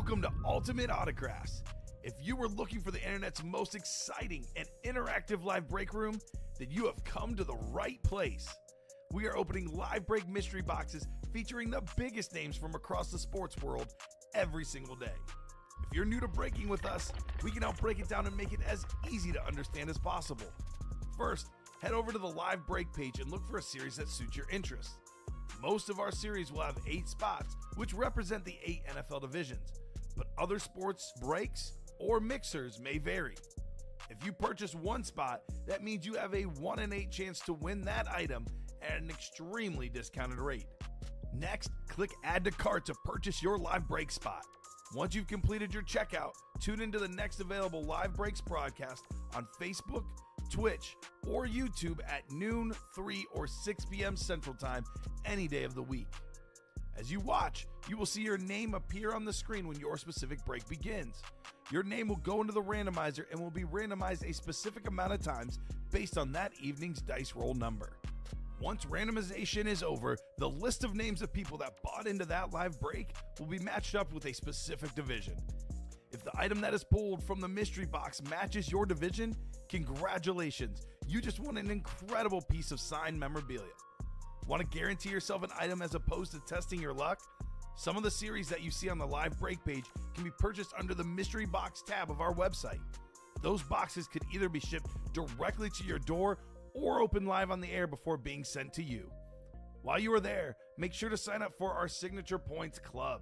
Welcome to Ultimate Autographs. If you were looking for the internet's most exciting and interactive live break room, then you have come to the right place. We are opening live break mystery boxes featuring the biggest names from across the sports world every single day. If you're new to breaking with us, we can help break it down and make it as easy to understand as possible. First, head over to the live break page and look for a series that suits your interests. Most of our series will have 8 spots, which represent the 8 NFL divisions, but other sports breaks or mixers may vary. If you purchase one spot, that means you have a 1 in 8 chance to win that item at an extremely discounted rate. Next, click Add to Cart to purchase your live break spot. Once you've completed your checkout, tune into the next available Live Breaks broadcast on Facebook, Twitch, or YouTube at noon, 3, or 6 p.m. Central Time any day of the week. As you watch, you will see your name appear on the screen when your specific break begins. Your name will go into the randomizer and will be randomized a specific amount of times based on that evening's dice roll number. Once randomization is over, the list of names of people that bought into that live break will be matched up with a specific division. If the item that is pulled from the mystery box matches your division, congratulations, you just won an incredible piece of signed memorabilia. Want to guarantee yourself an item as opposed to testing your luck? Some of the series that you see on the live break page can be purchased under the mystery box tab of our website. Those boxes could either be shipped directly to your door or open live on the air before being sent to you. While you are there, make sure to sign up for our Signature Points Club.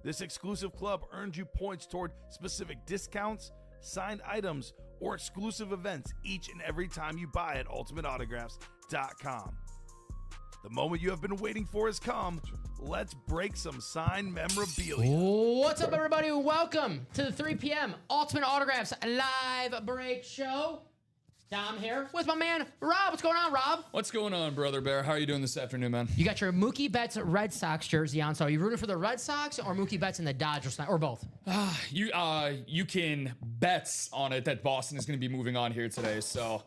This exclusive club earns you points toward specific discounts, signed items, or exclusive events each and every time you buy at ultimateautographs.com. The moment you have been waiting for has come. Let's break some signed memorabilia. What's up, everybody? Welcome to the 3 p.m. Ultimate Autographs live break show. Dom here with my man, Rob. What's going on, Rob? What's going on, Brother Bear? How are you doing this afternoon, man? You got your Mookie Betts Red Sox jersey on. So are you rooting for the Red Sox or Mookie Betts and the Dodgers, or both? You can bet on it that Boston is going to be moving on here today, so...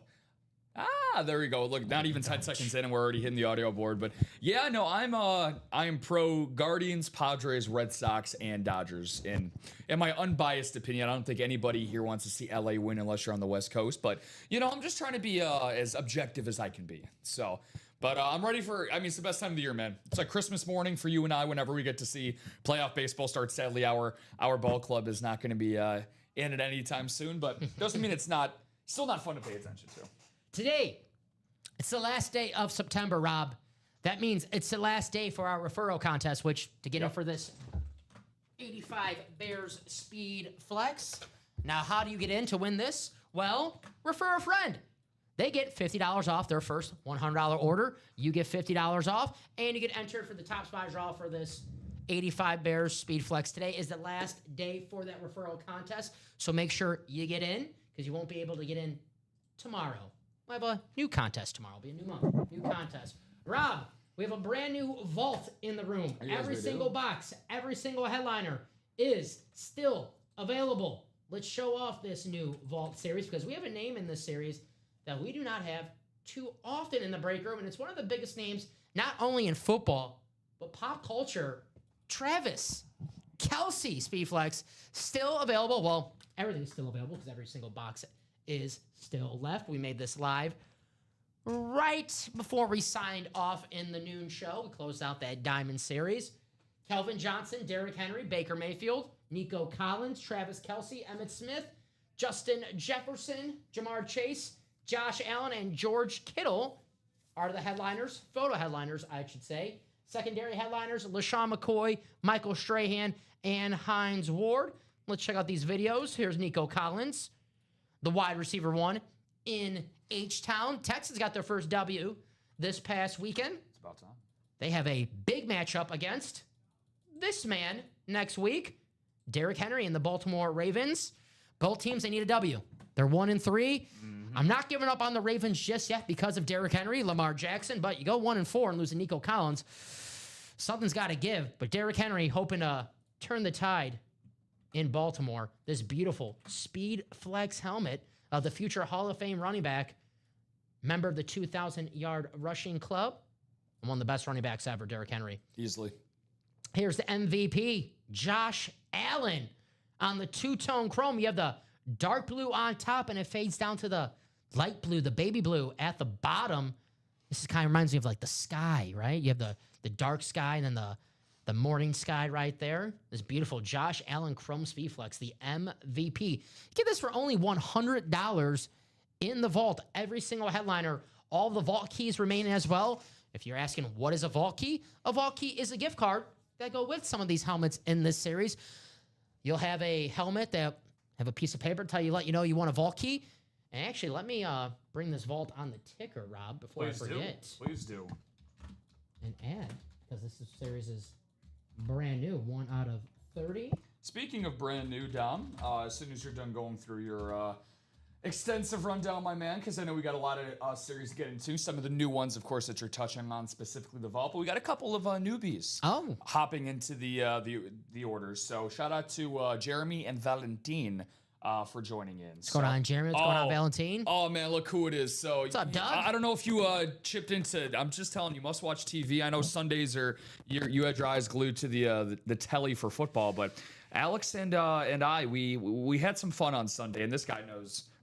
there we go. Look, not even 10 seconds in and we're already hitting the audio board. But yeah, no, I'm pro Guardians, Padres, Red Sox, and Dodgers. In my unbiased opinion, I don't think anybody here wants to see LA win unless you're on the West Coast. But, you know, I'm just trying to be as objective as I can be. So, but I'm ready for, it's the best time of the year, man. It's like Christmas morning for you and I whenever we get to see playoff baseball start. Sadly, our ball club is not going to be in it anytime soon. But doesn't mean it's still not fun to pay attention to. Today, it's the last day of September, Rob. That means it's the last day for our referral contest, which to get in for this 85 Bears Speed Flex. Now, how do you get in to win this? Well, refer a friend. They get $50 off their first $100 order. You get $50 off, and you get entered for the top spot draw for this 85 Bears Speed Flex. Today is the last day for that referral contest, so make sure you get in because you won't be able to get in tomorrow. We'll have a new contest tomorrow. It'll be a new month, new contest. Rob, we have a brand new vault in the room. Every single box, every single headliner is still available. Let's show off this new vault series because we have a name in this series that we do not have too often in the break room, and it's one of the biggest names, not only in football, but pop culture. Travis Kelce Speedflex, still available. Well, everything's still available because every single box is still left. We made this live right before we signed off in the noon show. We closed out that Diamond Series. Kelvin Johnson, Derrick Henry, Baker Mayfield, Nico Collins, Travis Kelce, Emmitt Smith, Justin Jefferson, Jamar Chase, Josh Allen, and George Kittle are the headliners. Photo headliners, I should say. Secondary headliners, LaShawn McCoy, Michael Strahan, and Hines Ward. Let's check out these videos. Here's Nico Collins, the wide receiver one in H-Town. Texans got their first W this past weekend. It's about time. They have a big matchup against this man next week, Derrick Henry and the Baltimore Ravens. Both teams, they need a W. They're 1-3. Mm-hmm. I'm not giving up on the Ravens just yet because of Derrick Henry, Lamar Jackson, but you go 1-4 and lose to Nico Collins. Something's got to give. But Derrick Henry hoping to turn the tide in Baltimore. This beautiful Speed Flex helmet of the future Hall of Fame running back, member of the 2,000-yard rushing club, and one of the best running backs ever, Derrick Henry. Easily. Here's the MVP, Josh Allen. On the two-tone chrome, you have the dark blue on top, and it fades down to the light blue, the baby blue at the bottom. This is kind of reminds me of like the sky, right? You have the dark sky and then the morning sky right there. This beautiful Josh Allen Chrome Speedflex, the MVP. Get this for only $100 in the vault. Every single headliner, all the vault keys remain as well. If you're asking what is a vault key is a gift card that go with some of these helmets in this series. You'll have a helmet that have a piece of paper let you know you want a vault key. And actually, let me bring this vault on the ticker, Rob, before I forget. Please do. And add, because this series is brand new, 1 out of 30. Speaking of brand new, Dom, as soon as you're done going through your extensive rundown, my man, because I know we got a lot of series to get into. Some of the new ones, of course, that you're touching on, specifically the vault, but we got a couple of newbies hopping into the orders. So shout out to Jeremy and Valentine for joining in. What's going on, Jeremy? What's going on, Valentine? Oh man, look who it is. So what's up, Doug? I don't know if you chipped into. I'm just telling you, must watch TV. I know Sundays are you had your eyes glued to the telly for football, but Alex and I we had some fun on Sunday, and this guy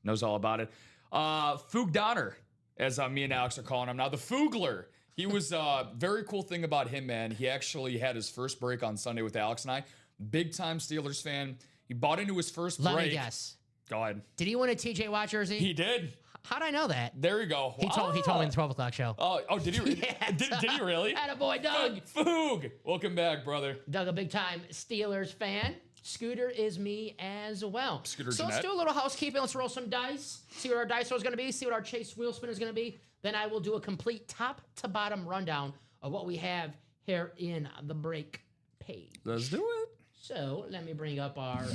knows all about it. Foog Donner, as me and Alex are calling him now, the Foogler. He was very cool thing about him, man. He actually had his first break on Sunday with Alex and I. Big time Steelers fan. He bought into his first break. Let me guess. Go ahead. Did he win a TJ Watt jersey? He did. How'd I know that? There you go. He told me in the 12 o'clock show. Oh, did he? Yeah. Did he really? Attaboy, Doug. Foog. Welcome back, brother. Doug, a big time Steelers fan. Scooter is me as well. Scooter so Jeanette. let's do a little housekeeping. Let's roll some dice. See what our dice roll is going to be. See what our Chase wheel spin is going to be. Then I will do a complete top to bottom rundown of what we have here in the break page. Let's do it. So let me bring up our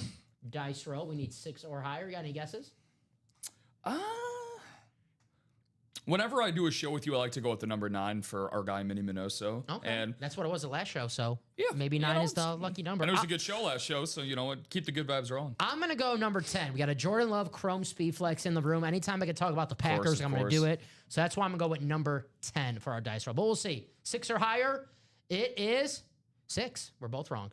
dice roll. We need 6 or higher. You got any guesses? Whenever I do a show with you, I like to go with the number 9 for our guy Minnie Minoso. Okay. And that's what it was the last show. So yeah, maybe 9 is the lucky number. And it was a good show last show, so you know what? Keep the good vibes rolling. I'm going to go number 10. We got a Jordan Love Chrome Speedflex in the room. Anytime I can talk about the Packers, I'm going to do it. So that's why I'm going to go with number 10 for our dice roll. But we'll see. 6 or higher. It is 6. We're both wrong.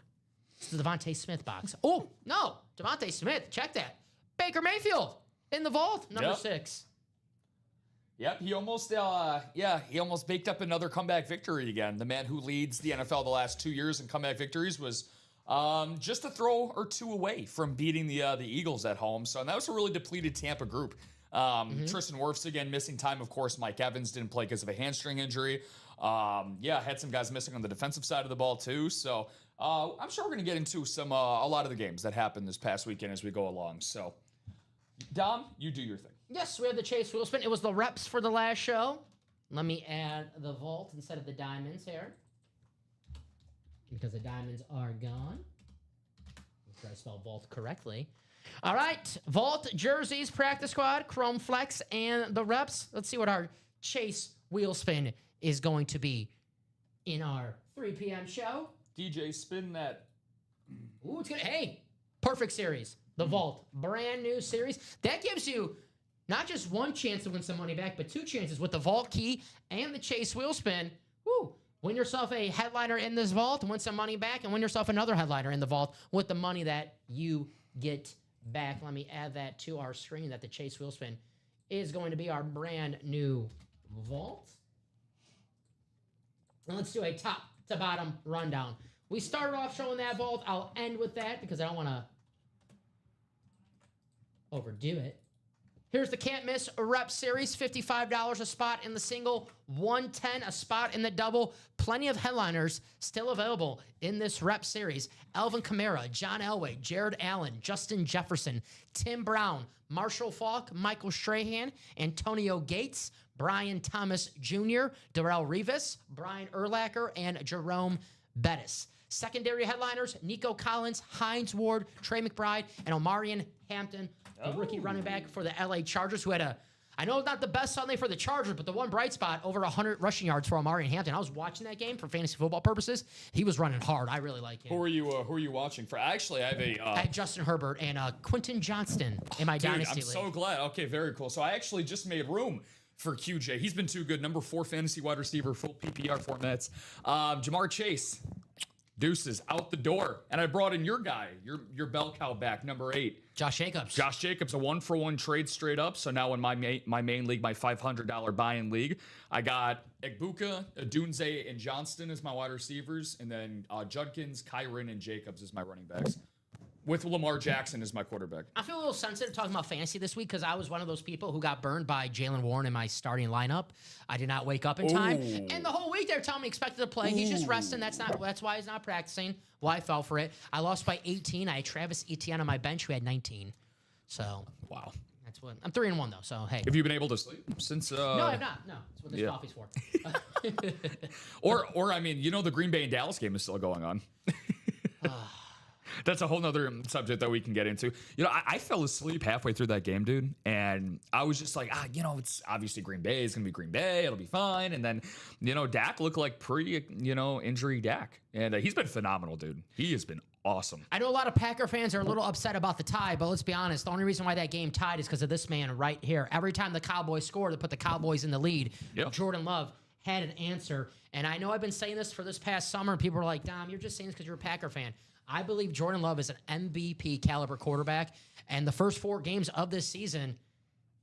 It's the Devontae Smith box. Oh, no. Devontae Smith. Check that. Baker Mayfield in the vault. Number 6. Yep, he almost baked up another comeback victory again. The man who leads the NFL the last 2 years in comeback victories was just a throw or 2 away from beating the Eagles at home. So and that was a really depleted Tampa group. Tristan Wirfs again missing time. Of course, Mike Evans didn't play because of a hamstring injury. Had some guys missing on the defensive side of the ball too. So I'm sure we're going to get into some a lot of the games that happened this past weekend as we go along. So, Dom, you do your thing. Yes, we have the Chase wheel spin. It was the reps for the last show. Let me add the vault instead of the diamonds here. Because the diamonds are gone. Make sure I spell vault correctly. All right, vault jerseys, practice squad, Chrome Flex, and the reps. Let's see what our Chase wheel spin is going to be in our 3 p.m. show. DJ, spin that. Ooh, it's good. Hey, perfect series. The vault, brand new series. That gives you not just one chance to win some money back, but 2 chances with the vault key and the Chase wheel spin. Woo! Win yourself a headliner in this vault, win some money back, and win yourself another headliner in the vault with the money that you get back. Let me add that to our screen that the Chase wheel spin is going to be our brand new vault. And let's do a top to bottom rundown. We started off showing that vault. I'll end with that because I don't want to overdo it. Here's the can't miss rep series, $55 a spot in the single, $110 a spot in the double. Plenty of headliners still available in this rep series. Alvin Kamara, John Elway, Jared Allen, Justin Jefferson, Tim Brown, Marshall Faulk, Michael Strahan, Antonio Gates, Brian Thomas Jr., Darrelle Revis, Brian Urlacher, and Jerome Bettis. Secondary headliners, Nico Collins, Hines Ward, Trey McBride, and Omarion Hampton, the rookie running back for the LA Chargers, who had I know not the best Sunday for the Chargers, but the one bright spot, over 100 rushing yards for Omarion Hampton. I was watching that game for fantasy football purposes. He was running hard. I really like him. Who are you watching for? Actually, I have I had Justin Herbert and Quentin Johnston in my dynasty league. I'm so glad. Okay, very cool. So I actually just made room for QJ. He's been too good. Number 4 fantasy wide receiver, full PPR formats. Jamar Chase. Deuces out the door. And I brought in your guy, your bell cow back, number 8. Josh Jacobs. Josh Jacobs, a 1-for-1 trade straight up. So now in my main league, my $500 buy-in league, I got Egbuka, Adunze, and Johnston as my wide receivers. And then Judkins, Kyron, and Jacobs as my running backs. With Lamar Jackson as my quarterback. I feel a little sensitive talking about fantasy this week because I was one of those people who got burned by Jaylen Warren in my starting lineup. I did not wake up in time, and the whole week they were telling me expected to play. He's just resting. That's why he's not practicing. Well, I fell for it. I lost by 18. I had Travis Etienne on my bench who had 19. So Wow. that's what I'm 3-1 though. So hey, Have you been able to sleep since? no, I'm not. No, that's what this coffee's for. Or I mean, you know, the Green Bay and Dallas game is still going on. That's a whole nother subject that we can get into. You know, I fell asleep halfway through that game, dude. And I was just like, you know, it's obviously Green Bay. It's going to be Green Bay. It'll be fine. And then, you know, Dak looked like injury Dak. And he's been phenomenal, dude. He has been awesome. I know a lot of Packer fans are a little upset about the tie, but let's be honest. The only reason why that game tied is because of this man right here. Every time the Cowboys score, they put the Cowboys in the lead. Yep. Jordan Love had an answer. And I know I've been saying this for this past summer, and people are like, Dom, you're just saying this because you're a Packer fan. I believe Jordan Love is an MVP caliber quarterback. And the first 4 games of this season,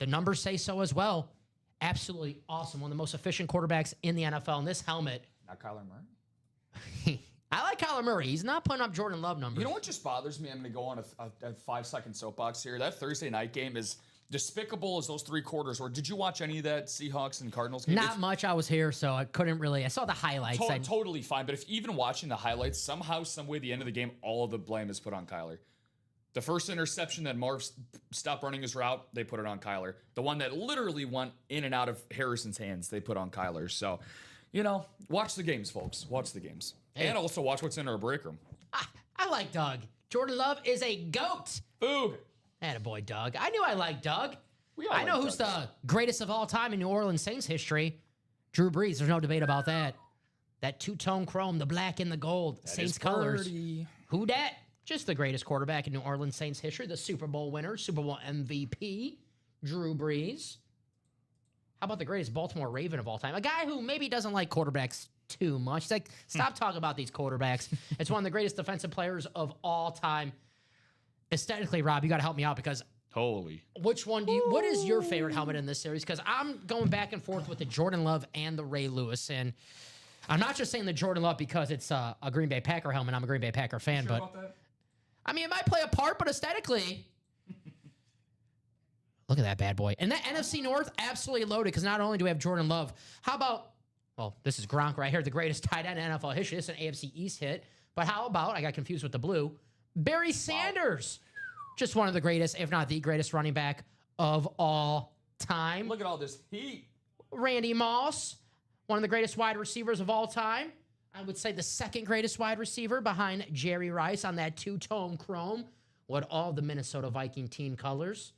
the numbers say so as well. Absolutely awesome. One of the most efficient quarterbacks in the NFL. And this helmet. Not Kyler Murray. I like Kyler Murray. He's not putting up Jordan Love numbers. You know what just bothers me? I'm going to go on a 5-second soapbox here. That Thursday night game is despicable as those 3 quarters were. Did you watch any of that Seahawks and Cardinals game? Not much. I was here, so I couldn't really. I saw the highlights. Totally fine. But if even watching the highlights, somehow, some way, at the end of the game, all of the blame is put on Kyler. The first interception that Marv stopped running his route, they put it on Kyler. The one that literally went in and out of Harrison's hands, they put on Kyler. So, you know, watch the games, folks. Watch the games. Hey. And also watch what's in our break room. I like Doug. Jordan Love is a GOAT. Boog. Attaboy, Doug. I knew I liked Doug. I know like who's Doug. the greatest of all time in New Orleans Saints history. Drew Brees. There's no debate about that. That two-tone chrome, the black and the gold, That Saints is colors. pretty. Who dat? Just the greatest quarterback in New Orleans Saints history. The Super Bowl winner, Super Bowl MVP, Drew Brees. How about the greatest Baltimore Raven of all time? A guy who maybe doesn't like quarterbacks too much. He's like, stop talking about these quarterbacks. It's one of the greatest defensive players of all time. Aesthetically, Rob, you got to help me out because Holy. which one what is your favorite helmet in this series? Because I'm going back and forth with the Jordan Love and the Ray Lewis. And I'm not just saying the Jordan Love because it's a Green Bay Packer helmet. I'm a Green Bay Packer fan. Sure but about that? I mean, it might play a part, but aesthetically, look at that bad boy. And that NFC North, absolutely loaded because not only do we have Jordan Love, how about, well, this is Gronk right here, the greatest tight end in NFL history. It's an AFC East hit. But how about, I got confused with the blue, Barry Sanders. Just one of the greatest, if not the greatest running back of all time. Look at all this heat. Randy Moss, one of the greatest wide receivers of all time. I would say the second greatest wide receiver behind Jerry Rice on that two-tone chrome with all the Minnesota Viking team colors.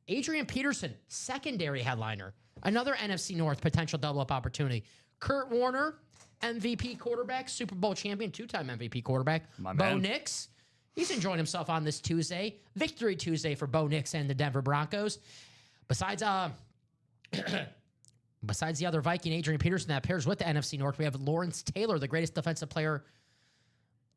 Adrian Peterson, secondary headliner. Another NFC North potential double-up opportunity. Kurt Warner, MVP quarterback, Super Bowl champion, 2-time MVP quarterback. My Bo man. Nix, he's enjoying himself on this Tuesday. Victory Tuesday for Bo Nix and the Denver Broncos. Besides the other Viking, Adrian Peterson, that pairs with the NFC North, we have Lawrence Taylor, the greatest defensive player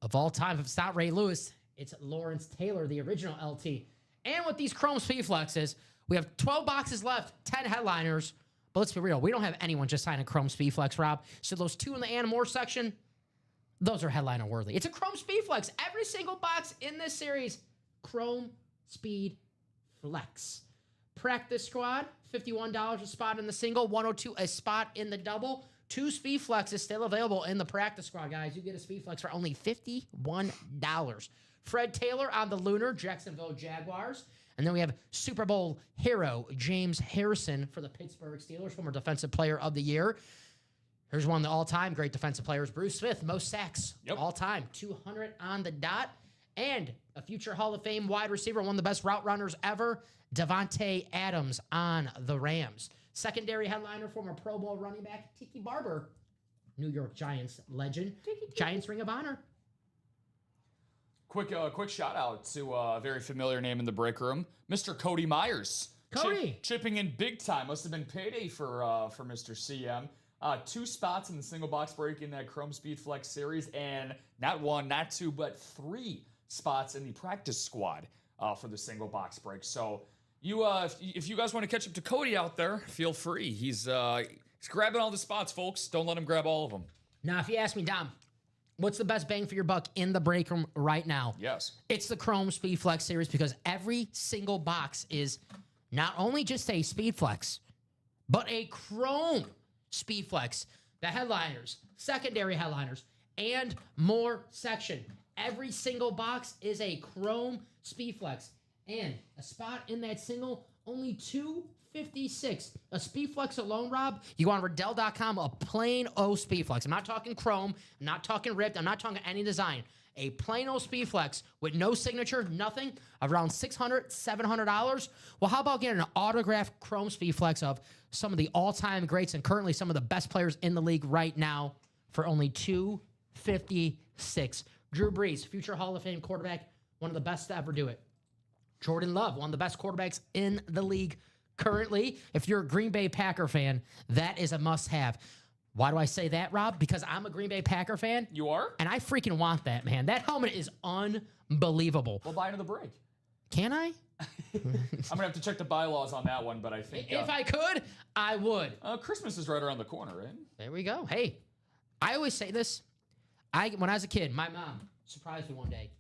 of all time. If it's not Ray Lewis, it's Lawrence Taylor, the original LT. And with these Chrome Speed Flexes, we have 12 boxes left, 10 headliners. But let's be real, we don't have anyone just sign a Chrome Speed Flex, Rob. So those 2 in the Animore section, those are headliner worthy. It's a Chrome Speed Flex. Every single box in this series, Chrome Speed Flex. Practice squad, $51 a spot in the single, $102 a spot in the double. 2 Speed Flexes still available in the practice squad, guys. You get a Speed Flex for only $51. Fred Taylor on the Lunar, Jacksonville Jaguars. And then we have Super Bowl hero James Harrison for the Pittsburgh Steelers, former Defensive Player of the Year. Here's one of the all-time great defensive players, Bruce Smith, most sacks all-time, 200 on the dot. And a future Hall of Fame wide receiver, one of the best route runners ever, Devontae Adams on the Rams. Secondary headliner, former Pro Bowl running back, Tiki Barber, New York Giants legend, Giants Ring of Honor. Quick shout out to a very familiar name in the break room, Mr. Cody Myers. Cody. Chipping in big time. Must have been payday for Mr. CM. 2 spots in the single box break in that Chrome Speed Flex series, and not 1, not 2, but 3 spots in the practice squad for the single box break. So you, if you guys want to catch up to Cody out there, feel free. He's grabbing all the spots, folks. Don't let him grab all of them. Now, if you ask me, Dom, what's the best bang for your buck in the break room right now? Yes. It's the Chrome Speed Flex series because every single box is not only just a Speed Flex, but a Chrome Speed Flex. The headliners, secondary headliners, and more section. Every single box is a Chrome Speed Flex. And a spot in that single, only $256. A Speed Flex alone, Rob, you go on Riddell.com, a plain old Speed Flex. I'm not talking Chrome. I'm not talking ripped. I'm not talking any design. A plain old Speed Flex with no signature, nothing, around $600, $700. Well, how about getting an autographed Chrome Speed Flex of some of the all-time greats and currently some of the best players in the league right now for only $256. Drew Brees, future Hall of Fame quarterback, one of the best to ever do it. Jordan Love, one of the best quarterbacks in the league currently. If you're a Green Bay Packer fan, that is a must-have. Why do I say that, Rob? Because I'm a Green Bay Packer fan. You are? And I freaking want that, man. That helmet is unbelievable. We'll buy into the break. Can I? I'm going to have to check the bylaws on that one, but I think... If I could, I would. Christmas is right around the corner, right? There we go. Hey, I always say this. When I was a kid, my mom surprised me one day.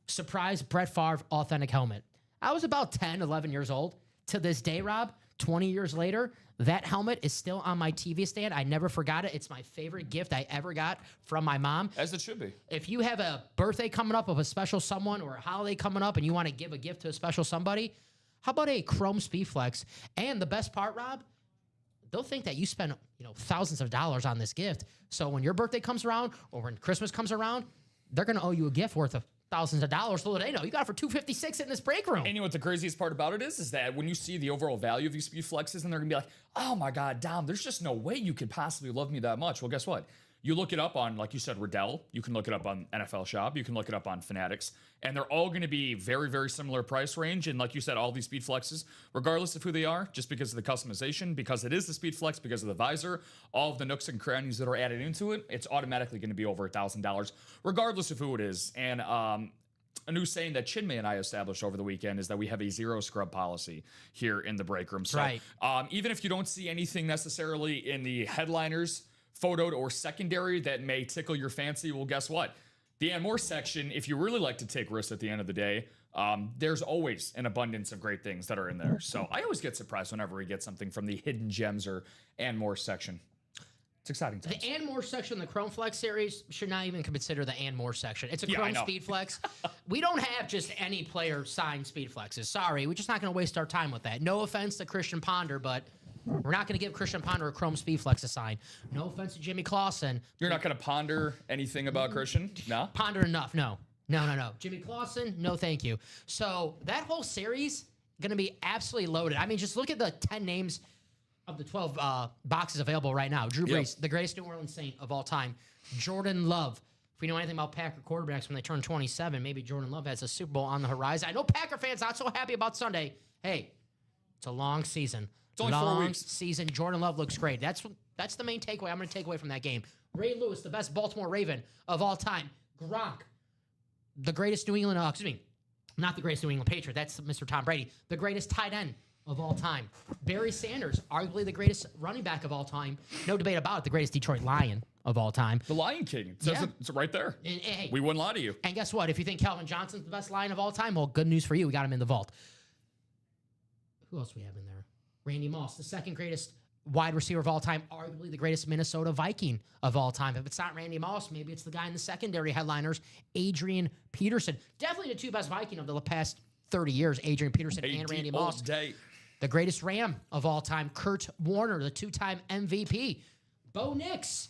Surprised Brett Favre authentic helmet. I was about 10, 11 years old. To this day, Rob, 20 years later, that helmet is still on my TV stand. I never forgot it. It's my favorite gift I ever got from my mom. As it should be. If you have a birthday coming up of a special someone or a holiday coming up and you want to give a gift to a special somebody, how about a Chrome Speed Flex? And the best part, Rob, they'll think that you spent thousands of dollars on this gift. So when your birthday comes around or when Christmas comes around, they're going to owe you a gift worth of thousands of dollars. So they know you got it for $256 in this break room. And you know what the craziest part about it is that when you see the overall value of these Speed Flexes, and they're gonna be like, oh my God, Dom, there's just no way you could possibly love me that much. Well, guess what? You look it up on, like you said, Riddell. You can look it up on NFL Shop. You can look it up on Fanatics. And they're all going to be very, very similar price range. And like you said, all these Speed Flexes, regardless of who they are, just because of the customization, because it is the Speed Flex, because of the visor, all of the nooks and crannies that are added into it, it's automatically going to be over $1,000, regardless of who it is. And a new saying that Chinmay and I established over the weekend is that we have a zero scrub policy here in the break room. So right. Even if you don't see anything necessarily in the headliners, photoed or secondary that may tickle your fancy, well, guess what? The and more section, if you really like to take risks at the end of the day, there's always an abundance of great things that are in there. So I always get surprised whenever we get something from the hidden gems or and more section. It's exciting times. The and more section, the Chrome Flex series, should not even consider the and more section. It's a Chrome Speed Flex. We don't have just any player signed Speed Flexes. Sorry, we're just not going to waste our time with that. No offense to Christian Ponder, but we're not going to give Christian Ponder a Chrome Speed Flex to sign. No offense to Jimmy Clausen. You're not going to ponder anything about Christian? No? Ponder enough. No. Jimmy Clausen, no thank you. So that whole series going to be absolutely loaded. I mean, just look at the 10 names of the 12 boxes available right now. Drew Brees, the greatest New Orleans Saint of all time. Jordan Love. If we know anything about Packer quarterbacks when they turn 27, maybe Jordan Love has a Super Bowl on the horizon. I know Packer fans not so happy about Sunday. Hey, it's a long season. It's only 4 weeks. Season. Jordan Love looks great. That's the main takeaway I'm going to take away from that game. Ray Lewis, the best Baltimore Raven of all time. Gronk, the greatest New England, not the greatest New England Patriot. That's Mr. Tom Brady. The greatest tight end of all time. Barry Sanders, arguably the greatest running back of all time. No debate about it. The greatest Detroit Lion of all time. The Lion King. It says it's right there. And, hey, we wouldn't lie to you. And guess what? If you think Calvin Johnson's the best Lion of all time, well, good news for you. We got him in the vault. Who else we have in there? Randy Moss, the second greatest wide receiver of all time, arguably the greatest Minnesota Viking of all time. If it's not Randy Moss, maybe it's the guy in the secondary headliners, Adrian Peterson. Definitely the two best Viking of the past 30 years, Adrian Peterson and Randy Moss. The greatest Ram of all time, Kurt Warner, the two-time MVP. Bo Nix.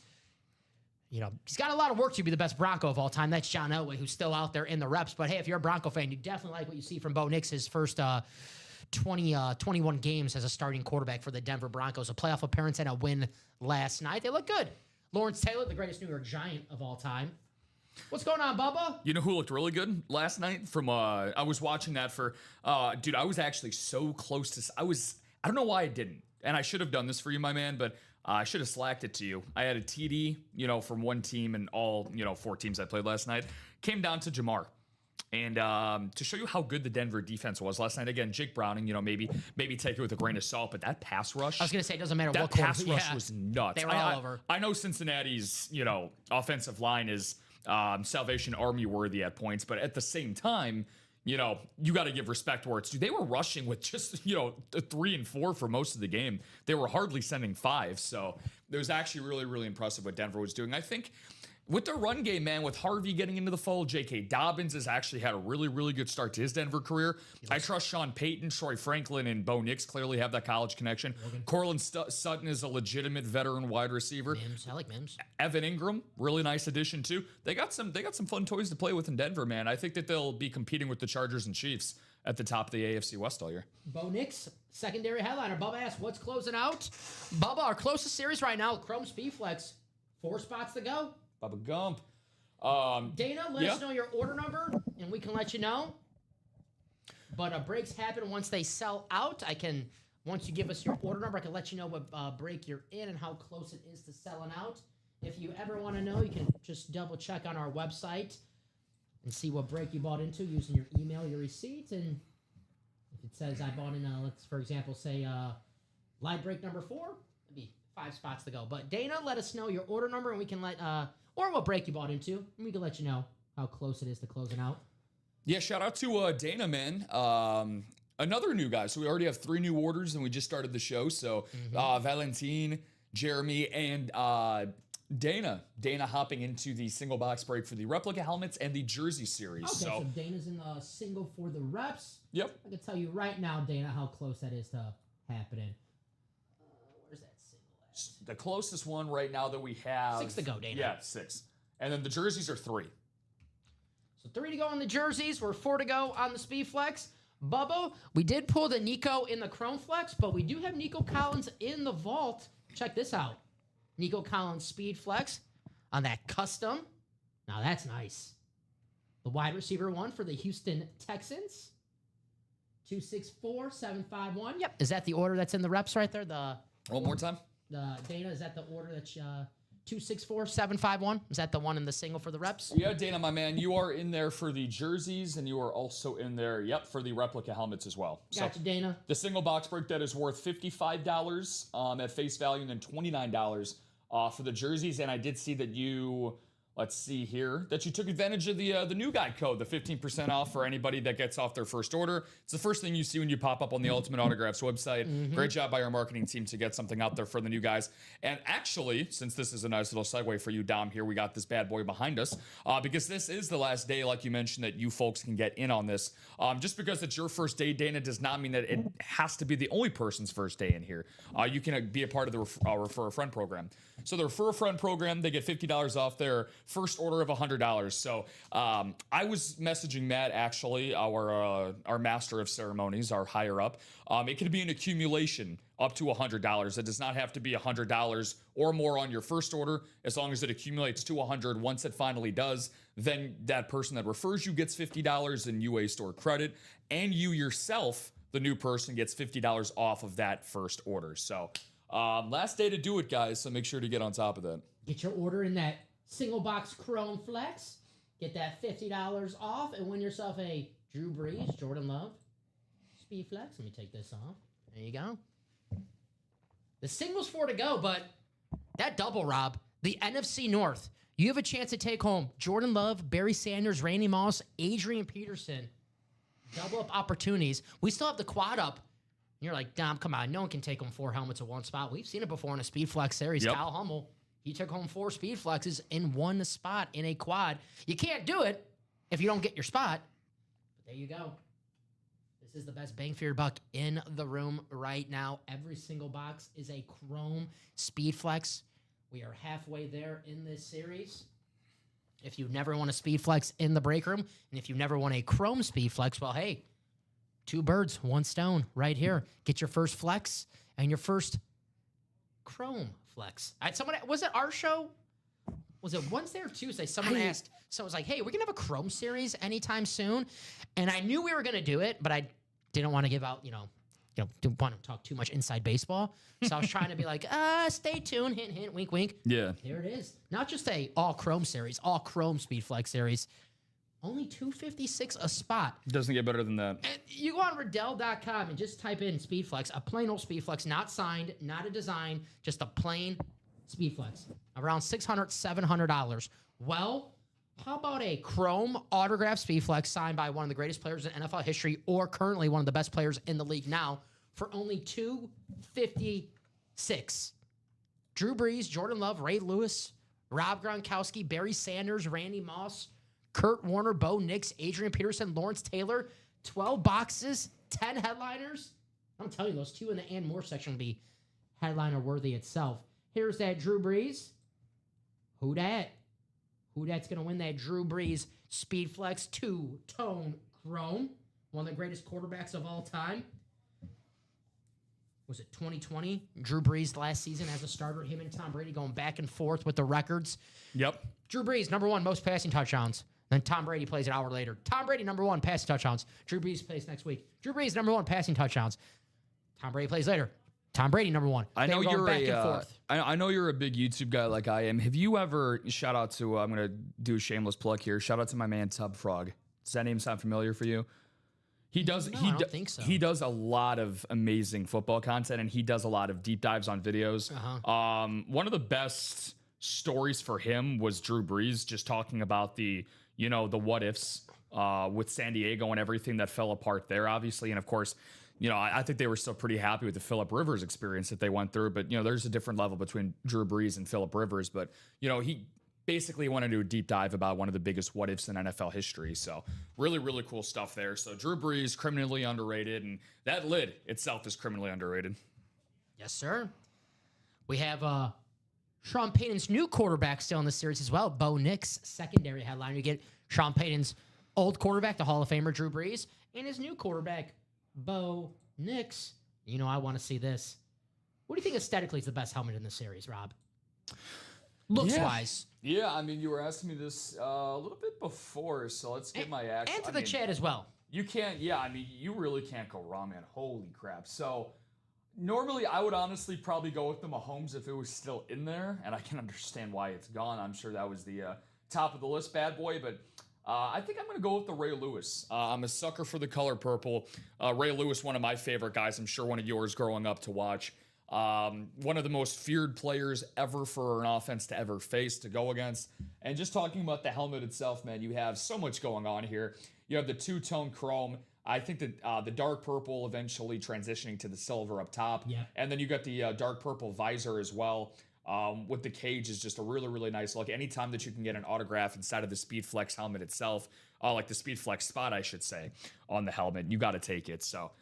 He's got a lot of work to be the best Bronco of all time. That's John Elway, who's still out there in the reps. But hey, if you're a Bronco fan, you definitely like what you see from Bo Nix, his first 21 games as a starting quarterback for the Denver Broncos. A playoff appearance and a win last night. They look good. Lawrence Taylor, the greatest New York Giant of all time. What's going on, Bubba? You know who looked really good last night? I was watching that for, dude, I was actually so close to, I don't know why I didn't. And I should have done this for you, my man, but I should have slacked it to you. I had a TD, from one team and all, 4 teams I played last night. Came down to Jamar. And to show you how good the Denver defense was last night, again, Jake Browning, maybe take it with a grain of salt, but that pass rush. I was going to say, it doesn't matter that what pass quarter. rush was nuts. They were all over. I know Cincinnati's, offensive line is Salvation Army worthy at points, but at the same time, you got to give respect where it's due. They were rushing with just, 3 and 4 for most of the game. They were hardly sending 5. So it was actually really, really impressive what Denver was doing. I think with their run game, man, with Harvey getting into the fold, J.K. Dobbins has actually had a really, really good start to his Denver career. I trust Sean Payton, Troy Franklin, and Bo Nix clearly have that college connection. Cortland Sutton is a legitimate veteran wide receiver. Mims, I like Mims. Evan Ingram, really nice addition too. They got some fun toys to play with in Denver, man. I think that they'll be competing with the Chargers and Chiefs at the top of the AFC West all year. Bo Nix, secondary headliner. Bubba asks, what's closing out? Bubba, our closest series right now, Chrome Speed Flex. 4 spots to go. Bubba Gump. Dana, let us know your order number, and we can let you know. But breaks happen once they sell out. Once you give us your order number, I can let you know what break you're in and how close it is to selling out. If you ever want to know, you can just double check on our website and see what break you bought into using your email, your receipt. And if it says I bought in, let's, for example, say live break number 4, it'd be 5 spots to go. But Dana, let us know your order number, and we can or what break you bought into, and we can let you know how close it is to closing out. Yeah, shout out to Dana, man. Another new guy. So we already have 3 new orders, and we just started the show. So Valentine, Jeremy, and Dana hopping into the single box break for the replica helmets and the jersey series. Okay, so Dana's in the single for the reps. Yep. I can tell you right now, Dana, how close that is to happening. Where's that single at? The closest one right now that we have. 6 to go, Dana. Yeah, 6. And then the jerseys are 3. So 3 to go on the jerseys. We're 4 to go on the Speed Flex. Bubba, we did pull the Nico in the Chrome Flex, but we do have Nico Collins in the vault. Check this out. Nico Collins Speed Flex on that custom. Now that's nice. The wide receiver one for the Houston Texans. 264-751. Yep. Is that the order that's in the reps right there? One more time. Dana, is that the order that's 264-751? Is that the one in the single for the reps? Yeah, Dana, my man, you are in there for the jerseys, and you are also in there, for the replica helmets as well. Gotcha, so, Dana. The single box break that is worth $55 at face value, and then $29 for the jerseys. And I did see that you, let's see here, that you took advantage of the new guy code, the 15% off for anybody that gets off their first order. It's the first thing you see when you pop up on the Ultimate Autographs website. Great job by our marketing team to get something out there for the new guys. And actually, since this is a nice little segue for you, Dom, here, we got this bad boy behind us because this is the last day, like you mentioned, that you folks can get in on this. Just because it's your first day, Dana, does not mean that it has to be the only person's first day in here. You can be a part of the Refer a Friend program. So the Refer a Friend program, they get $50 off their first order of $100. So I was messaging Matt, actually, our master of ceremonies, our higher up. It could be an accumulation up to $100. It does not have to be $100 or more on your first order. As long as it accumulates to $100, once it finally does, then that person that refers you gets $50 in UA store credit, and you yourself, the new person, gets $50 off of that first order. So last day to do it, guys, so make sure to get on top of that. Get your order in that single box Chrome Flex. Get that $50 off and win yourself a Drew Brees, Jordan Love Speed Flex. Let me take this off. There you go. The single's 4 to go, but that double, Rob, the NFC North, you have a chance to take home Jordan Love, Barry Sanders, Randy Moss, Adrian Peterson. Double up opportunities. We still have the quad up. And you're like, Dom, come on. No one can take home 4 helmets at one spot. We've seen it before in a Speed Flex series. Yep. Kyle Hummel, he took home 4 Speed Flexes in one spot in a quad. You can't do it if you don't get your spot. But there you go. This is the best bang for your buck in the room right now. Every single box is a Chrome Speed Flex. We are halfway there in this series. If you never won a Speed Flex in the break room, and if you never won a Chrome Speed Flex, well, hey, 2 birds, 1 stone right here. Get your first Flex and your first Chrome Flex. Was it our show? Was it Wednesday or Tuesday? Someone asked. So I was like, hey, we're going to have a Chrome series anytime soon. And I knew we were going to do it, but I didn't want to give out, didn't want to talk too much inside baseball. So I was trying to be like, stay tuned, hint, hint, wink, wink. Yeah. There it is. Not just a all chrome series, all chrome Speedflex series. Only $256 a spot. Doesn't get better than that. And you go on Riddell.com and just type in Speedflex, a plain old Speedflex, not signed, not a design, just a plain Speedflex. Around $600, $700. Well, how about a chrome autographed Speedflex signed by one of the greatest players in NFL history or currently one of the best players in the league now for only $256? Drew Brees, Jordan Love, Ray Lewis, Rob Gronkowski, Barry Sanders, Randy Moss, Kurt Warner, Bo Nix, Adrian Peterson, Lawrence Taylor, 12 boxes, 10 headliners. I'm telling you, those two in the and more section will be headliner worthy itself. Here's that Drew Brees. Who dat? Who that's going to win that Drew Brees Speedflex two-tone chrome? One of the greatest quarterbacks of all time. Was it 2020? Drew Brees last season as a starter. Him and Tom Brady going back and forth with the records. Yep. Drew Brees, number one, most passing touchdowns. Then Tom Brady plays an hour later. Tom Brady, number one, passing touchdowns. Drew Brees plays next week. Drew Brees, number one, passing touchdowns. Tom Brady plays later. Tom Brady, number one. I know you're back and forth. I know you're a big YouTube guy like I am. Have you ever, shout out to, I'm going to do a shameless plug here. Shout out to my man, Tub Frog. Does that name sound familiar for you? He does. No, I don't think so. He does a lot of amazing football content, and he does a lot of deep dives on videos. One of the best stories for him was Drew Brees just talking about the what ifs with San Diego and everything that fell apart there, obviously, and of course, I think they were still pretty happy with the Phillip Rivers experience that they went through. But there's a different level between Drew Brees and Phillip Rivers. But he basically wanted to do a deep dive about one of the biggest what ifs in NFL history. So really, really cool stuff there. So Drew Brees, criminally underrated, and that lid itself is criminally underrated. Yes, sir. We have Sean Payton's new quarterback still in the series as well. Bo Nix, secondary headliner. You get Sean Payton's old quarterback, the Hall of Famer Drew Brees, and his new quarterback, Bo Nix. I want to see this. What do you think aesthetically is the best helmet in the series, Rob? Looks-wise. Yeah, I mean, you were asking me this a little bit before, so let's get my actual... And to the chat as well. You can't... Yeah, I mean, you really can't go wrong, man. Holy crap. So, normally, I would honestly probably go with the Mahomes if it was still in there, and I can understand why it's gone. I'm sure that was the top of the list bad boy, but... I think I'm going to go with the Ray Lewis. I'm a sucker for the color purple. Ray Lewis, one of my favorite guys. I'm sure one of yours growing up to watch. One of the most feared players ever for an offense to ever face, to go against. And just talking about the helmet itself, man, you have so much going on here. You have the two-tone chrome. I think that the dark purple eventually transitioning to the silver up top. Yeah. And then you got the dark purple visor as well. With the cage is just a really, really nice look. Anytime that you can get an autograph inside of the Speedflex helmet itself, like the Speedflex spot, I should say, on the helmet, you got to take it. So,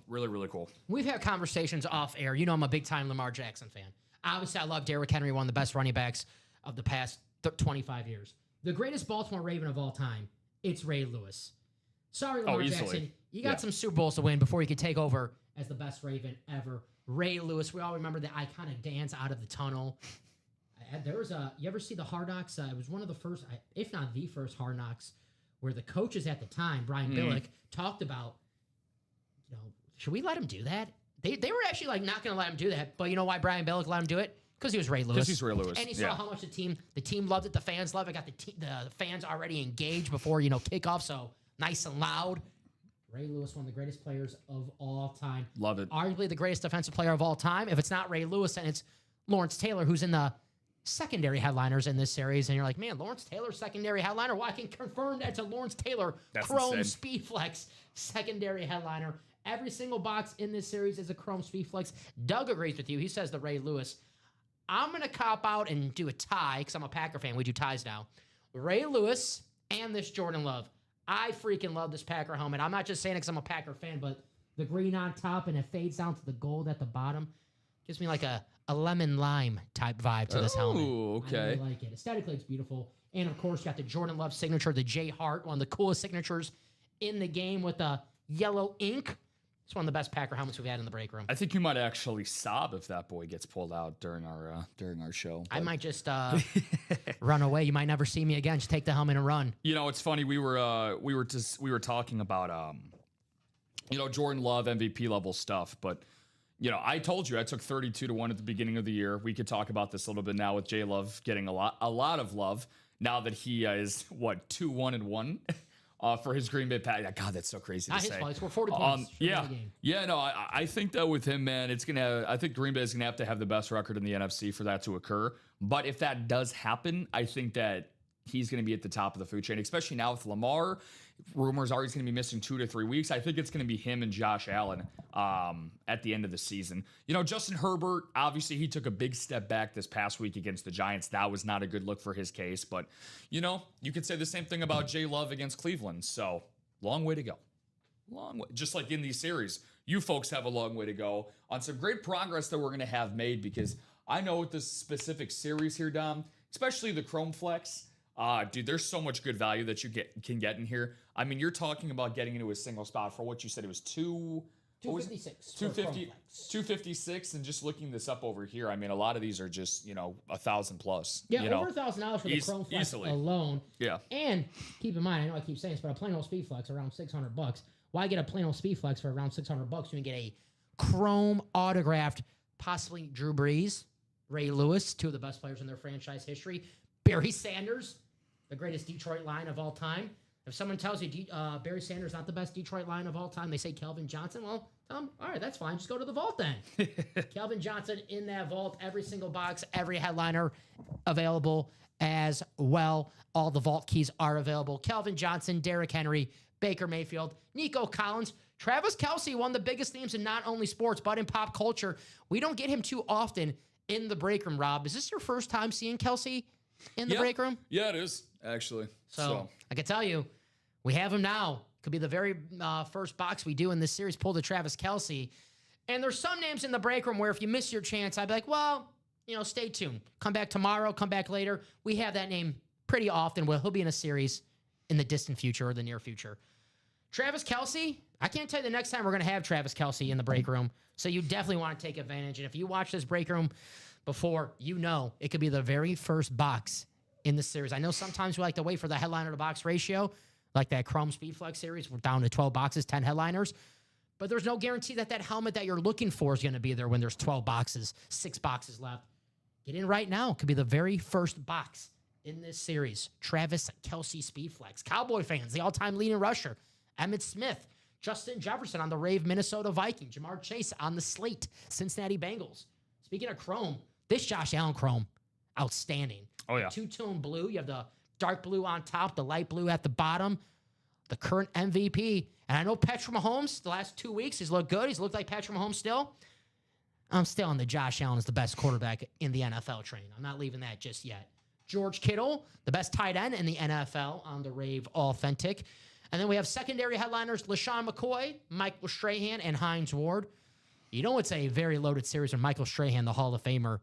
really, really cool. We've had conversations off air. I'm a big-time Lamar Jackson fan. Obviously, I love Derrick Henry, one of the best running backs of the past 25 years. The greatest Baltimore Raven of all time, it's Ray Lewis. Sorry, Lamar Jackson. You got some Super Bowls to win before you could take over as the best Raven ever. Ray Lewis, we all remember the iconic dance out of the tunnel. You ever see the Hard Knocks? It was one of the first, if not the first Hard Knocks, where the coaches at the time, Brian Billick, talked about, should we let him do that? They were actually not going to let him do that. But you know why Brian Billick let him do it? Because he was Ray Lewis. Because he's Ray Lewis. And he saw how much the team loved it. The fans loved it. Got the fans already engaged before kickoff. So nice and loud. Ray Lewis, one of the greatest players of all time. Love it. Arguably the greatest defensive player of all time. If it's not Ray Lewis, then it's Lawrence Taylor, who's in the secondary headliners in this series. And you're like, man, Lawrence Taylor, secondary headliner? Well, I can confirm that's a Lawrence Taylor Chrome Speedflex secondary headliner. Every single box in this series is a Chrome Speedflex. Doug agrees with you. He says the Ray Lewis. I'm going to cop out and do a tie because I'm a Packer fan. We do ties now. Ray Lewis and this Jordan Love. I freaking love this Packer helmet. I'm not just saying it because I'm a Packer fan, but the green on top and it fades down to the gold at the bottom gives me like a lemon lime type vibe to this helmet. Oh, okay. I really like it. Aesthetically, it's beautiful. And of course, you got the Jordan Love signature, the J Hart, one of the coolest signatures in the game with the yellow ink. It's one of the best Packer helmets we've had in the break room. I think you might actually sob if that boy gets pulled out during our show. I might just run away. You might never see me again. Just take the helmet and run. It's funny. We were talking about Jordan Love MVP level stuff. But, I told you I took 32-1 at the beginning of the year. We could talk about this a little bit now with J Love getting a lot of love now that he is 2-1-1 for his Green Bay Packers. God, that's so crazy to say. His fault. He scored 40 points. I think that with him, man, I think Green Bay is gonna have to have the best record in the NFC for that to occur. But if that does happen, I think that he's going to be at the top of the food chain, especially now with Lamar. Rumors are he's going to be missing 2 to 3 weeks. I think it's going to be him and Josh Allen at the end of the season. Justin Herbert, obviously he took a big step back this past week against the Giants. That was not a good look for his case. But, you could say the same thing about J Love against Cleveland. So, long way to go. Long way. Just like in these series, you folks have a long way to go on some great progress that we're going to have made, because I know with this specific series here, Dom, especially the Chrome Flex, dude, there's so much good value that you can get in here. I mean, you're talking about getting into a single spot for what you said it was 256. 256, and just looking this up over here, I mean, a lot of these are just, $1,000 plus. Yeah, over $1,000 for the Chrome Flex easily. alone. Yeah. And keep in mind, I know I keep saying this, but a plain old Speed Flex around $600. Why get a plain old Speed Flex for around $600? You can get a Chrome autographed, possibly Drew Brees, Ray Lewis, two of the best players in their franchise history, Barry Sanders, the greatest Detroit line of all time. If someone tells you Barry Sanders not the best Detroit line of all time, they say Kelvin Johnson. Well, tell them, all right, that's fine. Just go to the vault then. Kelvin Johnson in that vault, every single box, every headliner available as well. All the vault keys are available. Kelvin Johnson, Derrick Henry, Baker Mayfield, Nico Collins, Travis Kelce, one of the biggest themes in not only sports but in pop culture. We don't get him too often in the break room, Rob. Is this your first time seeing Kelce in the break room? Yeah, it is, actually. So I can tell you, we have him now. Could be the very first box we do in this series, pull to Travis Kelce. And there's some names in the break room where if you miss your chance, I'd be like, well, stay tuned. Come back tomorrow, come back later. We have that name pretty often. Well, he'll be in a series in the distant future or the near future. Travis Kelce, I can't tell you the next time we're going to have Travis Kelce in the break room. So you definitely want to take advantage. And if you watch this break room before, it could be the very first box in the series. I know sometimes we like to wait for the headliner to box ratio, like that Chrome Speed Flex series. We're down to 12 boxes, 10 headliners. But there's no guarantee that helmet that you're looking for is going to be there when there's 12 boxes, 6 boxes left. Get in right now. Could be the very first box in this series. Travis Kelce Speed Flex. Cowboy fans, the all-time leading rusher. Emmitt Smith, Justin Jefferson on the Rave Minnesota Vikings, Jamar Chase on the slate Cincinnati Bengals. Speaking of Chrome, this Josh Allen Chrome, outstanding. Oh, yeah. Two-tone blue. You have the dark blue on top, the light blue at the bottom. The current MVP. And I know Patrick Mahomes, the last 2 weeks, he's looked good. He's looked like Patrick Mahomes still. I'm still on the Josh Allen is the best quarterback in the NFL train. I'm not leaving that just yet. George Kittle, the best tight end in the NFL on the Rave Authentic. And then we have secondary headliners, LaShawn McCoy, Michael Strahan, and Hines Ward. It's a very loaded series when Michael Strahan, the Hall of Famer,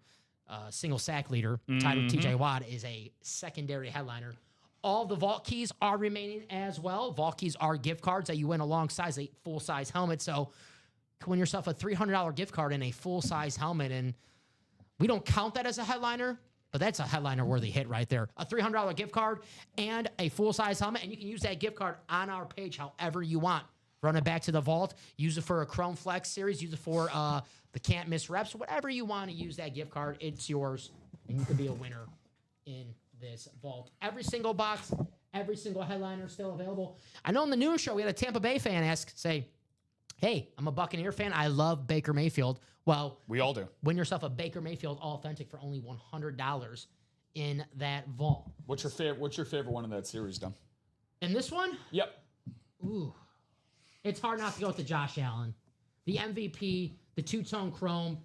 single sack leader, tied with TJ Watt, is a secondary headliner. All the vault keys are remaining as well. Vault keys are gift cards that you win alongside a full-size helmet. So you can win yourself a $300 gift card and a full-size helmet. And we don't count that as a headliner, but that's a headliner-worthy hit right there. A $300 gift card and a full-size helmet, and you can use that gift card on our page however you want. Run it back to the vault. Use it for a Chrome Flex series. Use it for the Can't Miss Reps. Whatever you want to use that gift card, it's yours, and you could be a winner in this vault. Every single box, every single headliner still available. I know in the noon show we had a Tampa Bay fan say, hey, I'm a Buccaneer fan. I love Baker Mayfield. Well, we all do. Win yourself a Baker Mayfield Authentic for only $100 in that vault. What's your favorite one in that series, Dom? In this one? Yep. Ooh. It's hard not to go with the Josh Allen. The MVP, the two-tone Chrome.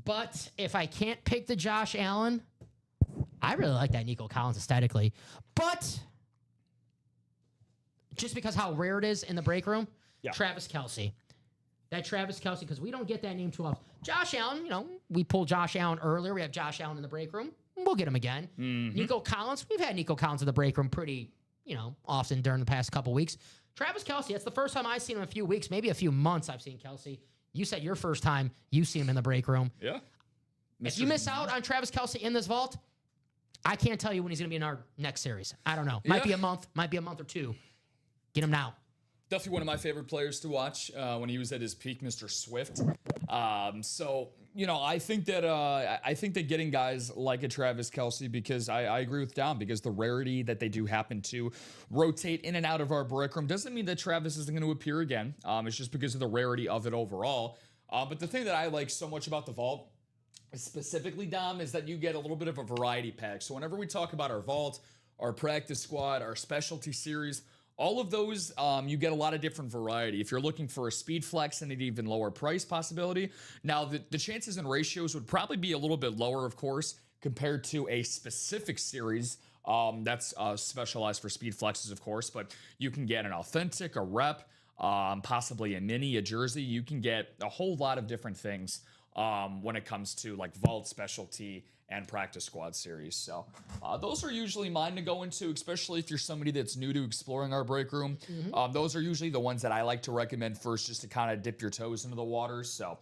But if I can't pick the Josh Allen, I really like that Nico Collins aesthetically. But just because how rare it is in the break room, Travis Kelce. That Travis Kelce, because we don't get that name too often. Josh Allen, we pulled Josh Allen earlier. We have Josh Allen in the break room. We'll get him again. Mm-hmm. Nico Collins, we've had Nico Collins in the break room pretty, often during the past couple weeks. Travis Kelce, that's the first time I've seen him in a few weeks, maybe a few months I've seen Kelce. You said your first time you see him in the break room. Yeah. If you miss out on Travis Kelce in this vault, I can't tell you when he's going to be in our next series. I don't know. Might be a month or two. Get him now. definitely one of my favorite players to watch when he was at his peak, Mr. Swift. So you know, I think that getting guys like a Travis Kelce, because I agree with Dom, because the rarity that they do happen to rotate in and out of our break room doesn't mean that Travis isn't going to appear again. It's just because of the rarity of it overall. But the thing that I like so much about the vault, specifically, Dom, is that you get a little bit of a variety pack. So whenever we talk about our vault, our practice squad, our specialty series, all of those, you get a lot of different variety. If you're looking for a speed flex and an even lower price possibility, now the chances and ratios would probably be a little bit lower, of course, compared to a specific series that's specialized for speed flexes, of course. But you can get an authentic, a rep, possibly a mini, a jersey. You can get a whole lot of different things when it comes to like vault, specialty, and practice squad series. So those are usually mine to go into, especially if you're somebody that's new to exploring our break room. Those are usually the ones that I like to recommend first, just to kind of dip your toes into the waters. So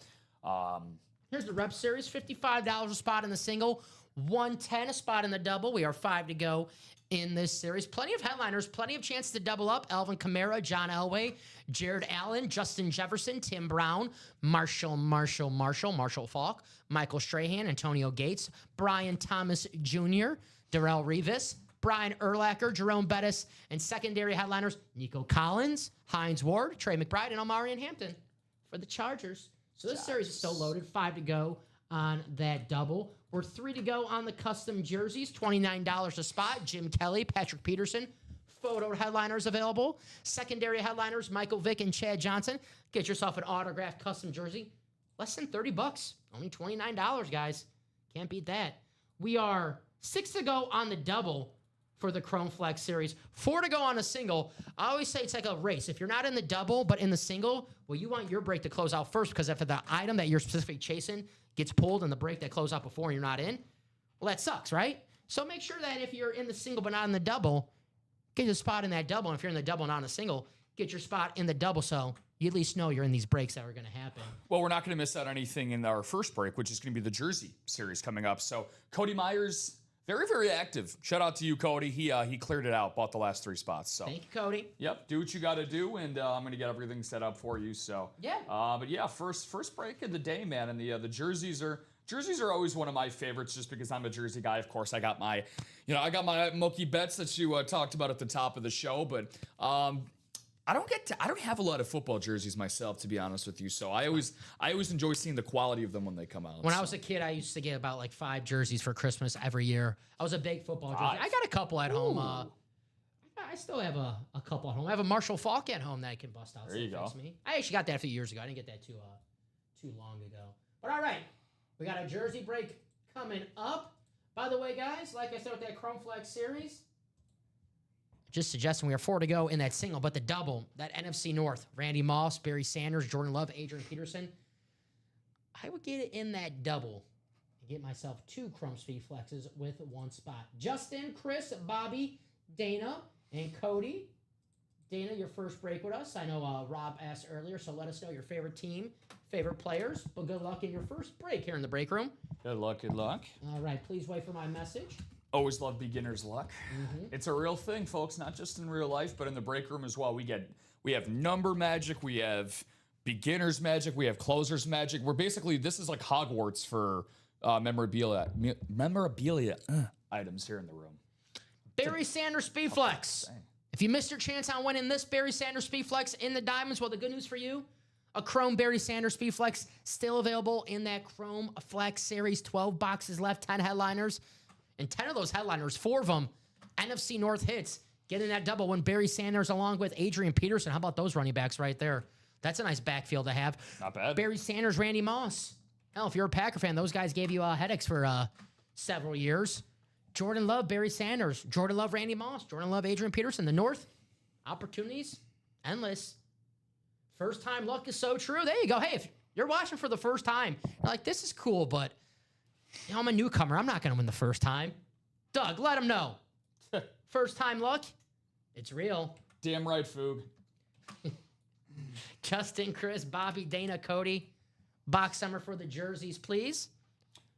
here's the rep series: $55 a spot in the single, $110 a spot in the double. We are 5 to go in this series. Plenty of headliners, plenty of chance to double up. Alvin Kamara, John Elway, Jared Allen, Justin Jefferson, Tim Brown, Marshall Falk, Michael Strahan, Antonio Gates, Brian Thomas Jr., Darrell Revis, Brian Urlacher, Jerome Bettis, and secondary headliners, Nico Collins, Hines Ward, Trey McBride, and Omarion Hampton for the Chargers. So this series is still loaded. 5 to go on that double. We're 3 to go on the custom jerseys, $29 a spot. Jim Kelly, Patrick Peterson. Photo headliners available. Secondary headliners, Michael Vick and Chad Johnson. Get yourself an autographed custom jersey. Less than $30. Only $29, guys. Can't beat that. We are 6 to go on the double for the Chrome Flex series. 4 to go on a single. I always say it's like a race. If you're not in the double, but in the single, well, you want your break to close out first, because if the item that you're specifically chasing gets pulled in the break that closed out before and you're not in, well, that sucks, right? So make sure that if you're in the single but not in the double, get your spot in that double. And if you're in the double, not in the single, get your spot in the double, so you at least know you're in these breaks that are going to happen. Well, we're not going to miss out on anything in our first break, which is going to be the jersey series coming up. So Cody Myers, very, very active. Shout out to you, Cody. He cleared it out, bought the last 3 spots. So thank you, Cody. Yep, do what you got to do, and I'm going to get everything set up for you. So yeah. But yeah, first break of the day, man, and the jerseys are always one of my favorites, just because I'm a jersey guy. Of course, I got my Mookie Betts that you talked about at the top of the show, but I don't have a lot of football jerseys myself, to be honest with you. So I always enjoy seeing the quality of them when they come out. When I was a kid, I used to get about like 5 jerseys for Christmas every year. I was a big football jersey. I got a couple at home. I still have a couple at home. I have a Marshall Falk at home that I can bust out. There you go. Me. I actually got that a few years ago. I didn't get that too long ago. But all right, we got a jersey break coming up. By the way, guys, like I said with that Chrome Flex series, just suggesting we are 4 to go in that single, but the double, that NFC North, Randy Moss, Barry Sanders, Jordan Love, Adrian Peterson, I would get it in that double and get myself 2 Chrome Speed Flexes with 1 spot. Justin, Chris, Bobby, Dana, and Cody. Dana, your first break with us. I know Rob asked earlier, so let us know your favorite team, favorite players, but good luck in your first break here in the break room. Good luck, good luck. All right, please wait for my message. Always love beginner's luck. It's a real thing, folks, not just in real life, but in the break room as well. We have number magic, we have beginner's magic, we have closer's magic. This is like Hogwarts for memorabilia items here in the room. Barry Sanders Speed Flex. If you missed your chance on winning this Barry Sanders Speed Flex in the Diamonds, well, the good news for you, a Chrome Barry Sanders Speed Flex still available in that Chrome Flex series. 12 boxes left, 10 headliners. And 10 of those headliners, 4 of them, NFC North hits. Getting that double when Barry Sanders along with Adrian Peterson. How about those running backs right there? That's a nice backfield to have. Not bad. Barry Sanders, Randy Moss. Hell, if you're a Packer fan, those guys gave you headaches for several years. Jordan Love, Barry Sanders. Jordan Love, Randy Moss. Jordan Love, Adrian Peterson. The North, opportunities, endless. First time luck is so true. There you go. Hey, if you're watching for the first time, you're like, this is cool, but I'm a newcomer. I'm not going to win the first time. Doug, let him know. First time luck, it's real. Damn right, Foog. Justin, Chris, Bobby, Dana, Cody. Box summer for the jerseys, please.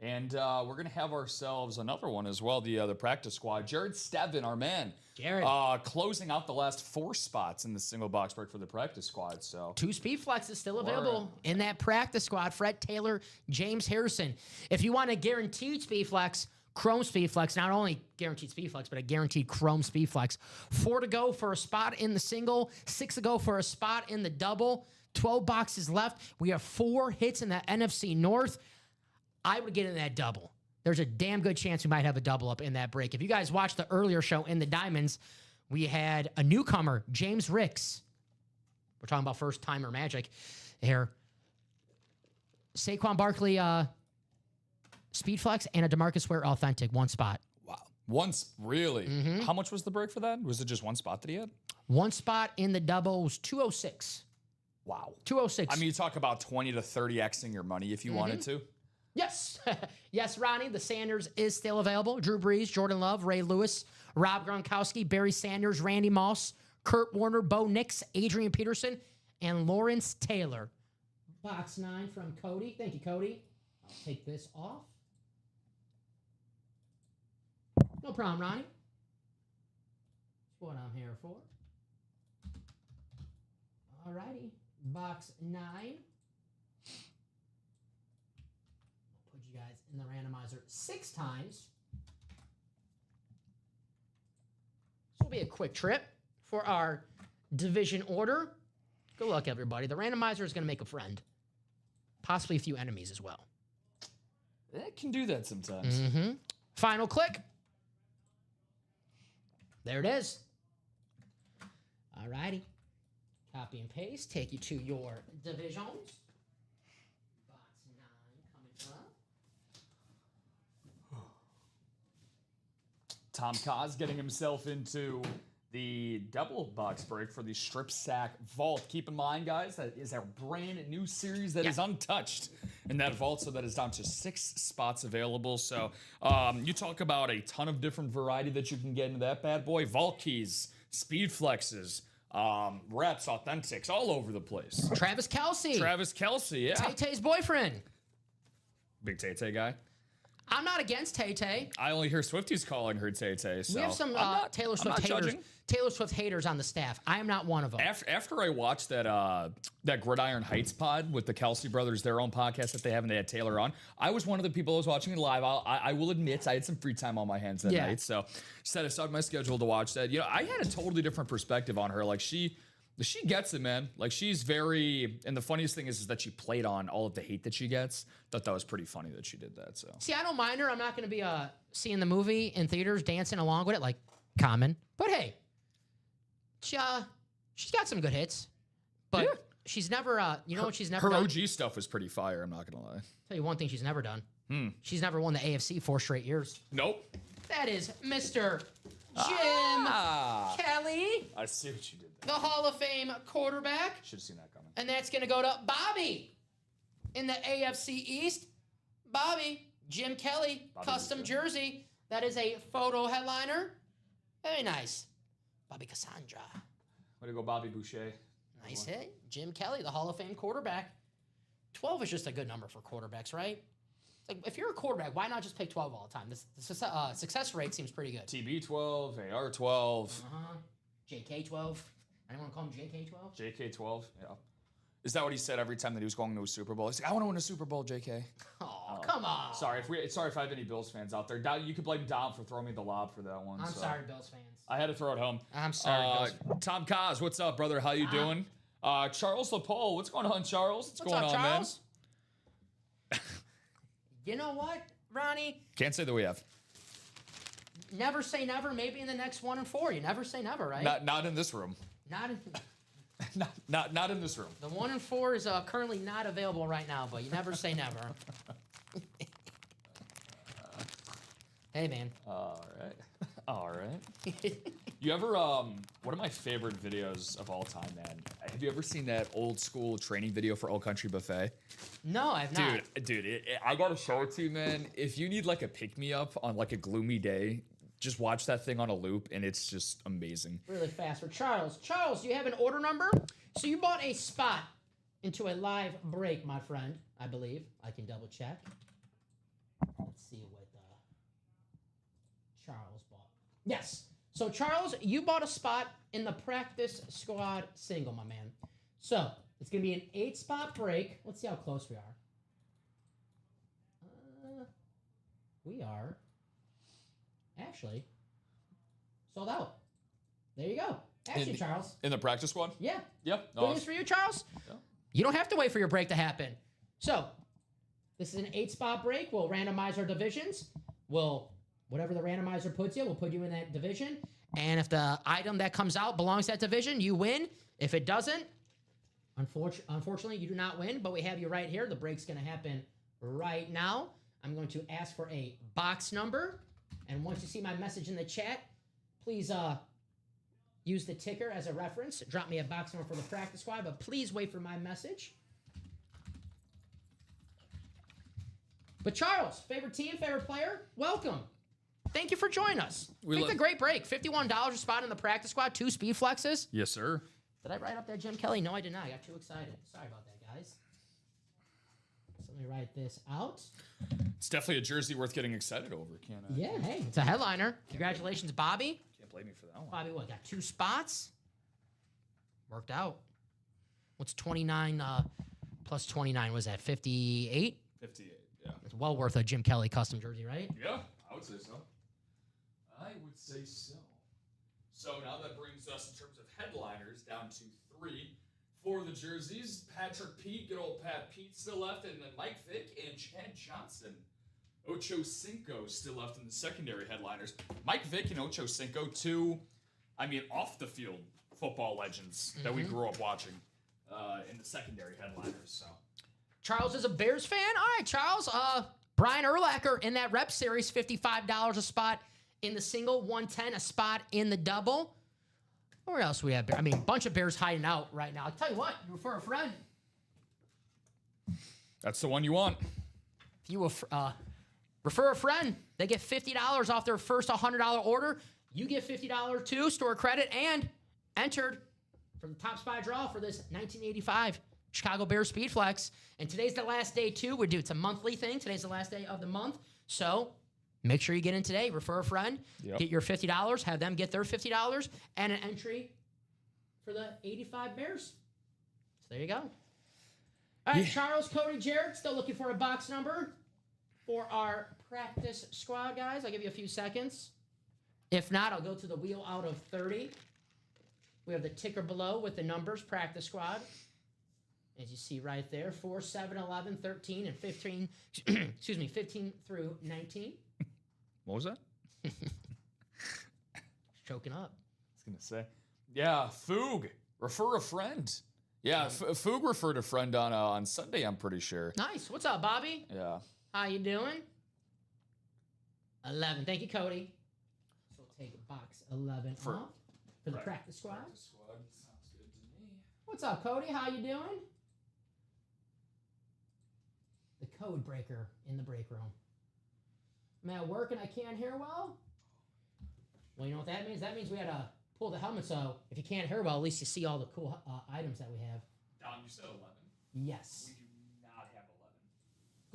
And we're going to have ourselves another one as well, the practice squad. Jared Steven, our man. Jared. Closing out the last 4 spots in the single box break for the practice squad. So 2 speed flexes still available in that practice squad. Fred Taylor, James Harrison. If you want a guaranteed speed flex, Chrome speed flex, not only guaranteed speed flex, but a guaranteed Chrome speed flex. 4 to go for a spot in the single, 6 to go for a spot in the double. 12 boxes left. We have 4 hits in the NFC North. I would get in that double. There's a damn good chance we might have a double up in that break. If you guys watched the earlier show in the Diamonds, we had a newcomer, James Ricks. We're talking about first-timer magic here. Saquon Barkley speed flex and a DeMarcus Ware authentic, 1 spot. wow. Once, really? How much was the break for that? Was it just 1 spot that he had? 1 spot in the double was 206. Wow. 206. I mean, you talk about 20 to 30xing your money if you wanted to. Yes. Yes, Ronnie. The Sanders is still available. Drew Brees, Jordan Love, Ray Lewis, Rob Gronkowski, Barry Sanders, Randy Moss, Kurt Warner, Bo Nix, Adrian Peterson, and Lawrence Taylor. Box 9 from Cody. Thank you, Cody. I'll take this off. No problem, Ronnie. That's what I'm here for. All righty. Box 9. Put you guys in the randomizer 6 times. This will be a quick trip for our division order. Good luck, everybody. The randomizer is going to make a friend. Possibly a few enemies as well. It can do that sometimes. Final click. There it is. All righty. Copy and paste. Take you to your divisions. Box 9 coming up. Tom Kaz getting himself into the double box break for the Strip Sack Vault. Keep in mind, guys, that is our brand new series that is untouched in that vault, so that is down to 6 spots available. So you talk about a ton of different variety that you can get into that bad boy. Vault keys, speed flexes, reps, authentics, all over the place. Travis Kelce. Travis Kelce, yeah. Tay-Tay's boyfriend. Big Tay-Tay guy. I'm not against Tay-Tay. I only hear Swifties calling her Tay-Tay. So We have some Taylor Swift haters. Taylor Swift haters on the staff. I am not one of them. After I watched that Gridiron Heights pod with the Kelce brothers, their own podcast that they have, and they had Taylor on, I was one of the people that was watching it live. I will admit I had some free time on my hands that night, so set aside my schedule to watch that. You know, I had a totally different perspective on her. Like she gets it, man. Like she's very, and the funniest thing is that she played on all of the hate that she gets. Thought that was pretty funny that she did that. So see, I don't mind her. I'm not going to be seeing the movie in theaters, dancing along with it like Common. But hey, she's got some good hits. But she's never, you know what she's never her done? OG stuff was pretty fire. I'm not gonna lie. Tell you one thing she's never done. She's never won the AFC 4 straight years. Nope. That is Mr. Jim Kelly, I see what you did there. the Hall of Fame quarterback. Should have seen that coming. And that's going to go to Bobby in the AFC East. Bobby, Jim Kelly, Bobby custom Boucher. jersey. That is a photo headliner. Very nice. Bobby Cassandra. Way to go, Bobby Boucher. Nice hit. Jim Kelly, the Hall of Fame quarterback. 12 is just a good number for quarterbacks, right? Like, if you're a quarterback, why not just pick 12 all the time? The success rate seems pretty good. TB12, AR12, JK12. Anyone call him JK12? JK12. Yeah. Is that what he said every time that he was going to a Super Bowl? He's like, I want to win a Super Bowl, JK. Oh, come on. Sorry if I have any Bills fans out there. You could blame Dom for throwing me the lob for that one. I'm sorry, Bills fans. I had to throw it home. I'm sorry, Bills. Tom Kaz, what's up, brother? How you doing? Charles LaPole, what's going on, Charles? What's up, Charles? You know what, Ronnie? Can't say that we have. Never say never. Maybe in the next 1 and 4. You never say never, right? Not in this room. Not in, Not in this room. the 1 and 4 is currently not available right now, but you never say never. Hey, man. All right. You ever one of my favorite videos of all time, man. Have you ever seen that old school training video for Old Country Buffet? No, I've not. Dude, I gotta show it to you, man. If you need like a pick me up on like a gloomy day, just watch that thing on a loop, and it's just amazing. Really fast for Charles. Charles, do you have an order number? So you bought a spot into a live break, my friend. I believe. I can double check. Charles bought. Yes. So, Charles, you bought a spot in the practice squad single, my man. So, it's going to be an 8-spot break. Let's see how close we are. We are actually sold out. There you go. Actually, Charles. In the practice squad? Yeah. Yep. Good news for you, Charles. Yeah. You don't have to wait for your break to happen. So, this is an 8-spot break. We'll randomize our divisions. Whatever the randomizer puts you, we'll put you in that division. And if the item that comes out belongs to that division, you win. If it doesn't, unfortunately, you do not win. But we have you right here. The break's going to happen right now. I'm going to ask for a box number. And once you see my message in the chat, please use the ticker as a reference. Drop me a box number for the practice squad, but please wait for my message. But Charles, favorite team, favorite player, welcome. Thank you for joining us. It's a great break. $51 a spot in the practice squad, 2 speed flexes. Yes, sir. Did I write up that Jim Kelly? No, I did not. I got too excited. Sorry about that, guys. So let me write this out. It's definitely a jersey worth getting excited over, can't I? Yeah, hey, it's a headliner. Congratulations, Bobby. Can't blame me for that one. Bobby, what, got 2 spots? Worked out. What's 29 plus 29? Was that 58? 58, yeah. It's well worth a Jim Kelly custom jersey, right? Yeah, I would say so. I would say so. So now that brings us, in terms of headliners, down to 3 for the jerseys. Patrick Pete, good old Pat Pete still left, and then Mike Vick and Chad Johnson. Ocho Cinco still left in the secondary headliners. Mike Vick and Ocho Cinco, 2, off the field football legends that we grew up watching in the secondary headliners. So Charles is a Bears fan. All right, Charles. Brian Urlacher in that rep series, $55 a spot in the single, 110 a spot in the double. Where else we have? A bunch of Bears hiding out right now. I'll tell you what, you refer a friend. that's the one you want. If you refer a friend, they get $50 off their first $100 order. You get $50 too, store credit, and entered for the top spot draw for this 1985 Chicago Bears Speed Flex. And today's the last day too. It's a monthly thing. Today's the last day of the month. So make sure you get in today. Refer a friend. Yep. Get your $50. Have them get their $50 and an entry for the 85 Bears. So there you go. All right, Charles, Cody, Jared, still looking for a box number for our practice squad, guys. I'll give you a few seconds. If not, I'll go to the wheel out of 30. We have the ticker below with the numbers, practice squad. As you see right there, 4, 7, 11, 13, and 15. 15 through 19. What was that? Choking up. I was going to say. Yeah, Foog. Refer a friend. Yeah, Foog referred a friend on Sunday, I'm pretty sure. Nice. What's up, Bobby? Yeah. How you doing? 11. Thank you, Cody. So we'll take box 11 off for the practice squad. Practice squad. Sounds good to me. What's up, Cody? How you doing? The code breaker in the break room. I'm at work and I can't hear well. Well, you know what that means? That means we had to pull the helmet, so if you can't hear well, at least you see all the cool items that we have. Don, you said 11. Yes. We do not have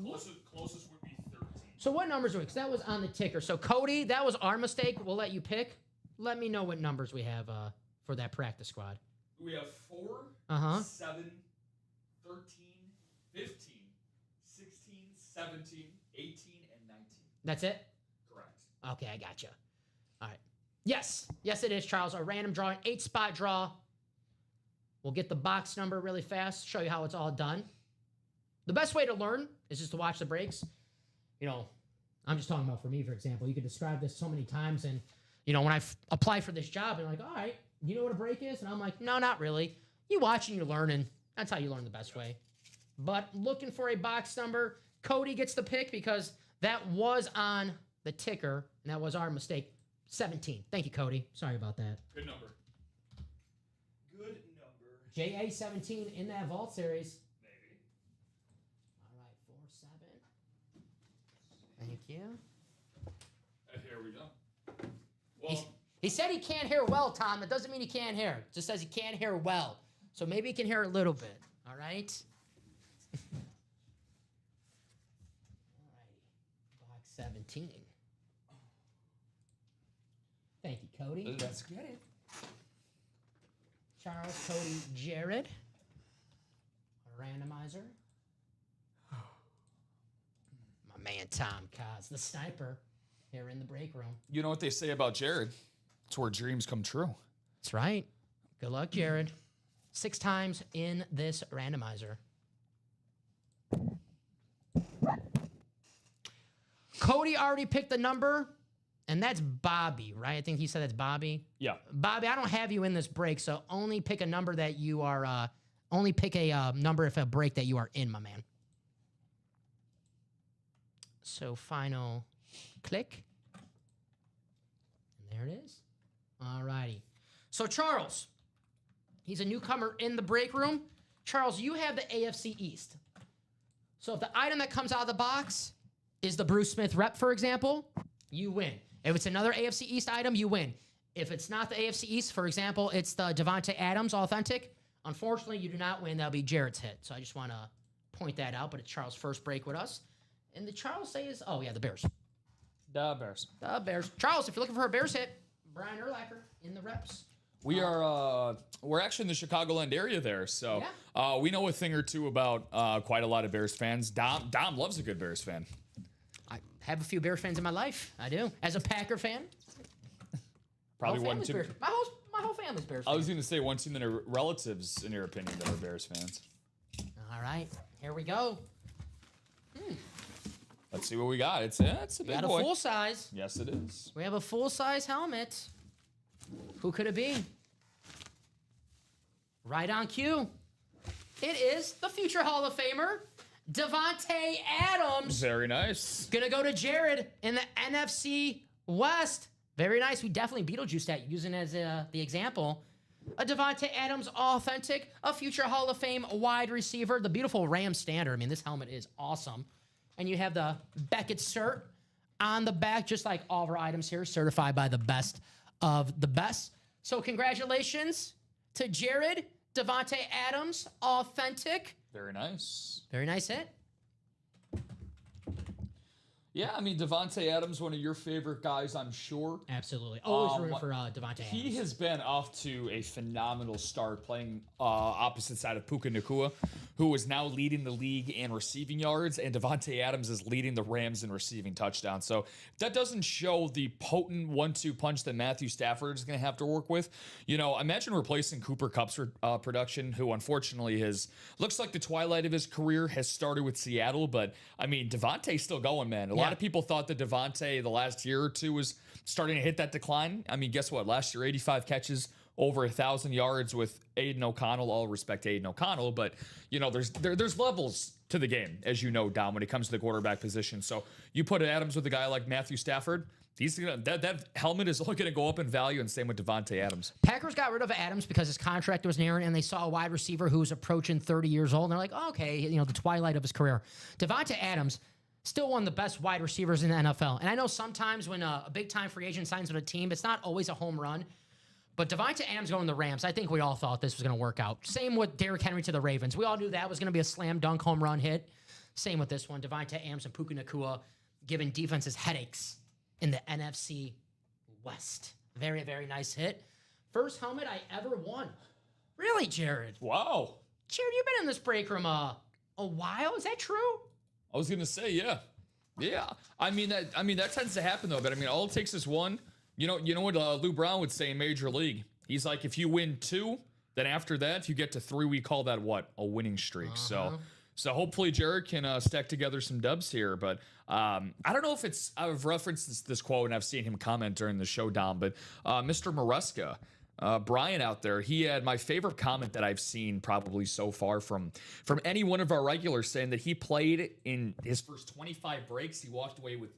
11. Closest would be 13. So what numbers are we? Because that was on the ticker. So Cody, that was our mistake. We'll let you pick. Let me know what numbers we have for that practice squad. We have 4, 7, 13, 15, 16, 17, 18, and 19. That's it? Correct. Okay, I gotcha. All right. Yes, it is, Charles. A random drawing, 8-spot draw. We'll get the box number really fast, show you how it's all done. The best way to learn is just to watch the breaks. I'm just talking about for me, for example. You could describe this so many times, and, when I apply for this job, and like, all right, you know what a break is? And I'm like, no, not really. You watch and you learn, and that's how you learn the best way. But looking for a box number, Cody gets the pick because that was on the ticker, and that was our mistake. 17. Thank you, Cody. Sorry about that. Good number. JA 17 in that vault series. Maybe. All right, 4-7. Thank you. And here we go. Well, He said he can't hear well, Tom. That doesn't mean he can't hear. It just says he can't hear well. So maybe he can hear a little bit. All right? All righty. Box 17. Cody. Let's get it. Charles, Cody, Jared. A randomizer. My man Tom Kaz, the sniper, here in the break room. You know what they say about Jared? It's where dreams come true. That's right. Good luck, Jared. 6 times in this randomizer. Cody already picked the number, and that's Bobby, right? I think he said that's Bobby. Yeah. Bobby, I don't have you in this break, so only pick a number that you are, only pick a number if a break that you are in, my man. So final click. And there it is. All righty. So Charles, he's a newcomer in the break room. Charles, you have the AFC East. So if the item that comes out of the box is the Bruce Smith rep, for example, you win. If it's another AFC East item, you win. If it's not the AFC East, for example, it's the Davante Adams Authentic, unfortunately, you do not win. That'll be Jared's hit. So I just want to point that out, but it's Charles' first break with us. And the Charles says, oh, yeah, the Bears. The Bears. The Bears. Charles, if you're looking for a Bears hit, Brian Urlacher in the reps. We are we're actually in the Chicagoland area there, so we know a thing or two about quite a lot of Bears fans. Dom loves a good Bears fan. I have a few Bears fans in my life. I do. As a Packer fan, Probably one too. my whole family's Bears. I was going to say one too many relatives, in your opinion, that are Bears fans. All right, here we go. Let's see what we got. It's a We big got a boy. full size. Yes, it is. We have a full size helmet. Who could it be? Right on cue. It is the future Hall of Famer, Davante Adams. Very nice. Gonna go to Jared in the NFC West. Very nice. We definitely Beetlejuice that using as the example. A Davante Adams Authentic, a future Hall of Fame wide receiver. The beautiful Ram standard. I mean, this helmet is awesome. And you have the Beckett cert on the back, just like all of our items here, certified by the best of the best. So congratulations to Jared, Davante Adams, Authentic. Very nice. Very nice hit. Yeah, I mean, Davante Adams, one of your favorite guys, I'm sure. Absolutely. Always rooting for Davante Adams. He has been off to a phenomenal start playing opposite side of Puka Nacua, who is now leading the league in receiving yards, and Davante Adams is leading the Rams in receiving touchdowns. So that doesn't show the potent 1-2 punch that Matthew Stafford is going to have to work with. You know, imagine replacing Cooper Kupp's production, who unfortunately looks like the twilight of his career has started with Seattle, but I mean, Davante's still going, man. A lot of people thought that Davante the last year or two was starting to hit that decline. I mean, guess what? Last year, 85 catches, over 1,000 yards with Aiden O'Connell. All respect to Aiden O'Connell, but you know, there's levels to the game, as you know, Dom, when it comes to the quarterback position. So you put Adams with a guy like Matthew Stafford, that helmet is only going to go up in value, and same with Davante Adams. Packers got rid of Adams because his contract was nearing, and they saw a wide receiver who was approaching 30 years old, and they're like, oh, okay, you know, the twilight of his career. Davante Adams, still one of the best wide receivers in the NFL. And I know sometimes when a big-time free agent signs with a team, it's not always a home run. But Davante Adams going to the Rams, I think we all thought this was going to work out. Same with Derrick Henry to the Ravens. We all knew that was going to be a slam dunk home run hit. Same with this one. Davante Adams and Puka Nacua giving defenses headaches in the NFC West. Very, very nice hit. First helmet I ever won. Really, Jared? Wow. Jared, you've been in this break room a while. Is that true? I was gonna say, yeah. I mean that tends to happen though. But I mean, all it takes is one. You know what Lou Brown would say in Major League. He's like, if you win 2, then after that, if you get to 3, we call that what? A winning streak. So hopefully Jared can stack together some dubs here. But I don't know if it's, I've referenced this quote and I've seen him comment during the show, Dom, but Mr. Maresca, Brian out there, he had my favorite comment that I've seen probably so far from any one of our regulars, saying that he played in his first 25 breaks. He walked away with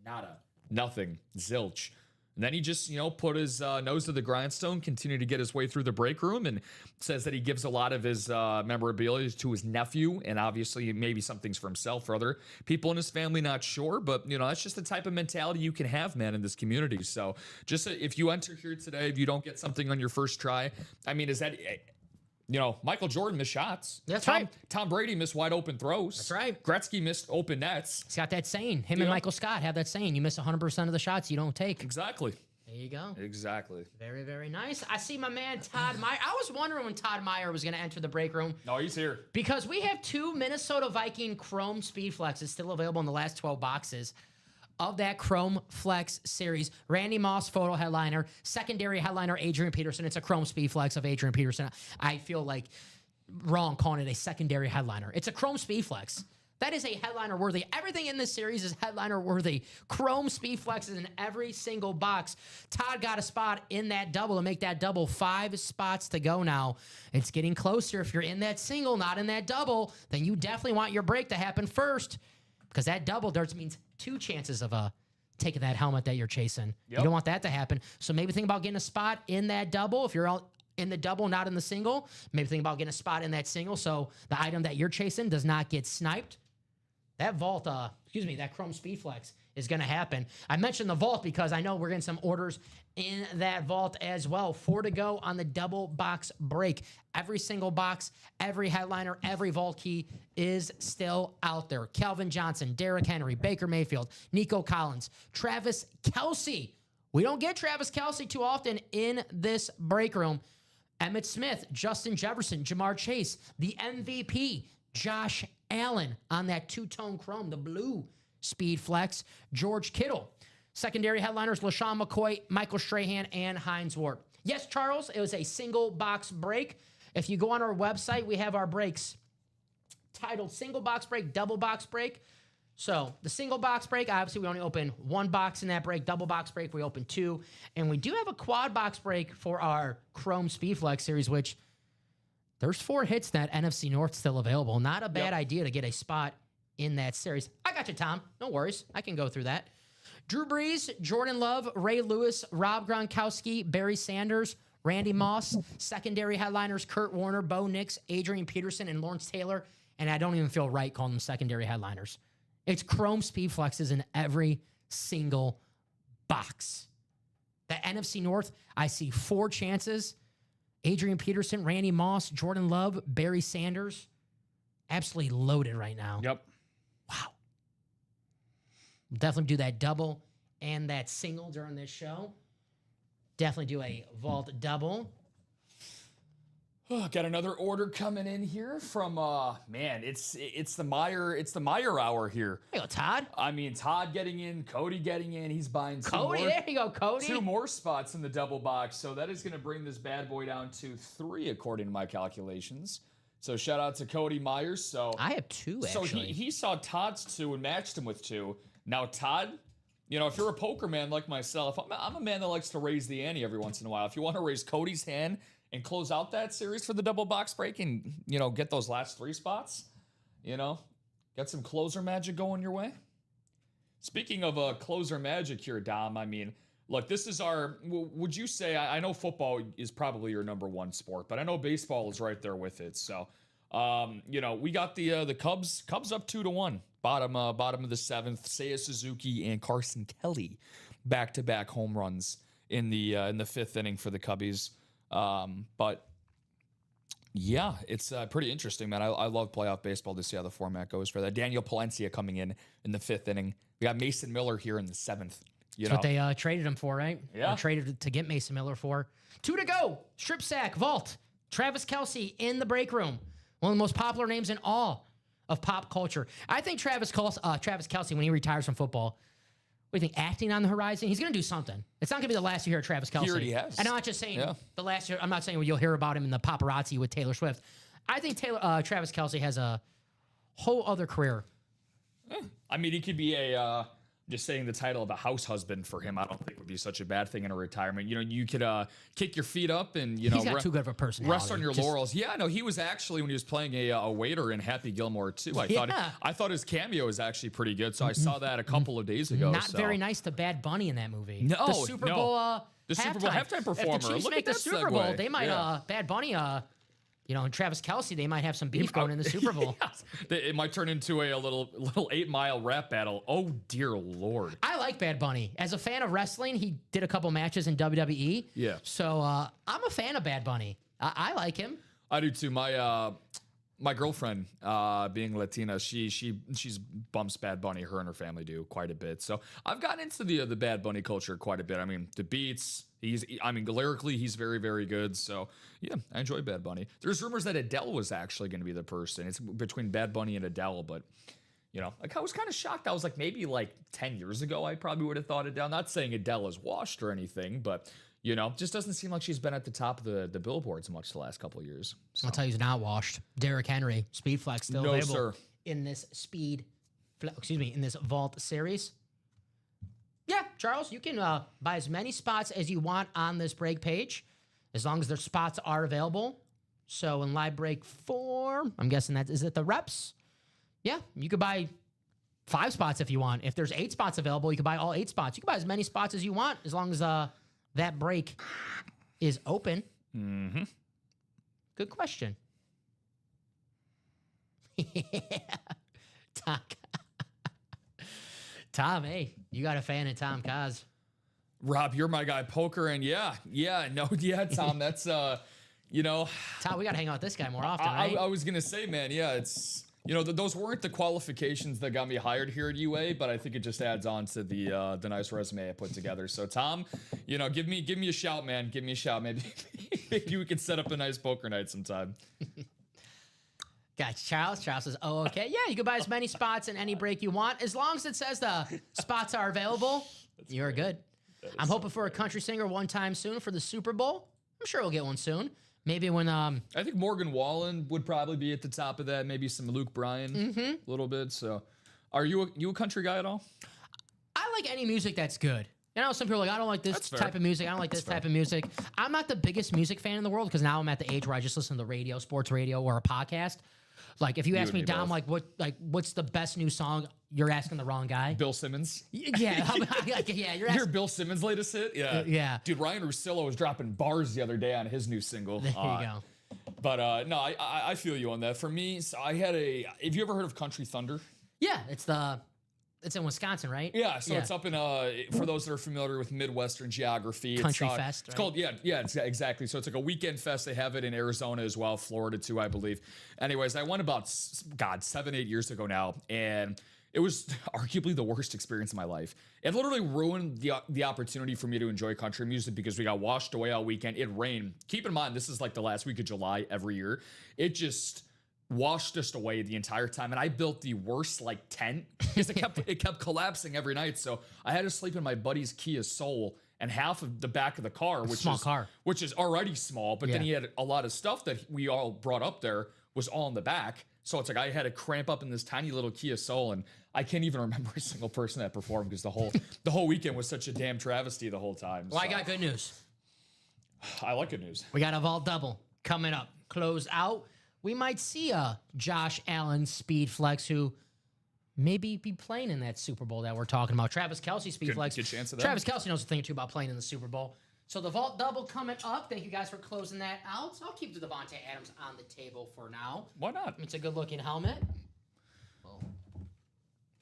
nada, nothing, zilch. And then he just, put his nose to the grindstone, continued to get his way through the break room, and says that he gives a lot of his memorabilia to his nephew, and obviously maybe some things for himself, for other people in his family, not sure. But, that's just the type of mentality you can have, man, in this community. So just if you enter here today, if you don't get something on your first try, I mean, is that... Michael Jordan missed shots. That's right. Tom Brady missed wide open throws. That's right. Gretzky missed open nets. He's got that saying. Him and Michael Scott have that saying. You miss 100% of the shots you don't take. Exactly. There you go. Exactly. Very, very nice. I see my man Todd Meyer. I was wondering when Todd Meyer was going to enter the break room No, he's here. because we have 2 Minnesota Viking Chrome Speed Flexes still available in the last 12 boxes of that Chrome Flex series. Randy Moss photo headliner, secondary headliner Adrian Peterson. It's a Chrome Speed Flex of Adrian Peterson. I feel like wrong calling it a secondary headliner. It's a Chrome Speed Flex. That is a headliner worthy. Everything in this series is headliner worthy. Chrome Speed Flexes in every single box. Todd got a spot in that double to make that double 5 spots to go now. It's getting closer. If you're in that single, not in that double, then you definitely want your break to happen first because that double there means 2 chances of taking that helmet that you're chasing. Yep. You don't want that to happen. So maybe think about getting a spot in that double if you're out in the double, not in the single. Maybe think about getting a spot in that single so the item that you're chasing does not get sniped. That vault, that Chrome Speed Flex is going to happen. I mentioned the vault because I know we're getting some orders in that vault as well. 4 to go on the double box break. Every single box, every headliner, every vault key is still out there. Calvin Johnson, Derrick Henry, Baker Mayfield, Nico Collins, Travis Kelce. We don't get Travis Kelce too often in this break room. Emmitt Smith, Justin Jefferson, Jamar Chase, the MVP, Josh Allen on that 2-tone chrome, the blue Speed Flex, George Kittle. Secondary headliners, LaShawn McCoy, Michael Strahan, and Hines Ward. Yes, Charles, it was a single box break. If you go on our website, we have our breaks titled single box break, double box break. So the single box break, obviously we only open 1 box in that break. Double box break, we open 2. And we do have a quad box break for our Chrome Speed Flex series, which there's 4 hits that NFC North still available. Not a bad idea to get a spot in that series. I got you, Tom. No worries. I can go through that. Drew Brees, Jordan Love, Ray Lewis, Rob Gronkowski, Barry Sanders, Randy Moss, secondary headliners, Kurt Warner, Bo Nix, Adrian Peterson, and Lawrence Taylor. And I don't even feel right calling them secondary headliners. It's Chrome Speed Flexes in every single box. The NFC North, I see 4 chances. Adrian Peterson, Randy Moss, Jordan Love, Barry Sanders. Absolutely loaded right now. Yep. Wow. Definitely do that double and that single during this show. Definitely do a vault double. Oh, got another order coming in here from man, it's the Meyer hour here. There you go, Todd. I mean, Todd getting in, Cody getting in. He's buying Cody, there you go, Cody. 2 more spots in the double box. So that is going to bring this bad boy down to 3, according to my calculations. So shout out to Cody Myers. So I have 2, actually. So he saw Todd's 2 and matched him with 2. Now, Todd, you know, if you're a poker man like myself, I'm a man that likes to raise the ante every once in a while. If you want to raise Cody's hand and close out that series for the double box break and, you know, get those last 3 spots, you know, get some closer magic going your way. Speaking of closer magic here, Dom, I mean, look, this is our, would you say, I know football is probably your number 1 sport, but I know baseball is right there with it. So, you know, we got the Cubs up 2-1, bottom of the 7th, Seiya Suzuki and Carson Kelly, back-to-back home runs in the 5th inning for the Cubbies. But yeah, it's pretty interesting, man. I love playoff baseball to see how the format goes for that. Daniel Palencia coming in the 5th inning. We got Mason Miller here in the 7th. That's what they traded him for, right? Yeah. They traded to get Mason Miller for. 2 to go. Strip sack, vault. Travis Kelce in the break room. One of the most popular names in all of pop culture. I think Travis Kelce, when he retires from football, what do you think, acting on the horizon? He's going to do something. It's not going to be the last you hear of Travis Kelce. He already has. And I'm not just saying the last year. I'm not saying you'll hear about him in the paparazzi with Taylor Swift. I think Travis Kelce has a whole other career. I mean, he could be just saying the title of a house husband for him, I don't think would be such a bad thing in a retirement. You know, you could kick your feet up and, you know, he's got too good of a personality. Rest on your laurels. Yeah, no, he was actually, when he was playing a waiter in Happy Gilmore too. I thought his cameo was actually pretty good. So I saw that a couple of days ago. Not very nice to Bad Bunny in that movie. No, the Super Bowl the Super Bowl halftime performer. If the Chiefs Look make at the that Super Bowl, segue. they might Bad Bunny you know, and Travis Kelce, they might have some beef going in the Super Bowl. Yes. It might turn into a little 8-mile rap battle. Oh dear Lord. I like Bad Bunny. As a fan of wrestling, he did a couple matches in WWE. Yeah. So I'm a fan of Bad Bunny. I like him. I do too. my girlfriend, being Latina, she's bumps Bad Bunny. Her and her family do quite a bit. So I've gotten into the Bad Bunny culture quite a bit. I mean, the beats. Lyrically, he's very, very good. So yeah, I enjoy Bad Bunny. There's rumors that Adele was actually going to be the person. It's between Bad Bunny and Adele, but I was kind of shocked. I was like, maybe like 10 years ago, I probably would have thought Adele. Not saying Adele is washed or anything, but just doesn't seem like she's been at the top of the billboards much the last couple of years. So. I'll tell you, he's not washed. Derrick Henry, Speed Flex, still No, available sir. in this in this Vault series. Yeah, Charles, you can buy as many spots as you want on this break page, as long as their spots are available. So in live break 4, I'm guessing is it the reps? Yeah, you could buy 5 spots if you want. If there's 8 spots available, you can buy all 8 spots. You can buy as many spots as you want, as long as that break is open. Mm-hmm. Good question. Tom, hey, you got a fan of Tom Kaz. Rob, you're my guy, poker, and Tom, that's Tom, we got to hang out with this guy more often, right? I was gonna say, man, yeah, it's those weren't the qualifications that got me hired here at UA, but I think it just adds on to the nice resume I put together. So Tom, give me a shout, man. Give me a shout. Maybe we could set up a nice poker night sometime. Gotcha. Charles says, oh, okay. Yeah, you can buy as mmany spots in any break you want. As long as it says the spots are available, you're good. I'm hoping for a country singer one time soon for the Super Bowl. I'm sure we'll get one soon. Maybe when I think Morgan Wallen would probably be at the top of that. Maybe some Luke Bryan a little bit. So are you a country guy at all? I like any music that's good. Some people are like, I don't like this type of music. I don't like this type of music. I'm not the biggest music fan in the world because now I'm at the age where I just listen to the radio, sports radio, or a podcast. Like, if you ask me, Dom, what's the best new song? You're asking the wrong guy. Bill Simmons. Yeah, you're Hear Bill Simmons' latest hit? Yeah. Yeah. Dude, Ryan Russillo was dropping bars the other day on his new single. There you go. But no, I feel you on that. For me, so I had have you ever heard of Country Thunder? Yeah, it's in Wisconsin, right? Yeah, so it's up in for those that are familiar with Midwestern geography, Country Fest. It's called it's exactly. So it's like a weekend fest. They have it in Arizona as well, Florida too, I believe. Anyways, I went about 7-8 years ago now, and it was arguably the worst experience of my life. It literally ruined the opportunity for me to enjoy country music because we got washed away all weekend. It rained. Keep in mind, this is like the last week of July every year. It just washed us away the entire time, and I built the worst tent because it kept collapsing every night. So I had to sleep in my buddy's Kia Soul and half of the back of the car, which is already small, but then he had a lot of stuff that we all brought up there was all in the back. So it's like I had to cramp up in this tiny little Kia Soul, and I can't even remember a single person that performed because the whole weekend was such a damn travesty the whole time. Well, I got good news. I like good news. We got a Vault double coming up. Close out. We might see a Josh Allen Speed Flex who maybe be playing in that Super Bowl that we're talking about. Travis Kelce Speed Flex. Good chance of that. Travis Kelce knows a thing or two about playing in the Super Bowl. So the Vault double coming up. Thank you guys for closing that out. So I'll keep the Devontae Adams on the table for now. Why not? It's a good looking helmet.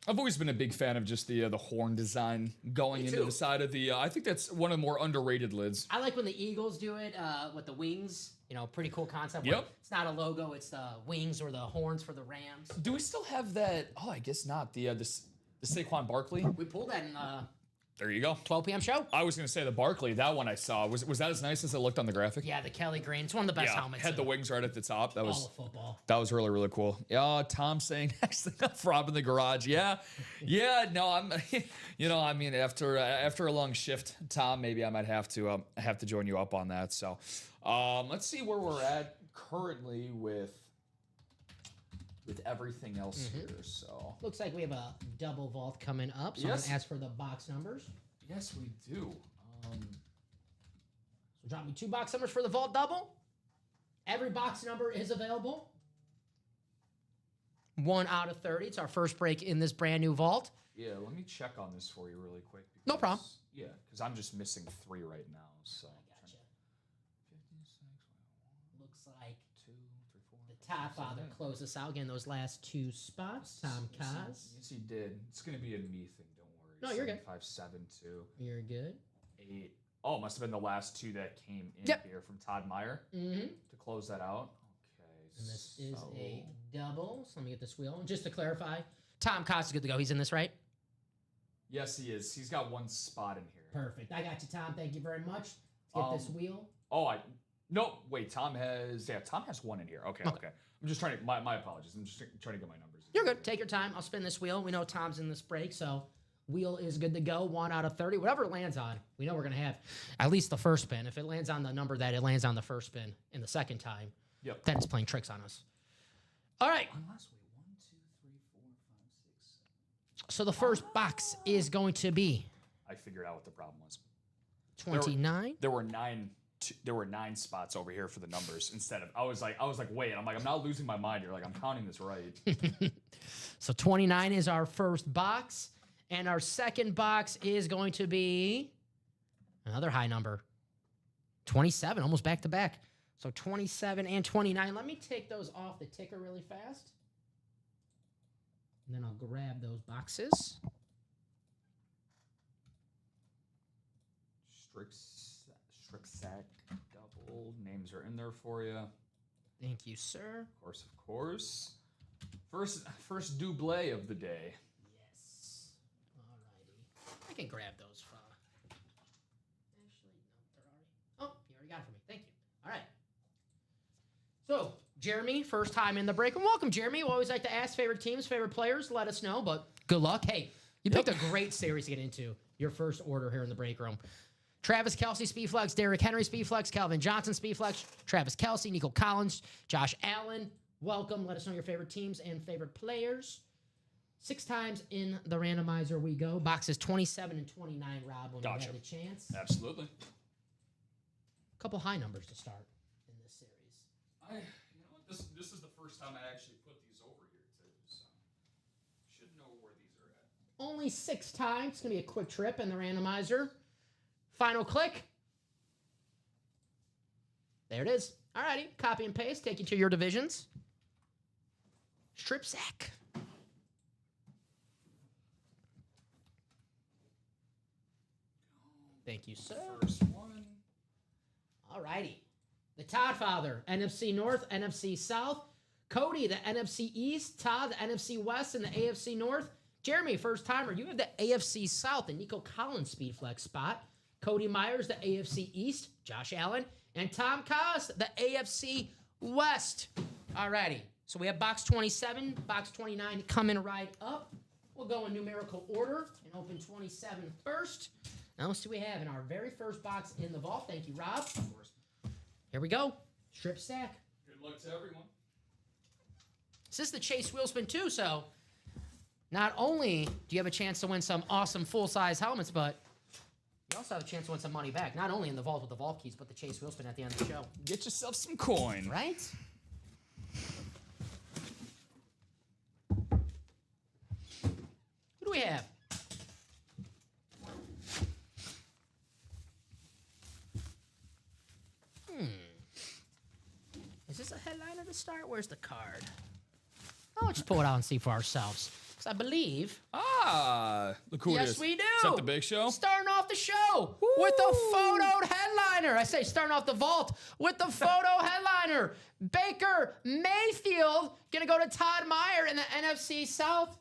I've always been a big fan of just the horn design going into the side of the. I think that's one of the more underrated lids. I like when the Eagles do it with the wings. Pretty cool concept. Yep. It's not a logo; it's the wings or the horns for the Rams. Do we still have that? Oh, I guess not. The Saquon Barkley. We pulled that in There you go. 12 p.m. show. I was going to say the Barkley, that one I saw. Was that as nice as it looked on the graphic? Yeah, the Kelly Green. It's one of the best helmets. Had the wings right at the top. That was all of football. That was really, really cool. Yeah, Tom saying next thing up Rob in the garage. Yeah. No, I'm. After a long shift, Tom, maybe I might have to join you up on that. So, let's see where we're at currently with everything else here. So looks like we have a double vault coming up. So I'm gonna ask for the box numbers. Yes, we do. So drop me 2 box numbers for the vault double. Every box number is available. 1 out of 30. It's our first break in this brand new vault. Yeah, let me check on this for you really quick. No problem. Yeah, because I'm just missing 3 right now. So I gotcha. Looks like the Top Father closed us out. Again, those last 2 spots. Tom Kaz. Yes, he did. It's going to be a me thing. Don't worry. No, you're good. 5-7-2. You're good. 8. Oh, it must have been the last 2 that came in here from Todd Meyer to close that out. Okay. And this is a double. So let me get this wheel. And just to clarify, Tom Costa's good to go. He's in this, right? Yes, he is. He's got one spot in here. Perfect. I got you, Tom. Thank you very much. Let's get this wheel. Oh, no, wait, Tom has one in here. Okay. I'm just trying to, my apologies. I'm just trying to get my numbers. You're good. Take your time. I'll spin this wheel. We know Tom's in this break, so wheel is good to go. 1 out of 30. Whatever it lands on, we know we're going to have at least the first spin. If it lands on the number that it lands on the first spin in the second time, then it's playing tricks on us. All right. So the first box is going to be I figured out what the problem was. 29. There were nine spots over here for the numbers instead of I was like wait, I'm not losing my mind here, like I'm counting this right. So 29 is our first box, and our second box is going to be another high number. 27, almost back to back. So 27 and 29. Let me take those off the ticker really fast. And then I'll grab those boxes. Strixac double. Names are in there for you. Thank you, sir. Of course. First double of the day. Yes. Alrighty. I can grab those. Actually, no, they're already. Oh, you already got it for me. Thank you. All right. So, Jeremy, first time in the break. And welcome, Jeremy. We always like to ask favorite teams, favorite players. Let us know, but good luck. Hey, you picked a great series to get into. Your first order here in the break room. Travis Kelce, Speedflex. Derrick Henry, Speedflex. Calvin Johnson, Speedflex. Travis Kelce, Nico Collins, Josh Allen. Welcome. Let us know your favorite teams and favorite players. 6 times in the randomizer we go. Boxes 27 and 29, Rob, when you have the chance. Absolutely. A couple high numbers to start in this series. This is the first time I actually put these over here too, so should know where these are at. Only 6 times. It's going to be a quick trip in the randomizer. Final click. There it is. All righty. Copy and paste. Take you to your divisions. Strip sack. Thank you, sir. First one. All righty. The Todd Father, NFC North, NFC South. Cody, the NFC East. Todd, the NFC West and the AFC North. Jeremy, first timer, you have the AFC South, the Nico Collins Speedflex spot. Cody Myers, the AFC East. Josh Allen. And Tom Cost, the AFC West. All righty. So we have box 27, box 29 coming right up. We'll go in numerical order and open 27 first. Now let's see what we have in our very first box in the vault. Thank you, Rob. Of course. Here we go. Strip stack. Good luck to everyone. This is the Chase wheel spin too, so not only do you have a chance to win some awesome full-size helmets, but you also have a chance to win some money back. Not only in the vault with the vault keys, but the Chase wheel spin at the end of the show. Get yourself some coin. Right? Who do we have? Is this a headliner to start? Where's the card? Oh, let's just pull it out and see for ourselves. Because I believe... Look who it is. Yes, we do. Is that the big show? Starting off the show with the photoed headliner. I say starting off the vault with the photo headliner. Baker Mayfield going to go to Todd Meyer in the NFC South.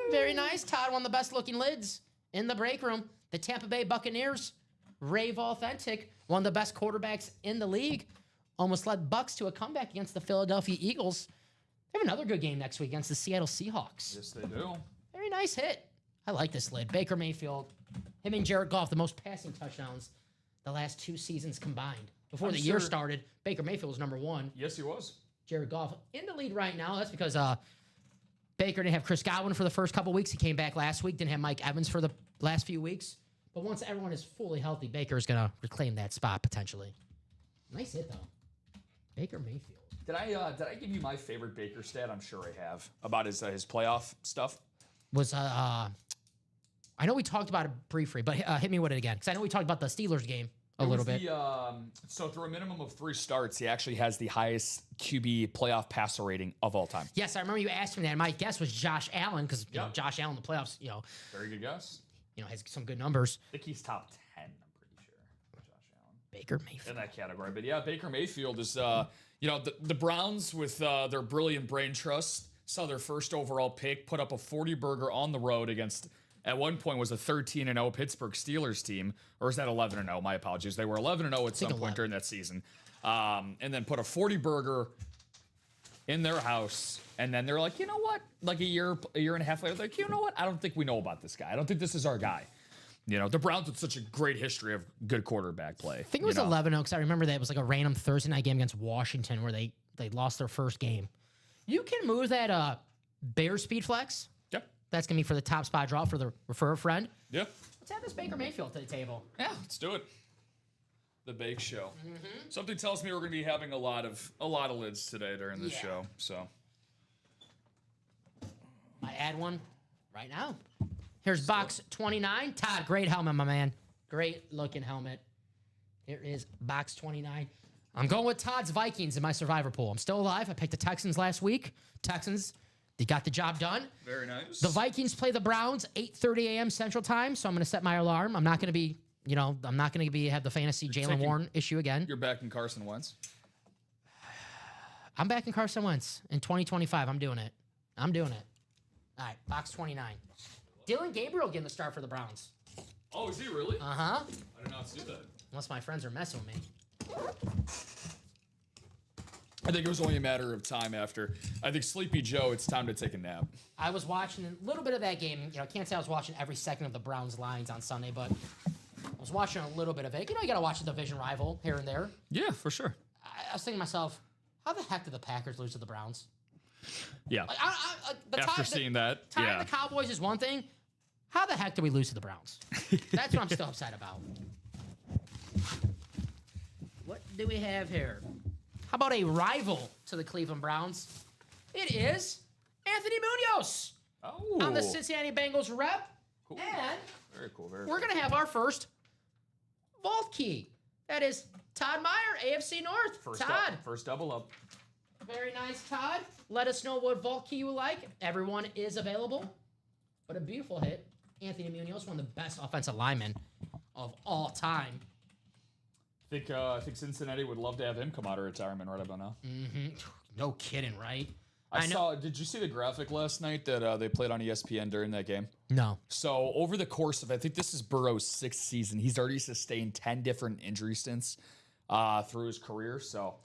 Very nice. Todd, one of the best looking lids in the break room. The Tampa Bay Buccaneers. Rave Authentic, one of the best quarterbacks in the league. Almost led Bucks to a comeback against the Philadelphia Eagles. They have another good game next week against the Seattle Seahawks. Yes, they do. Very nice hit. I like this lid. Baker Mayfield, him and Jared Goff, the most passing touchdowns the last 2 seasons combined. Before the year started, Baker Mayfield was number 1. Yes, he was. Jared Goff in the lead right now. That's because Baker didn't have Chris Godwin for the first couple weeks. He came back last week. Didn't have Mike Evans for the last few weeks. But once everyone is fully healthy, Baker's going to reclaim that spot potentially. Nice hit, though. Baker Mayfield. Did I give you my favorite Baker stat? I'm sure I have about his playoff stuff. Was I know we talked about it briefly, but hit me with it again because I know we talked about the Steelers game a little bit. So through a minimum of 3 starts, he actually has the highest QB playoff passer rating of all time. Yes, I remember you asked me that. My guess was Josh Allen because you know Josh Allen in the playoffs. Very good guess. Has some good numbers. I think he's top 10. I'm pretty sure. Josh Allen. Baker in Mayfield. that category. But yeah, Baker Mayfield is, the Browns with their brilliant brain trust saw their first overall pick put up a 40-burger on the road against, at one point, was a 13-0 Pittsburgh Steelers team. Or is that 11-0? My apologies. They were 11-0 at some point during that season. And then put a 40-burger in their house. And then they're like, you know what? Like a year and a half later, they're like, you know what? I don't think we know about this guy. I don't think this is our guy. The Browns with such a great history of good quarterback play. I think it was 11-0 because I remember that it was like a random Thursday night game against Washington where they lost their first game. You can move that Bears speed flex. Yep. That's going to be for the top spot draw for the refer a friend. Yep. Let's add this Baker Mayfield to the table. Yeah, let's do it. The Bake Show. Something tells me we're going to be having a lot of lids today during this show. So I add one right now. Here's box 29. Todd, great helmet, my man. Great looking helmet. Here is box 29. I'm going with Todd's Vikings in my survivor pool. I'm still alive. I picked the Texans last week. Texans, they got the job done. very nice. The Vikings play the Browns 8:30 a.m. Central Time, so I'm going to set my alarm. I'm not going to be, have the fantasy Jalen Warren issue again. You're back in Carson Wentz. I'm back in Carson Wentz in 2025. I'm doing it. All right, box 29. Dylan Gabriel getting the start for the Browns. Oh, is he really? Uh-huh. I did not see that. Unless my friends are messing with me. I think it was only a matter of time after. I think Sleepy Joe, it's time to take a nap. I was watching a little bit of that game. I can't say I was watching every second of the Browns lines on Sunday, but I was watching a little bit of it. You got to watch the division rival here and there. Yeah, for sure. I was thinking to myself, how the heck did the Packers lose to the Browns? Yeah. After seeing that, tying the Cowboys is one thing. How the heck did we lose to the Browns? That's what I'm still upset about. What do we have here? How about a rival to the Cleveland Browns? It is Anthony Munoz on the Cincinnati Bengals rep. Cool. And Very cool. we're going to have our first vault key. That is Todd Meyer, AFC North. Todd. First double up. Very nice, Todd. Let us know what vault key you like. Everyone is available. But a beautiful hit. Anthony Munoz, one of the best offensive linemen of all time. I think Cincinnati would love to have him come out of retirement right about now. No kidding, right? I saw. Did you see the graphic last night that they played on ESPN during that game? No. So over the course of, I think this is Burrow's 6th season, he's already sustained 10 different injury stints through his career. So,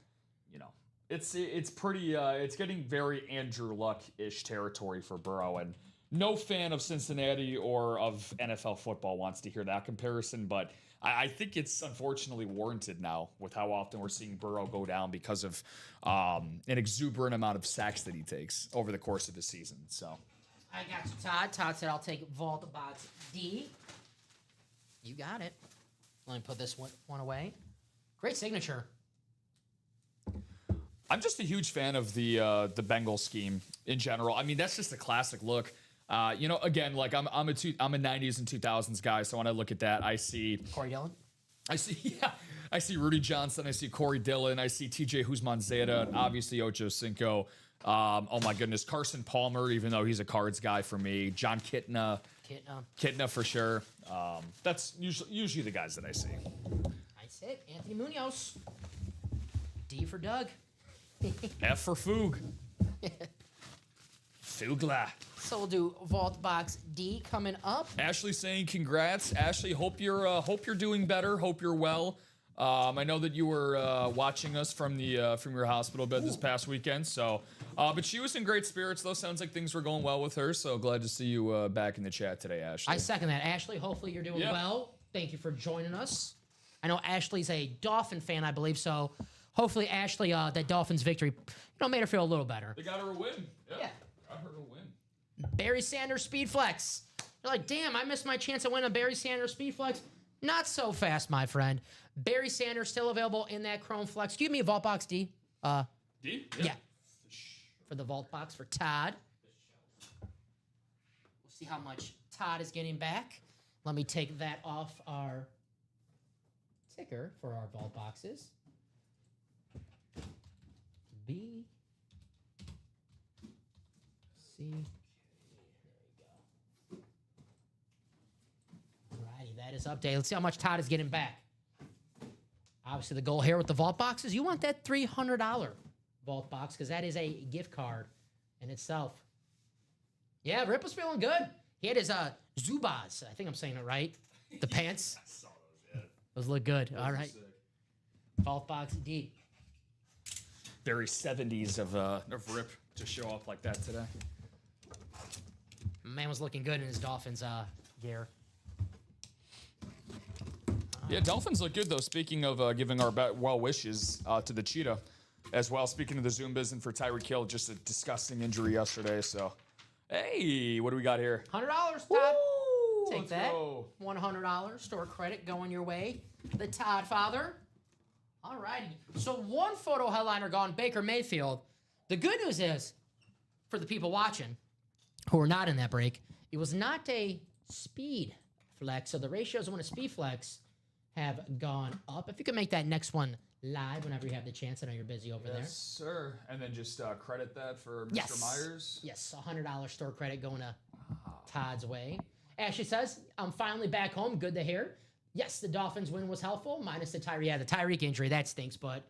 it's pretty. It's getting very Andrew Luck-ish territory for Burrow, and no fan of Cincinnati or of NFL football wants to hear that comparison, but I think it's unfortunately warranted now with how often we're seeing Burrow go down because of an exuberant amount of sacks that he takes over the course of the season. So I got you, Todd. Todd said I'll take Vault Box D. You got it. Let me put this one away. Great signature. I'm just a huge fan of the Bengal scheme in general. I mean, that's just a classic look. Again, like I'm a 90s and 2000s guy, so when I look at that, I see Corey Dillon. I see Rudy Johnson, I see Corey Dillon, I see TJ Husmanzada, and obviously Ocho Cinco. Oh my goodness, Carson Palmer, even though he's a cards guy for me. John Kitna for sure. That's usually the guys that I see. Nice hit, Anthony Munoz. D for Doug. F for Foog. Fugla. So we'll do Vault Box D coming up. Ashley saying congrats. Ashley, hope you're doing better. Hope you're well. I know that you were watching us from your hospital bed this past weekend. So, but she was in great spirits though. Sounds like things were going well with her. So glad to see you back in the chat today, Ashley. I second that, Ashley. Hopefully you're doing well. Thank you for joining us. I know Ashley's a Dolphin fan, I believe. So hopefully Ashley, that Dolphins victory, made her feel a little better. They got her a win. Yeah. Got her a win. Barry Sanders Speed Flex. You're like, damn, I missed my chance to win a Barry Sanders Speed Flex. Not so fast, my friend. Barry Sanders still available in that Chrome Flex. Give me a Vault Box D. D? Yeah. For the Vault Box for Todd. We'll see how much Todd is getting back. Let me take that off our ticker for our Vault Boxes. B. C. Alrighty, that is updated. Let's see how much Todd is getting back. Obviously, the goal here with the vault boxes, you want that $300 vault box because that is a gift card in itself. Yeah, Rip was feeling good. He had his Zubaz. I think I'm saying it right. The pants. I saw those, yeah. Those look good. Those All are right. sick. Vault box indeed. Very 70s of Rip to show up like that today. Man was looking good in his Dolphins gear. Yeah, Dolphins look good, though. Speaking of giving our well wishes to the Cheetah as well. Speaking of the Zumbas and for Tyreek Hill, just a disgusting injury yesterday. So, hey, what do we got here? $100, Todd. Woo! Take Let's that. go. $100 store credit going your way. The Todd father. All righty. So one photo headliner gone, Baker Mayfield. The good news is, for the people watching who are not in that break, it was not a speed flex. So the ratios when a speed flex have gone up. If you can make that next one live whenever you have the chance. I know you're busy over there. Yes, sir. And then just credit that for Mr. Yes. Myers. Yes, $100 store credit going to Todd's way. Ashley says, I'm finally back home. Good to hear. Yes, the Dolphins win was helpful, minus the Tyreek. Yeah, the Tyreek injury, that stinks, but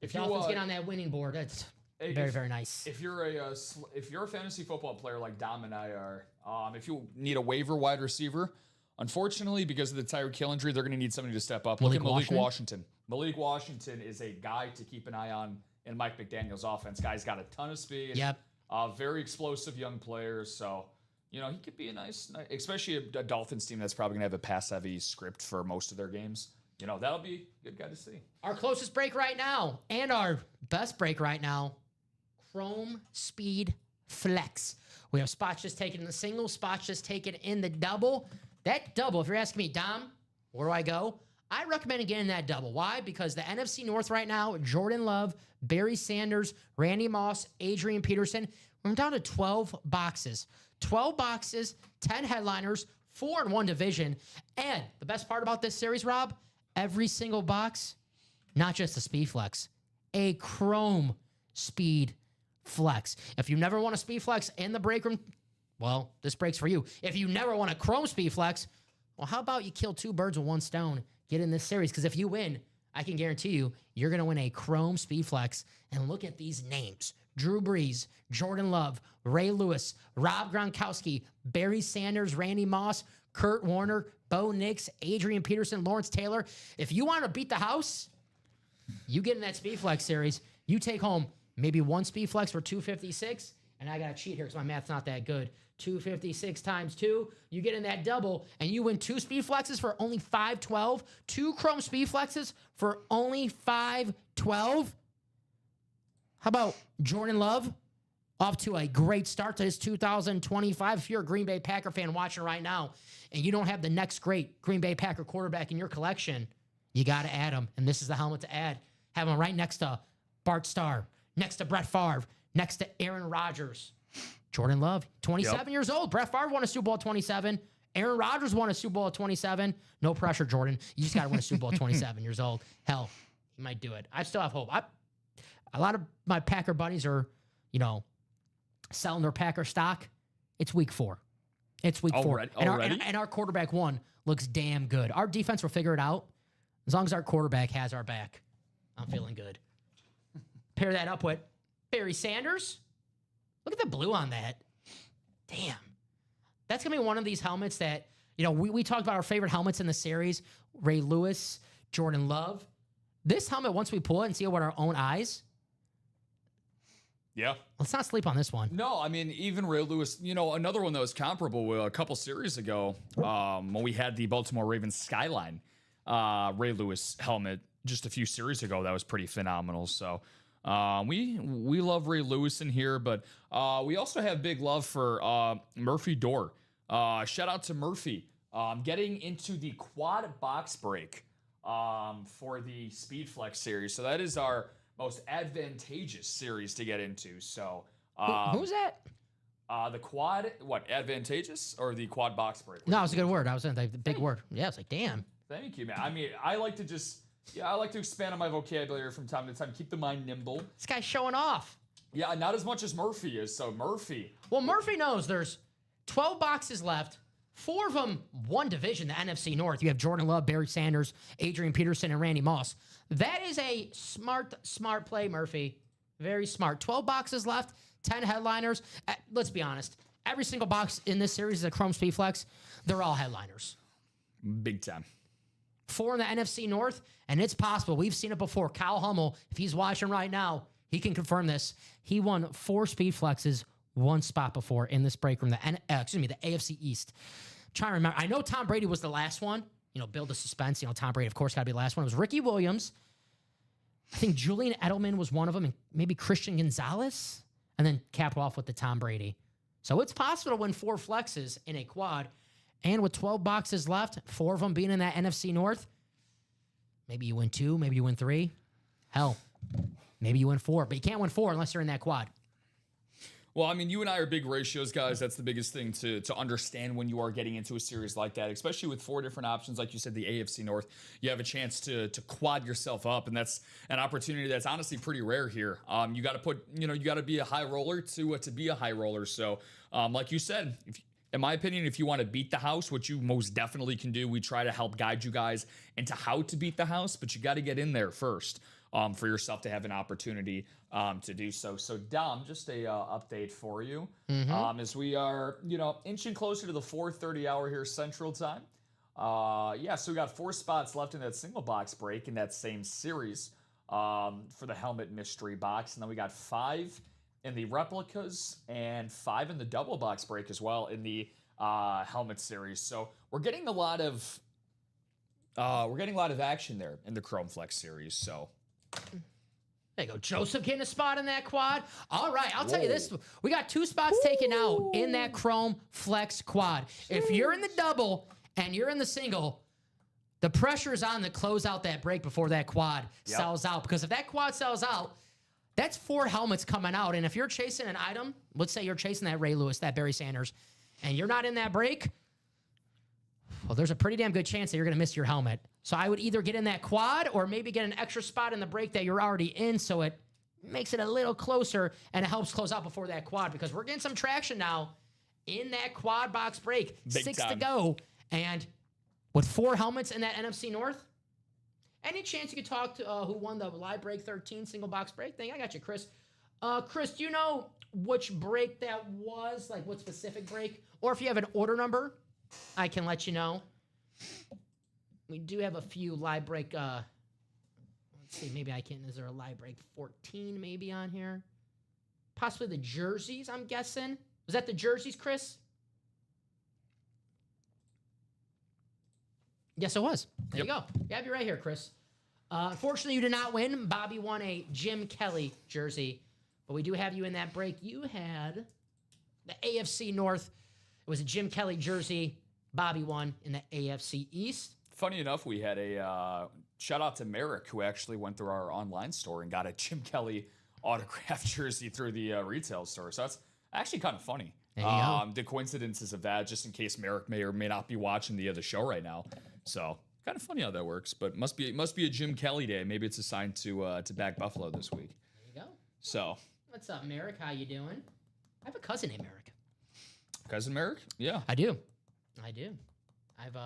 if Dolphins get on that winning board, that's very, very nice. If you're a fantasy football player like Dom and I are, if you need a waiver wide receiver, unfortunately, because of the Tyreek Hill injury, they're going to need somebody to step up. Look at Malik Washington. Malik Washington is a guy to keep an eye on in Mike McDaniel's offense. Guy's got a ton of speed. Yep. Very explosive young players. So, he could be a nice, especially a Dolphins team that's probably going to have a pass-heavy script for most of their games. That'll be a good guy to see. Our closest break right now, and our best break right now, Chrome Speed Flex. We have spots just taken in the single, spots just taken in the double. That double, if you're asking me, Dom, where do I go? I recommend getting that double. Why? Because the NFC North right now, Jordan Love, Barry Sanders, Randy Moss, Adrian Peterson, we're down to 12 boxes. 12 boxes, 10 headliners, 4 in one division. And the best part about this series, Rob, every single box, not just a Speed Flex, a Chrome Speed Flex. If you never want a Speed Flex in the break room, well, this break's for you. If you never want a Chrome Speed Flex, well, how about you kill 2 birds with 1 stone? Get in this series, because if you win, I can guarantee you, you're going to win a Chrome Speed Flex. And look at these names. Drew Brees, Jordan Love, Ray Lewis, Rob Gronkowski, Barry Sanders, Randy Moss, Kurt Warner, Bo Nix, Adrian Peterson, Lawrence Taylor. If you want to beat the house, you get in that Speed Flex series. You take home maybe 1 Speed Flex for $256. And I got to cheat here because my math's not that good. 256 times 2. You get in that double, and you win 2 Speed Flexes for only $512. 2 Chrome Speed Flexes for only $512. How about Jordan Love? Off to a great start to his 2025. If you're a Green Bay Packer fan watching right now, and you don't have the next great Green Bay Packer quarterback in your collection, you got to add him. And this is the helmet to add. Have him right next to Bart Starr, next to Brett Favre, next to Aaron Rodgers. Jordan Love, 27 years old. Brett Favre won a Super Bowl at 27. Aaron Rodgers won a Super Bowl at 27. No pressure, Jordan. You just got to win a Super Bowl at 27 years old. Hell, he might do it. I still have hope. A lot of my Packer buddies are, selling their Packer stock. It's week 4. It's week 4. And our quarterback 1 looks damn good. Our defense will figure it out. As long as our quarterback has our back, I'm feeling good. Pair that up with Barry Sanders. Look at the blue on that. Damn. That's going to be one of these helmets that, we talked about our favorite helmets in the series. Ray Lewis, Jordan Love. This helmet, once we pull it and see it with our own eyes, yeah. let's not sleep on this one. No, I mean, even Ray Lewis, another one that was comparable a couple series ago when we had the Baltimore Ravens Skyline Ray Lewis helmet just a few series ago. That was pretty phenomenal. So we love Ray Lewis in here, but we also have big love for Murphy Dorr. Shout out to Murphy. Getting into the quad box break for the Speed Flex series. So that is our most advantageous series to get into. So who's that? The quad, advantageous or the quad box break? No, it's a good word. I was saying the big word. Yeah, it's like, damn. Thank you, man. I mean, I like to expand on my vocabulary from time to time, keep the mind nimble. This guy's showing off. Yeah, not as much as Murphy is. So Murphy. Well, Murphy knows there's 12 boxes left, 4 of them, one division, the NFC North. You have Jordan Love, Barry Sanders, Adrian Peterson, and Randy Moss. That is a smart play, Murphy. Very smart. 12 boxes left, 10 headliners. Let's be honest. Every single box in this series is a Chrome Speed Flex. They're all headliners. Big time. 4 in the NFC North, and it's possible. We've seen it before. Kyle Hummel, if he's watching right now, he can confirm this. He won 4 Speed Flexes one spot before in this break room, the AFC East. Trying to remember. I know Tom Brady was the last one. Build the suspense. Tom Brady, of course, got to be the last one. It was Ricky Williams. I think Julian Edelman was one of them, and maybe Christian Gonzalez, and then cap off with the Tom Brady. So it's possible to win 4 flexes in a quad, and with 12 boxes left, 4 of them being in that NFC North, maybe you win 2, maybe you win 3. Hell, maybe you win 4, but you can't win 4 unless you're in that quad. Well, I mean, you and I are big ratios guys. That's the biggest thing to understand when you are getting into a series like that, especially with 4 different options. Like you said, the AFC North, you have a chance to quad yourself up, and that's an opportunity that's honestly pretty rare here. You got to you got to be a high roller to be a high roller. So, like you said, in my opinion, if you want to beat the house, which you most definitely can do, we try to help guide you guys into how to beat the house, but you got to get in there first. For yourself to have an opportunity to do so. So, Dom, just a update for you as we are, inching closer to the 4:30 hour here Central Time. So we got 4 spots left in that single box break in that same series for the helmet mystery box, and then we got 5 in the replicas and 5 in the double box break as well in the helmet series. So we're getting a lot of action there in the Chrome Flex series. So. There you go. Joseph getting a spot in that quad. All right, I'll tell you this. We got 2 spots taken out in that Chrome Flex quad. If you're in the double and you're in the single, the pressure is on to close out that break before that quad sells out. Because if that quad sells out, that's 4 helmets coming out. And if you're chasing an item, let's say you're chasing that Ray Lewis, that Barry Sanders, and you're not in that break, well, there's a pretty damn good chance that you're going to miss your helmet. So I would either get in that quad or maybe get an extra spot in the break that you're already in, so it makes it a little closer and it helps close out before that quad, because we're getting some traction now in that quad box break. Big 6 time. to go. And with 4 helmets in that NFC North, any chance you could talk to who won the live break 13 single box break thing? I got you, Chris. Chris, do you know which break that was? Like what specific break? Or if you have an order number, I can let you know. We do have a few live break. Let's see, maybe I can. Is there a live break 14 maybe on here? Possibly the jerseys, I'm guessing. Was that the jerseys, Chris? Yes, it was. There you go. You have you right here, Chris. Unfortunately, you did not win. Bobby won a Jim Kelly jersey, but we do have you in that break. You had the AFC North. It was a Jim Kelly jersey. Bobby won in the AFC East. Funny enough, we had a shout out to Merrick, who actually went through our online store and got a Jim Kelly autographed jersey through the retail store. So that's actually kind of funny. There you go. The coincidences of that, just in case Merrick may or may not be watching the show right now. So kind of funny how that works, but must be a Jim Kelly day. Maybe it's assigned to back Buffalo this week. There you go. So What's up, Merrick? How you doing? I have a cousin named Merrick. cousin Merrick, yeah. I do. I've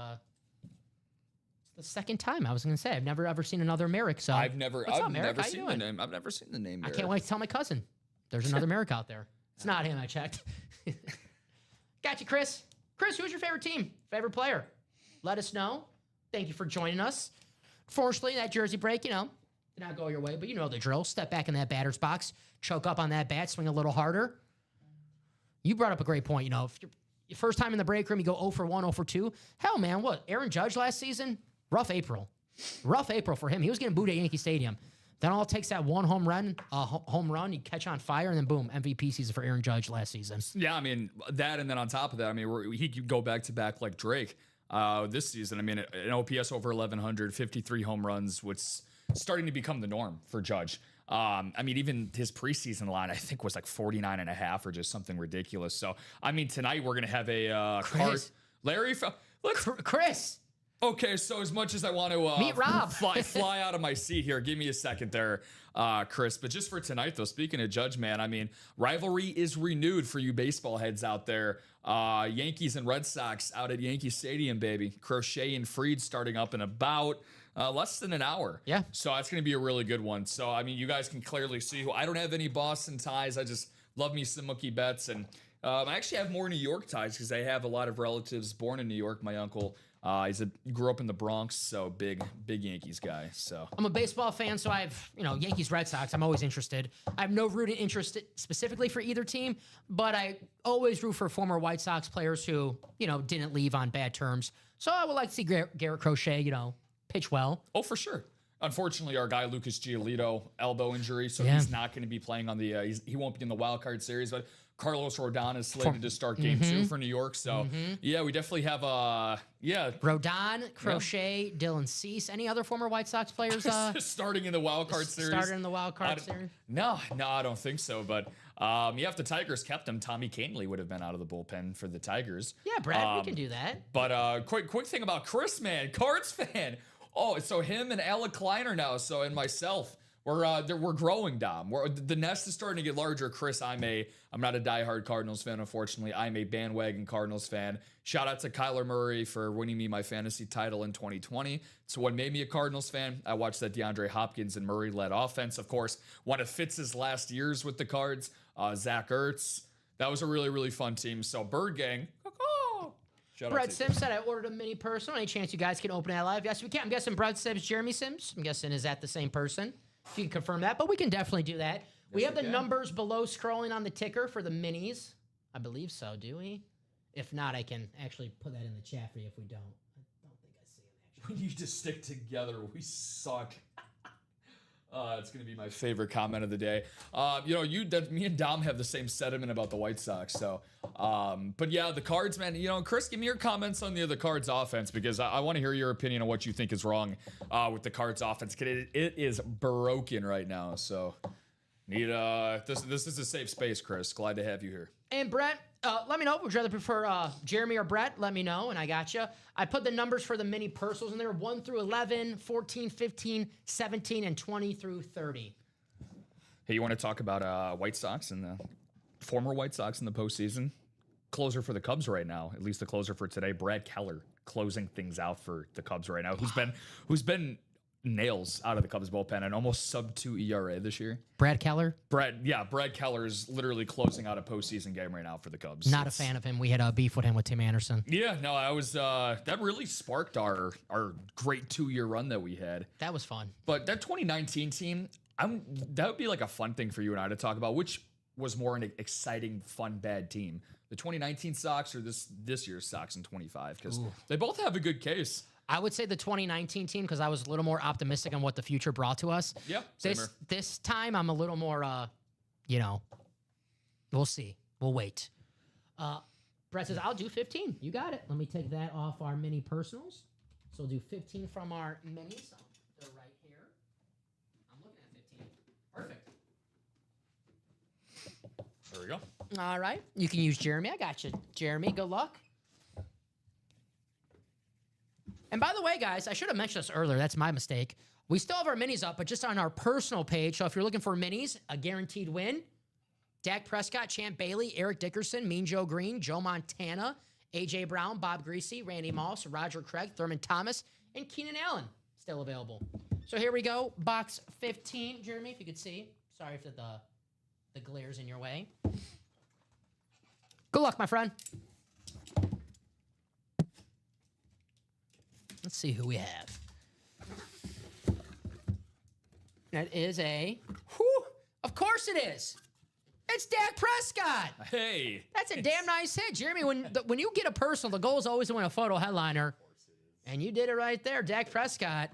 it's the second time I was going to say. I've never ever seen another Merrick. So I've never What's up, Merrick? never How you seen the doing? name. I've never seen the name. I Merrick. can't wait to tell my cousin. There's another Merrick out there. It's not him. I checked. Got you, Chris. Chris, who's your favorite team? Favorite player? Let us know. Thank you for joining us. Fortunately, that jersey break, did not go your way, but you know the drill. Step back in that batter's box, choke up on that bat, swing a little harder. You brought up a great point. If you're your first time in the break room, you go 0 for 1, 0 for 2. Hell, man, what? Aaron Judge last season? Rough April for him. He was getting booed at Yankee Stadium. Then all it takes that one home run, you catch on fire, and then boom, MVP season for Aaron Judge last season. Yeah, I mean, that, and then on top of that, he could go back-to-back like Drake this season. An OPS over 1,100, 53 home runs, what's starting to become the norm for Judge. Even his preseason line, I think, was like 49.5 or just something ridiculous. So, tonight we're going to have a Chris. Larry, Chris, Okay, so as much as I want to Meet Rob. fly out of my seat here, give me a second there, Chris. But just for tonight, though, speaking of Judge, man, I mean, rivalry is renewed for you baseball heads out there. Yankees and Red Sox out at Yankee Stadium, baby. Crochet and Fried starting up in about less than an hour. Yeah. So that's going to be a really good one. So, I mean, you guys can clearly see who I don't have any Boston ties. I just love me some Mookie Betts. And I actually have more New York ties because I have a lot of relatives born in New York. My uncle grew up in the Bronx, so big Yankees guy. So I'm a baseball fan, so I have, Yankees, Red Sox. I'm always interested. I have no rooting interest specifically for either team, but I always root for former White Sox players who, didn't leave on bad terms. So I would like to see Garrett Crochet, pitch well. Oh, for sure. Unfortunately, our guy Lucas Giolito, elbow injury, so Yeah. he's not going to be playing on the. He won't be in the wild card series, but Carlos Rodon is slated to start Game 2 for New York. So yeah, we definitely have Rodon, Crochet, Dylan Cease. Any other former White Sox players starting in the wild card series. started in the wild card series? No, I don't think so. But if the Tigers kept him, Tommy Cantley would have been out of the bullpen for the Tigers. Yeah, Brad, we can do that. But quick thing about Chris, man, Cards fan. Oh, so him and Alec Kleiner now. So and myself, we're growing, Dom. The nest is starting to get larger. Chris, I'm not a diehard Cardinals fan, unfortunately. I'm a bandwagon Cardinals fan. Shout out to Kyler Murray for winning me my fantasy title in 2020. So what made me a Cardinals fan? I watched that DeAndre Hopkins and Murray-led offense. Of course, one of Fitz's last years with the Cards, Zach Ertz. That was a really, really fun team. So Bird Gang. Shout out Brett to Sims said I ordered a mini personal. Any chance you guys can open that live? Yes, we can. I'm guessing Brett Sims, Jeremy Sims. I'm guessing is that the same person? If you can confirm that, but we can definitely do that. We have the numbers below scrolling on the ticker for the minis. I believe so, do we? If not, I can actually put that in the chat for you if we don't. I don't think I see it actually. We need to stick together. We suck. It's going to be my favorite comment of the day. Me and Dom have the same sentiment about the White Sox. So, but yeah, the Cards, man. Chris, give me your comments on the Cards offense because I want to hear your opinion on what you think is wrong with the Cards offense. It is broken right now. So, this is a safe space, Chris. Glad to have you here. And Brett, let me know. Would you rather prefer Jeremy or Brett? Let me know, and I got you. I put the numbers for the mini personals in there, 1 through 11, 14, 15, 17, and 20 through 30. Hey, you want to talk about White Sox and the former White Sox in the postseason? Closer for the Cubs right now, at least the closer for today, Brad Keller closing things out for the Cubs right now. Who's been nails out of the Cubs bullpen and almost sub-2 ERA this year. Brad Keller? Brad Keller is literally closing out a postseason game right now for the Cubs. Not a fan of him. We had a beef with him with Tim Anderson. Yeah, no, I was that really sparked our great 2-year run that we had. That was fun. But that 2019 team, that would be like a fun thing for you and I to talk about. Which was more an exciting, fun, bad team? The 2019 Sox or this year's Sox in 25? Because they both have a good case. I would say the 2019 team because I was a little more optimistic on what the future brought to us. Yep. This time I'm a little more, we'll see. We'll wait. Brett says, I'll do 15. You got it. Let me take that off our mini personals. So we'll do 15 from our minis. So they're right here. I'm looking at 15. Perfect. There we go. All right. You can use Jeremy. I got you. Jeremy, good luck. And by the way, guys, I should have mentioned this earlier. That's my mistake. We still have our minis up, but just on our personal page. So if you're looking for minis, a guaranteed win, Dak Prescott, Champ Bailey, Eric Dickerson, Mean Joe Green, Joe Montana, A.J. Brown, Bob Greasy, Randy Moss, Roger Craig, Thurman Thomas, and Keenan Allen still available. So here we go. Box 15. Jeremy, if you could see. Sorry if the glare's in your way. Good luck, my friend. Let's see who we have. That is of course it is. It's Dak Prescott. Hey. That's a damn nice hit. Jeremy, when you get a personal, the goal is always to win a photo headliner. And you did it right there. Dak Prescott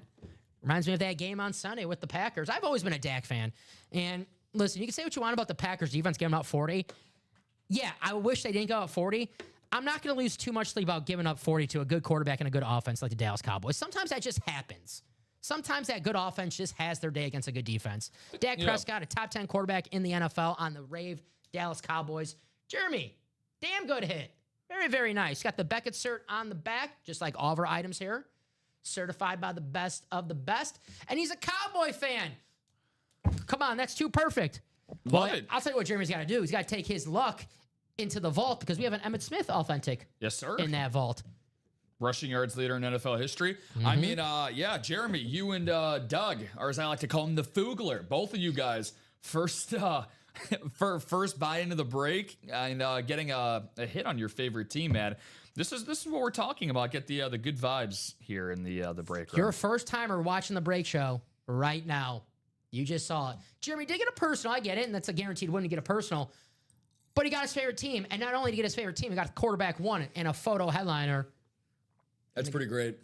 reminds me of that game on Sunday with the Packers. I've always been a Dak fan. And listen, you can say what you want about the Packers defense giving up 40. Yeah, I wish they didn't go up 40. I'm not going to lose too much sleep about giving up 40 to a good quarterback and a good offense like the Dallas Cowboys. Sometimes that just happens. Sometimes that good offense just has their day against a good defense. Dak Prescott, a top 10 quarterback in the NFL on the rave Dallas Cowboys. Jeremy, damn good hit. Very, very nice. Got the Beckett cert on the back, just like all of our items here. certified by the best of the best, and he's a Cowboy fan. Come on, that's too perfect. Love it. I'll tell you what Jeremy's got to do. He's got to take his luck into the vault because we have an Emmitt Smith authentic Yes, sir. in that vault. Rushing yards leader in NFL history. I mean, yeah, Jeremy, you and Doug, or as I like to call him, the Foogler, both of you guys, first buy into the break and getting a hit on your favorite team, man. This is what we're talking about. Get the good vibes here in the break room. You're a first timer watching the break show right now. You just saw it. Jeremy did get a personal. I get it, and that's a guaranteed win to get a personal. But he got his favorite team, and not only to get his favorite team, he got the quarterback one and a photo headliner. That's pretty great.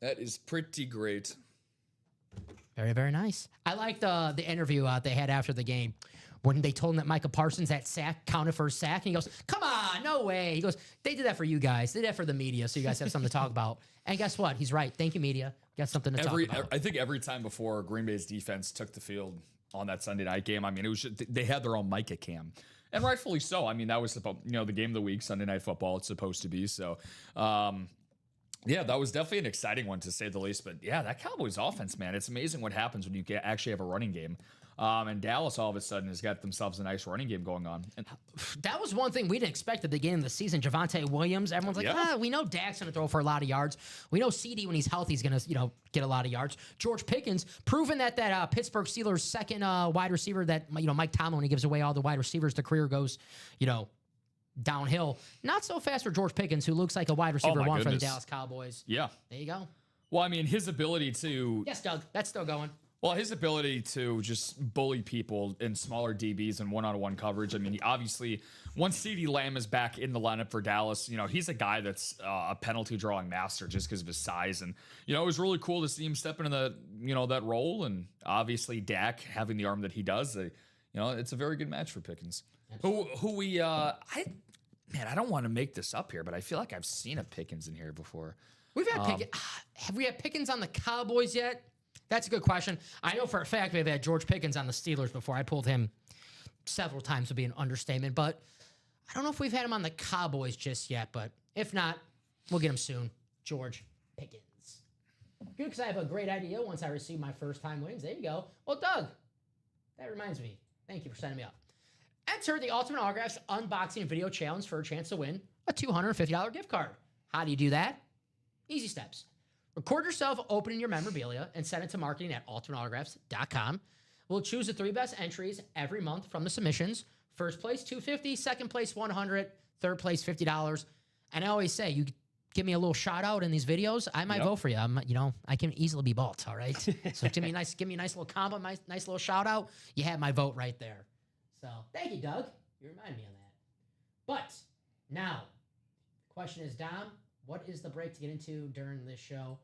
That is pretty great. Very, very nice. I like the interview they had after the game when they told him that Micah Parsons, that sack, counted for a sack. And he goes, come on, no way. He goes, they did that for you guys. They did that for the media, so you guys have something to talk about. And guess what? He's right. Thank you, media. Got something to talk about. I think every time before Green Bay's defense took the field on that Sunday night game, I mean, it was just, they had their own Micah cam. And rightfully so. I mean, that was the game of the week, Sunday Night Football. It's supposed to be. So, yeah, that was definitely an exciting one to say the least. But yeah, that Cowboys offense, man, it's amazing what happens when you actually have a running game. And Dallas all of a sudden has got themselves a nice running game going on. And that was one thing we didn't expect at the beginning of the season. Javonte Williams, everyone's like, we know Dak's going to throw for a lot of yards. We know CD, when he's healthy, is going to get a lot of yards. George Pickens, proven that Pittsburgh Steelers' second wide receiver that Mike Tomlin, when he gives away all the wide receivers, the career goes downhill. Not so fast for George Pickens, who looks like a wide receiver one for the Dallas Cowboys. Yeah. There you go. Well, I mean, his ability to... Yes, Doug. That's still going. Well, his ability to just bully people in smaller DBs and one-on-one coverage. I mean, obviously, once CeeDee Lamb is back in the lineup for Dallas, he's a guy that's a penalty drawing master just because of his size. And, it was really cool to see him step into that role. And obviously, Dak having the arm that he does, it's a very good match for Pickens. Man, I don't want to make this up here, but I feel like I've seen a Pickens in here before. We've had Pickens. Have we had Pickens on the Cowboys yet? That's a good question. I know for a fact we've had George Pickens on the Steelers before. I pulled him several times, would be an understatement. But I don't know if we've had him on the Cowboys just yet. But if not, we'll get him soon. George Pickens. Good, because I have a great idea once I receive my first-time wins. There you go. Well, Doug, that reminds me. Thank you for setting me up. Enter the Ultimate Autographs Unboxing Video Challenge for a chance to win a $250 gift card. How do you do that? Easy steps. Record yourself opening your memorabilia and send it to marketing@ultimateautographs.com. We'll choose the 3 best entries every month from the submissions. First place, $250, second place, $100, third place, $50. And I always say, you give me a little shout out in these videos, I might vote for you. I can easily be bought, all right? So give me a nice little combo, nice little shout out. You have my vote right there. So thank you, Doug. You remind me on that. But now, the question is, Dom, what is the break to get into during this show?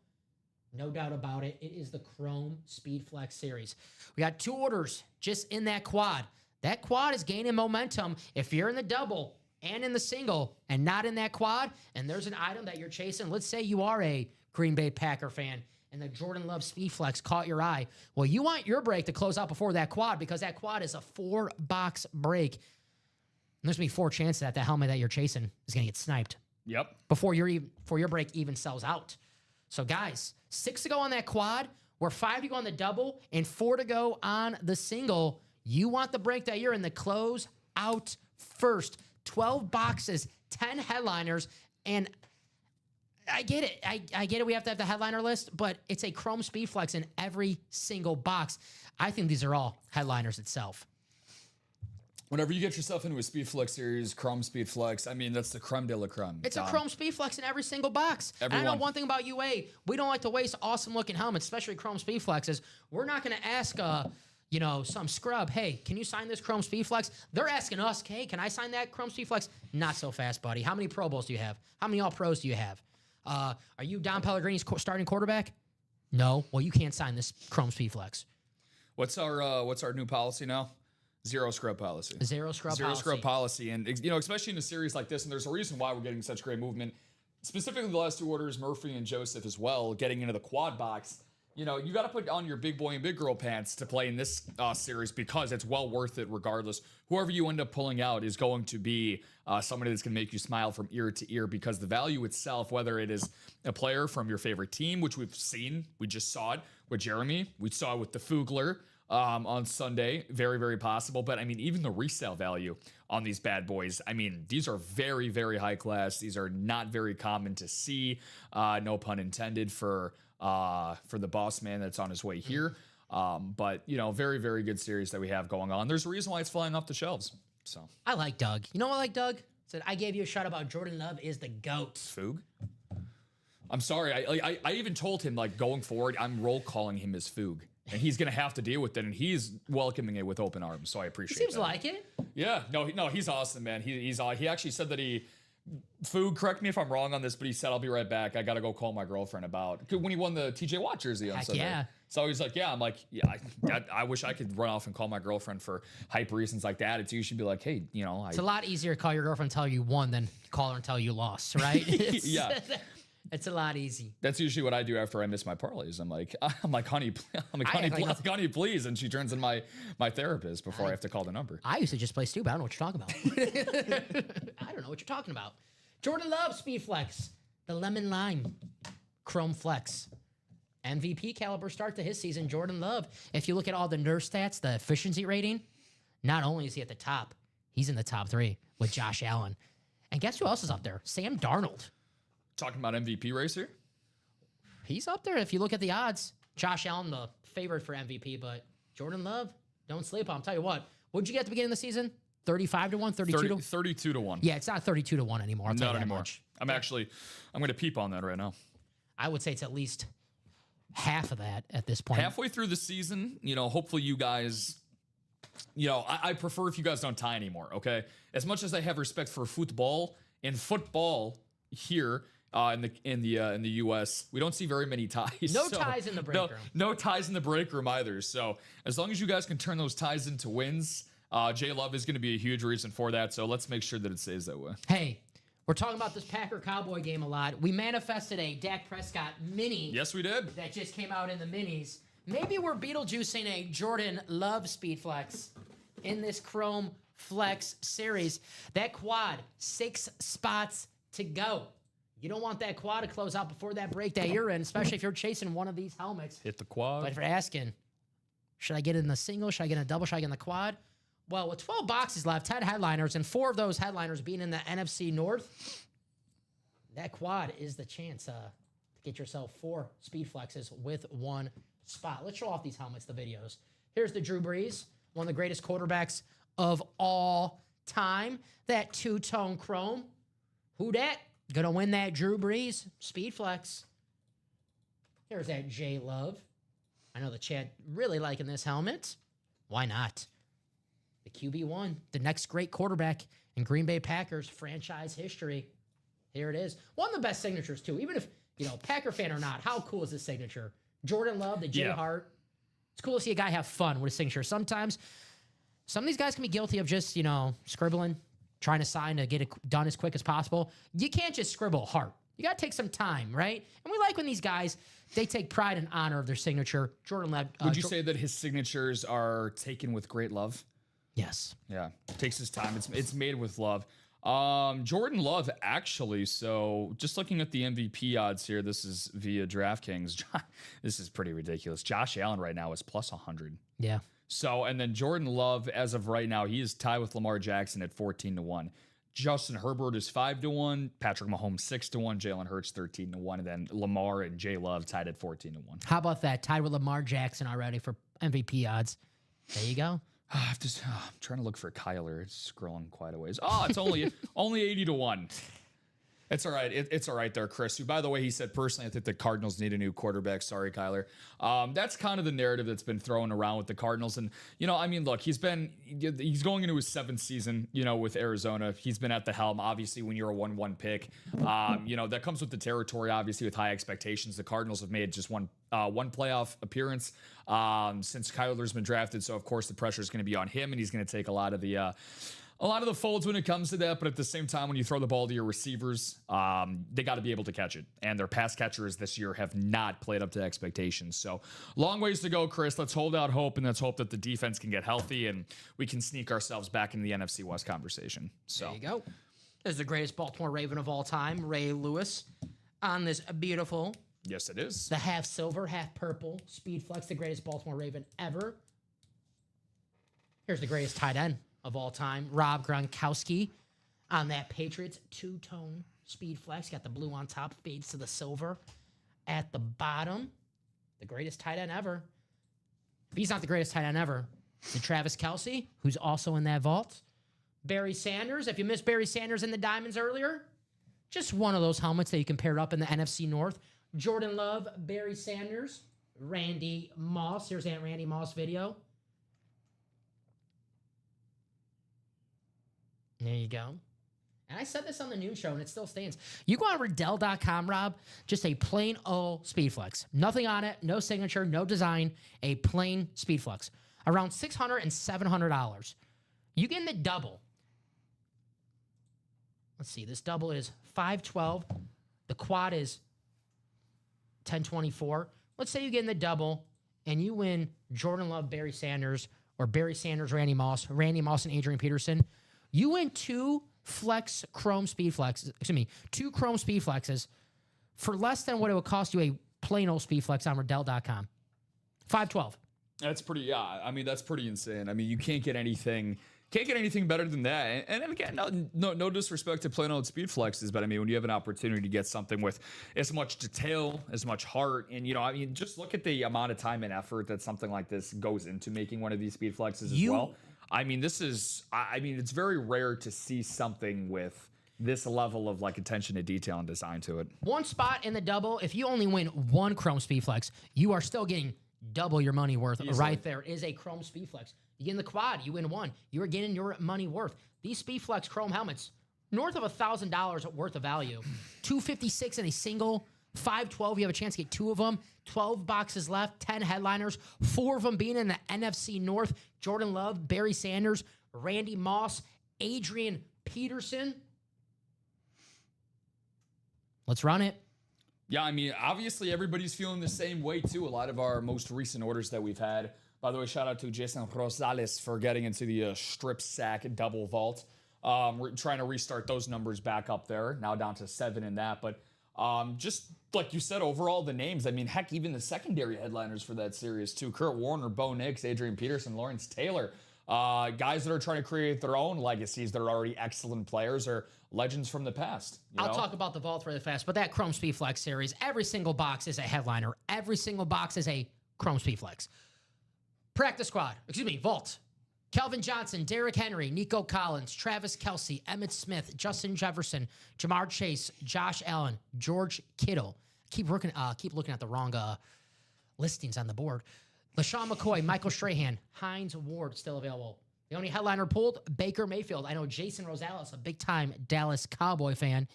No doubt about it. It is the Chrome Speed Flex series. We got 2 orders just in that quad. That quad is gaining momentum. If you're in the double and in the single and not in that quad, and there's an item that you're chasing, let's say you are a Green Bay Packer fan and the Jordan Love Speed Flex caught your eye. Well, you want your break to close out before that quad because that quad is a 4-box break. And there's going to be 4 chances that the helmet that you're chasing is going to get sniped. Yep. Before your break even sells out. So, guys, 6 to go on that quad. We're 5 to go on the double and 4 to go on the single. You want the break that you're in the close out first. 12 boxes, 10 headliners, and I get it. I get it. We have to have the headliner list, but it's a Chrome Speed Flex in every single box. I think these are all headliners itself. Whenever you get yourself into a Speed Flex series, Chrome Speed Flex, I mean, that's the creme de la creme. It's a Chrome Speed Flex in every single box. And I know one thing about UA, we don't like to waste awesome-looking helmets, especially Chrome Speed Flexes. We're not going to ask, some scrub, hey, can you sign this Chrome Speed Flex? They're asking us, hey, can I sign that Chrome Speed Flex? Not so fast, buddy. How many Pro Bowls do you have? How many All-Pros do you have? Are you Don Pellegrini's starting quarterback? No. Well, you can't sign this Chrome Speed Flex. What's our new policy now? Zero scrub policy. Zero scrub policy. And, especially in a series like this, and there's a reason why we're getting such great movement. Specifically, the last 2 orders, Murphy and Joseph as well, getting into the quad box. you know, you got to put on your big boy and big girl pants to play in this series because it's well worth it regardless. Whoever you end up pulling out is going to be somebody that's going to make you smile from ear to ear because the value itself, whether it is a player from your favorite team, which we've seen, we just saw it with Jeremy, we saw it with the Fugler on Sunday, very, very possible. But I mean, even the resale value on these bad boys, I mean, these are very, very high class. These are not very common to see, no pun intended for the boss man that's on his way here. But, you know, very, very good series that we have going on. There's a reason why it's flying off the shelves. So I like Doug. You know what I like Doug? Said I gave you a shout about Jordan Love is the GOAT. Foog? I'm sorry. I even told him, like, going forward, I'm roll calling him as Foog. And he's going to have to deal with it. And he's welcoming it with open arms. So I appreciate it. Seems like it. Yeah. No, he's awesome, man. He actually said that Food, correct me if I'm wrong on this, but he said, I'll be right back. I got to go call my girlfriend about when he won the TJ Watt jersey on Sunday. Yeah. So he's like, yeah, I'm like, yeah, I wish I could run off and call my girlfriend for hype reasons like that. It's you should be like, hey, you know, it's a lot easier to call your girlfriend and tell you won than call her and tell you lost, right? Yeah. It's a lot easy. That's usually what I do after I miss my parlays. I'm like, honey, honey, please. And she turns in my therapist before I have to call the number. I used to just play stupid. I don't know what you're talking about. I don't know what you're talking about. Jordan Love, Speed Flex, the Lemon Lime, Chrome Flex. MVP caliber start to his season, Jordan Love. If you look at all the nurse stats, the efficiency rating, not only is he at the top, he's in the top 3 with Josh Allen. And guess who else is up there? Sam Darnold. Talking about MVP race here? He's up there if you look at the odds. Josh Allen, the favorite for MVP, but Jordan Love, don't sleep on him. Tell you what, what'd you get at the beginning of the season? 35-1, 32 to 1. Yeah, it's not 32-1 anymore. I'll tell you Not that anymore. much. I'm going to peep on that right now. I would say it's at least half of that at this point. Halfway through the season, you know, hopefully you guys, you know, I prefer if you guys don't tie anymore, okay? As much as I have respect for football, in football here in the U.S., we don't see very many ties. No ties in the break room. No ties in the break room either. So as long as you guys can turn those ties into wins, J Love is going to be a huge reason for that. So let's make sure that it stays that way. Hey, we're talking about this Packer-Cowboy game a lot. We manifested a Dak Prescott mini. Yes, we did. That just came out in the minis. Maybe we're Beetlejuicing a Jordan Love Speed Flex in this Chrome Flex series. That quad, 6 spots to go. You don't want that quad to close out before that break that you're in, especially if you're chasing one of these helmets. Hit the quad. But if you're asking, should I get it in the single? Should I get in a double? Should I get in the quad? Well, with 12 boxes left, 10 headliners, and 4 of those headliners being in the NFC North, that quad is the chance to get yourself 4 Speed Flexes with 1 spot. Let's show off these helmets, the videos. Here's the Drew Brees, one of the greatest quarterbacks of all time. That 2-tone chrome. Who dat? Gonna win that Drew Brees Speed Flex. Here's that J Love. I know the chat really liking this helmet. Why not? The QB1, the next great quarterback in Green Bay Packers franchise history. Here it is. One of the best signatures, too. Even if, you know, Packer fan or not, how cool is this signature? Jordan Love, the J Hart. It's cool to see a guy have fun with his signature. Sometimes, some of these guys can be guilty of just, you know, scribbling, trying to sign to get it done as quick as possible. You can't just scribble Hart. You got to take some time, right? And we like when these guys, they take pride and honor of their signature. Jordan Love. Would you say that his signatures are taken with great love? Yes. Yeah, takes his time. It's made with love. Jordan Love, actually, so just looking at the MVP odds here, this is via DraftKings. This is pretty ridiculous. Josh Allen right now is plus 100. Yeah. So, and then Jordan Love, as of right now, he is tied with Lamar Jackson at 14-1. Justin Herbert is 5-1. Patrick Mahomes 6-1. Jalen Hurts 13-1. And then Lamar and J Love tied at 14-1. How about that? Tied with Lamar Jackson already for MVP odds. There you go. I'm trying to look for Kyler. It's scrolling quite a ways. Oh, it's only 80-1. It's all right. It's all right there, Chris. Who, by the way, he said personally, I think the Cardinals need a new quarterback. Sorry, Kyler. That's kind of the narrative that's been thrown around with the Cardinals. And, you know, I mean, look, he's going into his 7th season, you know, with Arizona. He's been at the helm. Obviously, when you're a 1-1 pick, you know, that comes with the territory, obviously, with high expectations. The Cardinals have made just one playoff appearance since Kyler's been drafted. So, of course, the pressure is going to be on him, and he's going to take a lot of the a lot of the folds when it comes to that, but at the same time, when you throw the ball to your receivers, they got to be able to catch it. And their pass catchers this year have not played up to expectations. So long ways to go, Chris. Let's hold out hope, and let's hope that the defense can get healthy and we can sneak ourselves back into the NFC West conversation. So There you go. This is the greatest Baltimore Raven of all time, Ray Lewis, on this beautiful, yes, it is. the half silver, half purple Speed Flex, the greatest Baltimore Raven ever. Here's the greatest tight end of all time, Rob Gronkowski, on that Patriots two-tone Speed Flex. Got the blue on top, fades to the silver at the bottom. The greatest tight end ever. If he's not the greatest tight end ever, it's Travis Kelce, who's also in that vault. Barry Sanders. If you missed Barry Sanders in the Diamonds earlier, just one of those helmets that you can pair up in the NFC North. Jordan Love, Barry Sanders, Randy Moss. Here's that Randy Moss video. There you go. And I said this on the noon show, and it still stands. You go on Riddell.com, Rob, just a plain old Speedflex. Nothing on it, no signature, no design, a plain Speedflex. Around $600 and $700. You get in the double. Let's see, this double is $512. The quad is $1024. Let's say you get in the double, and you win Jordan Love, Barry Sanders, or Barry Sanders, Randy Moss, and Adrian Peterson. You win two Chrome Speed Flexes for less than what it would cost you a plain old Speed Flex on Riddell.com. $512. That's pretty, that's pretty insane. I mean, you can't get anything better than that. And again, no disrespect to plain old Speed Flexes, but I mean, when you have an opportunity to get something with as much detail, as much heart, and just look at the amount of time and effort that something like this goes into making one of these Speed Flexes as well. I mean, it's very rare to see something with this level of attention to detail and design to it. One spot in the double, if you only win one Chrome Speed Flex, you are still getting double your money worth. Easily. Right there is a Chrome Speed Flex. You get in the quad, you win one. You are getting your money worth. These Speed Flex Chrome helmets, north of $1,000 worth of value. $256 in a single. $512, you have a chance to get two of them. 12 boxes left, 10 headliners, 4 of them being in the NFC North. Jordan Love, Barry Sanders, Randy Moss, Adrian Peterson. Let's run it. Yeah, I mean, obviously everybody's feeling the same way too. A lot of our most recent orders that we've had. By the way, shout out to Jason Rosales for getting into the strip sack double vault. We're trying to restart those numbers back up there. Now down to 7 in that, but just like you said, overall, the names, I mean, heck, even the secondary headliners for that series, too. Kurt Warner, Bo Nix, Adrian Peterson, Lawrence Taylor. Guys that are trying to create their own legacies that are already excellent players or legends from the past. I'll talk about the vault really fast, but that Chrome Speed Flex series, every single box is a headliner. Every single box is a Chrome Speed Flex. Practice squad, vault. Kelvin Johnson, Derrick Henry, Nico Collins, Travis Kelce, Emmitt Smith, Justin Jefferson, Jamar Chase, Josh Allen, George Kittle. Keep looking at the wrong listings on the board. LaShawn McCoy, Michael Strahan, Hines Ward still available. The only headliner pulled, Baker Mayfield. I know Jason Rosales, a big-time Dallas Cowboy fan.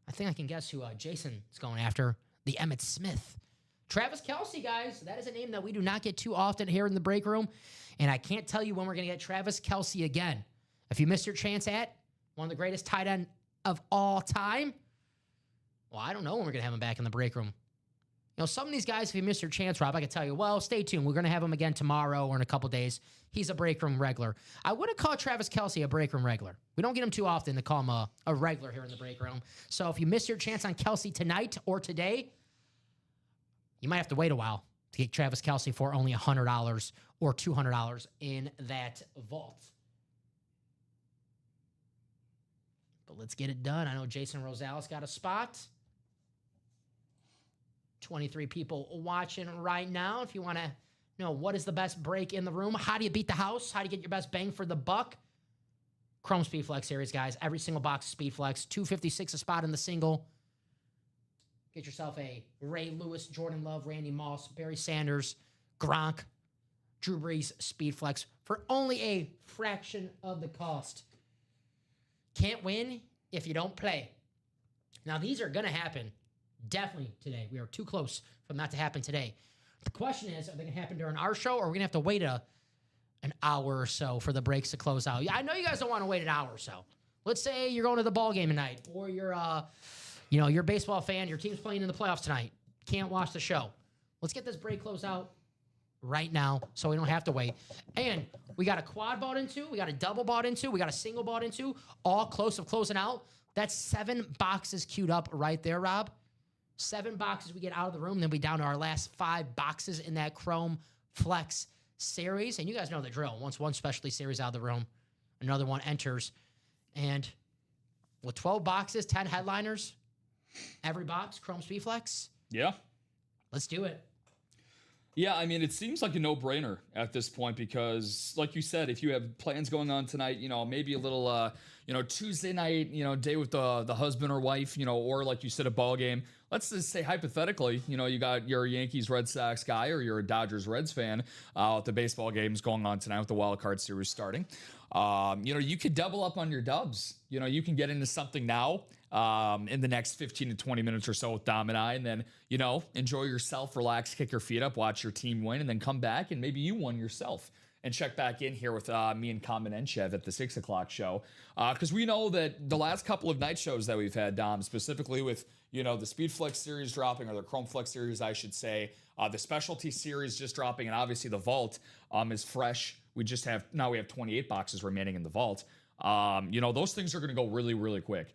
I think I can guess who Jason is going after. The Emmitt Smith. Travis Kelce, guys. That is a name that we do not get too often here in the break room. And I can't tell you when we're going to get Travis Kelce again. If you missed your chance at one of the greatest tight end of all time, well, I don't know when we're going to have him back in the break room. Some of these guys, if you missed your chance, Rob, I can tell you, well, stay tuned. We're going to have him again tomorrow or in a couple days. He's a break room regular. I wouldn't call Travis Kelce a break room regular. We don't get him too often to call him a regular here in the break room. So if you missed your chance on Kelce tonight or today, you might have to wait a while to get Travis Kelce for only $100 or $200 in that vault. But let's get it done. I know Jason Rosales got a spot. 23 people watching right now. If you want to know what is the best break in the room, how do you beat the house, how do you get your best bang for the buck? Chrome Speed Flex series, guys. Every single box of Speed Flex. $256 a spot in the single. Get yourself a Ray Lewis, Jordan Love, Randy Moss, Barry Sanders, Gronk, Drew Brees Speed Flex for only a fraction of the cost. Can't win if you don't play. Now, these are going to happen definitely today. We are too close for them not to happen today. The question is, are they going to happen during our show, or are we going to have to wait an hour or so for the breaks to close out. I know you guys don't want to wait an hour or so. Let's say you're going to the ball game tonight, or you're you're a baseball fan, your team's playing in the playoffs tonight. Can't watch the show. Let's get this break closed out right now so we don't have to wait. And we got a quad bought into, we got a double bought into, we got a single bought into, all close of closing out. That's 7 boxes queued up right there, Rob. 7 boxes we get out of the room, then we down to our last 5 boxes in that Chrome Flex series. And you guys know the drill. Once one specialty series out of the room, another one enters. And with 12 boxes, 10 headliners, every box, Chrome Speed Flex, Yeah. let's do it. Yeah, I mean, it seems like a no-brainer at this point because, like you said, if you have plans going on tonight, maybe a little, Tuesday night, day with the husband or wife, or like you said, a ball game. Let's just say hypothetically, you got your Yankees Red Sox guy or you're a Dodgers Reds fan with the baseball games going on tonight with the wild card series starting. You could double up on your dubs. You can get into something now in the next 15 to 20 minutes or so with Dom and I, and then, enjoy yourself, relax, kick your feet up, watch your team win, and then come back and maybe you won yourself. And check back in here with me and Common and Chev at the 6 o'clock show. Because we know that the last couple of night shows that we've had, Dom, specifically with, the Speed Flex series dropping, or the Chrome Flex series, I should say, the specialty series just dropping, and obviously the vault is fresh. We have 28 boxes remaining in the vault. Those things are going to go really, really quick.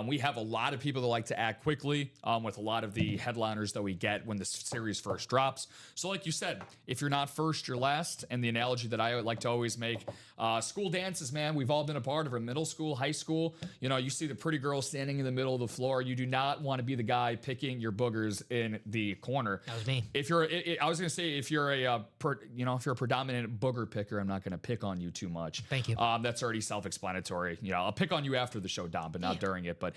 We have a lot of people that like to act quickly with a lot of the headliners that we get when the series first drops. So like you said, if you're not first, you're last. And the analogy that I like to always make, school dances, man, we've all been a part of it. Middle school, high school, you see the pretty girl standing in the middle of the floor. You do not want to be the guy picking your boogers in the corner. That was me. If you're, I was going to say, if you're a predominant booger picker, I'm not going to pick on you too much. Thank you. That's already self-explanatory. I'll pick on you after the show, Dom, but not during it. But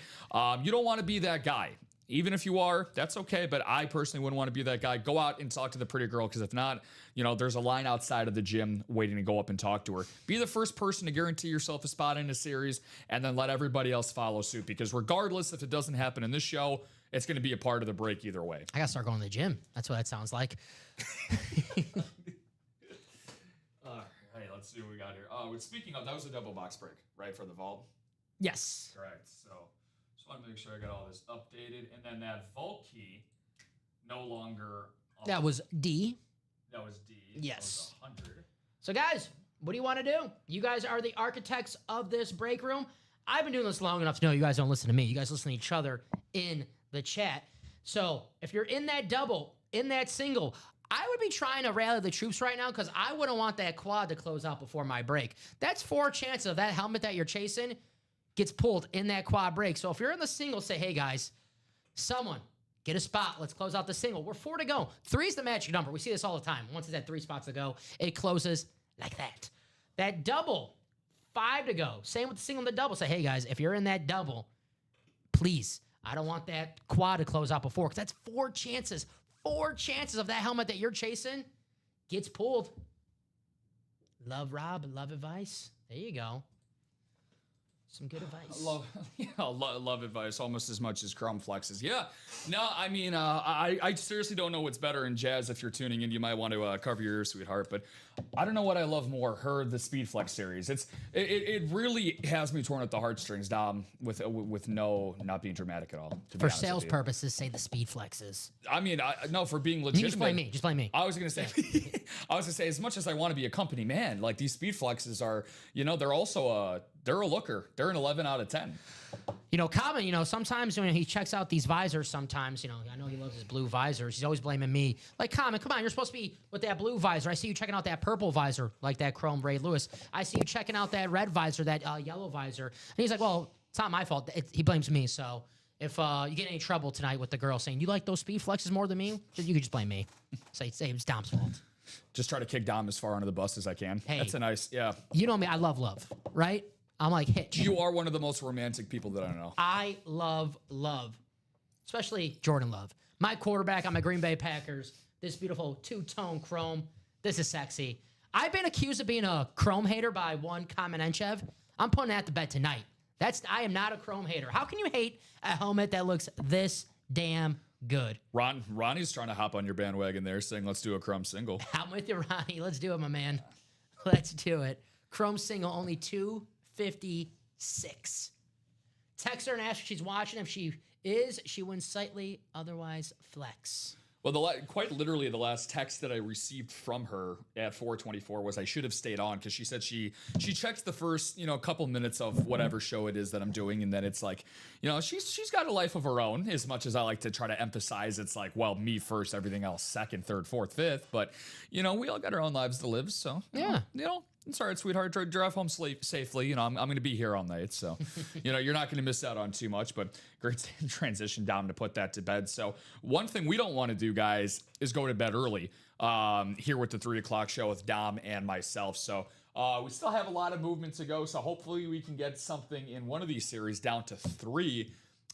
you don't want to be that guy. Even if you are, that's okay. But I personally wouldn't want to be that guy. Go out and talk to the pretty girl, because if not, there's a line outside of the gym waiting to go up and talk to her. Be the first person to guarantee yourself a spot in a series, and then let everybody else follow suit. Because regardless if it doesn't happen in this show, it's going to be a part of the break either way. I got to start going to the gym. That's what that sounds like. Hey, let's see what we got here. Speaking of, that was a double box break, right, for the vault? Yes. Correct. So just want to make sure I got all this updated. And then that vault key no longer. That was D. That was D. Yes. That was 100. So guys, what do you want to do? You guys are the architects of this break room. I've been doing this long enough to know you guys don't listen to me. You guys listen to each other in the chat. So if you're in that double, in that single, I would be trying to rally the troops right now, because I wouldn't want that quad to close out before my break. That's 4 chances of that helmet that you're chasing gets pulled in that quad break. So if you're in the single, say, hey guys, someone get a spot. Let's close out the single. We're 4 to go. 3 is the magic number. We see this all the time. Once it's at 3 spots to go, it closes like that. That double, 5 to go. Same with the single and the double. Say, hey guys, if you're in that double, please, I don't want that quad to close out before, because that's 4 chances. 4 chances of that helmet that you're chasing gets pulled. Love Rob, love advice. There you go. Some good advice. Love advice almost as much as Chrome Flexes. Yeah. No, I mean, I seriously don't know what's better. And Jazz, if you're tuning in, you might want to cover your ears, sweetheart. But I don't know what I love more, her, the Speed Flex series. It really has me torn at the heartstrings, Dom, with not being dramatic at all. For sales purposes, say the Speed Flexes. I mean, no, for being legitimate. You just blame me. Just blame me. I was gonna say, as much as I want to be a company man, like these Speed Flexes are, they're also they're a looker. They're an 11 out of 10. Common, sometimes when he checks out these visors, sometimes, I know he loves his blue visors. He's always blaming me. Like, Common, come on, you're supposed to be with that blue visor. I see you checking out that purple visor, like that Chrome Ray Lewis. I see you checking out that red visor, that yellow visor. And he's like, well, it's not my fault. He blames me. So if you get in any trouble tonight with the girl saying, you like those Speed Flexes more than me, you could just blame me. Say it was Dom's fault. Just try to kick Dom as far under the bus as I can. Hey, that's a nice, yeah. You know me, I love, right? I'm like Hitch. You are one of the most romantic people that I know. I love, especially Jordan Love. My quarterback on my Green Bay Packers, this beautiful 2-tone chrome. This is sexy. I've been accused of being a chrome hater by one Common Enchev. I'm putting that to bed tonight. I am not a chrome hater. How can you hate a helmet that looks this damn good? Ronnie's trying to hop on your bandwagon there, saying let's do a Chrome single. I'm with you, Ronnie. Let's do it, my man. Let's do it. Chrome single, only 256. Text her and ask if she's watching. If she is, she wins slightly, otherwise flex. Well, quite literally, the last text that I received from her at 4:24 was I should have stayed on, because she said she checks the first couple minutes of whatever show it is that I'm doing, and then it's like she's got a life of her own. As much as I like to try to emphasize, it's like, well, me first, everything else second, third, fourth, fifth. But we all got our own lives to live, so Yeah. It's all right, sweetheart. Drive home safely. I'm going to be here all night, so you're not going to miss out on too much. But great transition down to put that to bed. So one thing we don't want to do, guys, is go to bed early. Here with the 3 o'clock show with Dom and myself. So we still have a lot of movement to go. So hopefully we can get something in one of these series down to 3.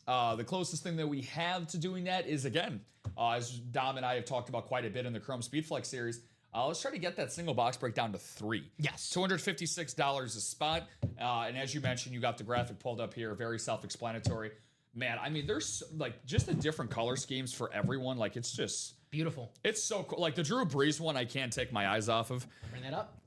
The closest thing that we have to doing that is, again, as Dom and I have talked about quite a bit in the Chrome Speedflex series. Let's try to get that single box break down to 3. Yes. $256 a spot. And as you mentioned, you got the graphic pulled up here. Very self-explanatory. Man, I mean, there's like just the different color schemes for everyone. Like, it's just beautiful. It's so cool. Like the Drew Brees one, I can't take my eyes off of. Bring that up.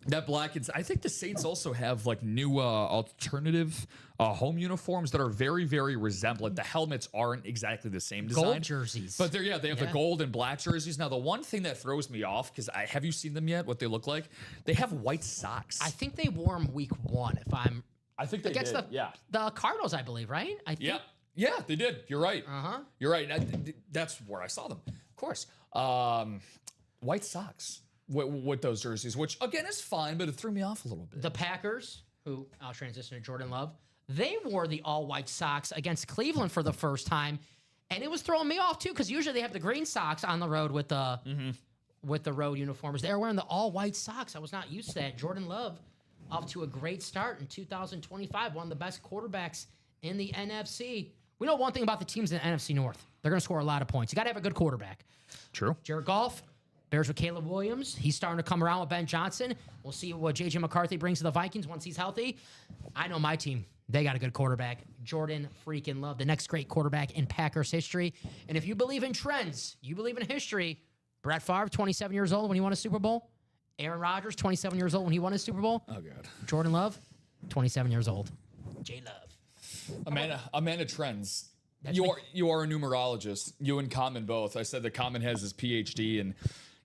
That black. I think the Saints also have like new alternative home uniforms that are very, very resemblant. The helmets aren't exactly the same design. Gold jerseys. But they have the gold and black jerseys. Now, the one thing that throws me off, because have you seen them yet, what they look like? They have white socks. I think they wore them week 1, I think they against did, the Cardinals, I believe, right? I think. Yeah, they did. You're right. Uh-huh. You're right. That's where I saw them. Of course. White socks with those jerseys, which, again, is fine, but it threw me off a little bit. The Packers, who I'll transition to Jordan Love, they wore the all-white socks against Cleveland for the first time, and it was throwing me off, too, because usually they have the green socks on the road with the road uniforms. They were wearing the all-white socks. I was not used to that. Jordan Love, off to a great start in 2025, one of the best quarterbacks in the NFC. We know one thing about the teams in the NFC North. They're going to score a lot of points. You got to have a good quarterback. True. Jared Goff, Bears with Caleb Williams. He's starting to come around with Ben Johnson. We'll see what J.J. McCarthy brings to the Vikings once he's healthy. I know my team. They got a good quarterback. Jordan freaking Love, the next great quarterback in Packers history. And if you believe in trends, you believe in history, Brett Favre, 27 years old when he won a Super Bowl. Aaron Rodgers, 27 years old when he won his Super Bowl. Oh, God. Jordan Love, 27 years old. J-Love. Amanda Trends. You are a numerologist. You and Common both. I said that Common has his PhD in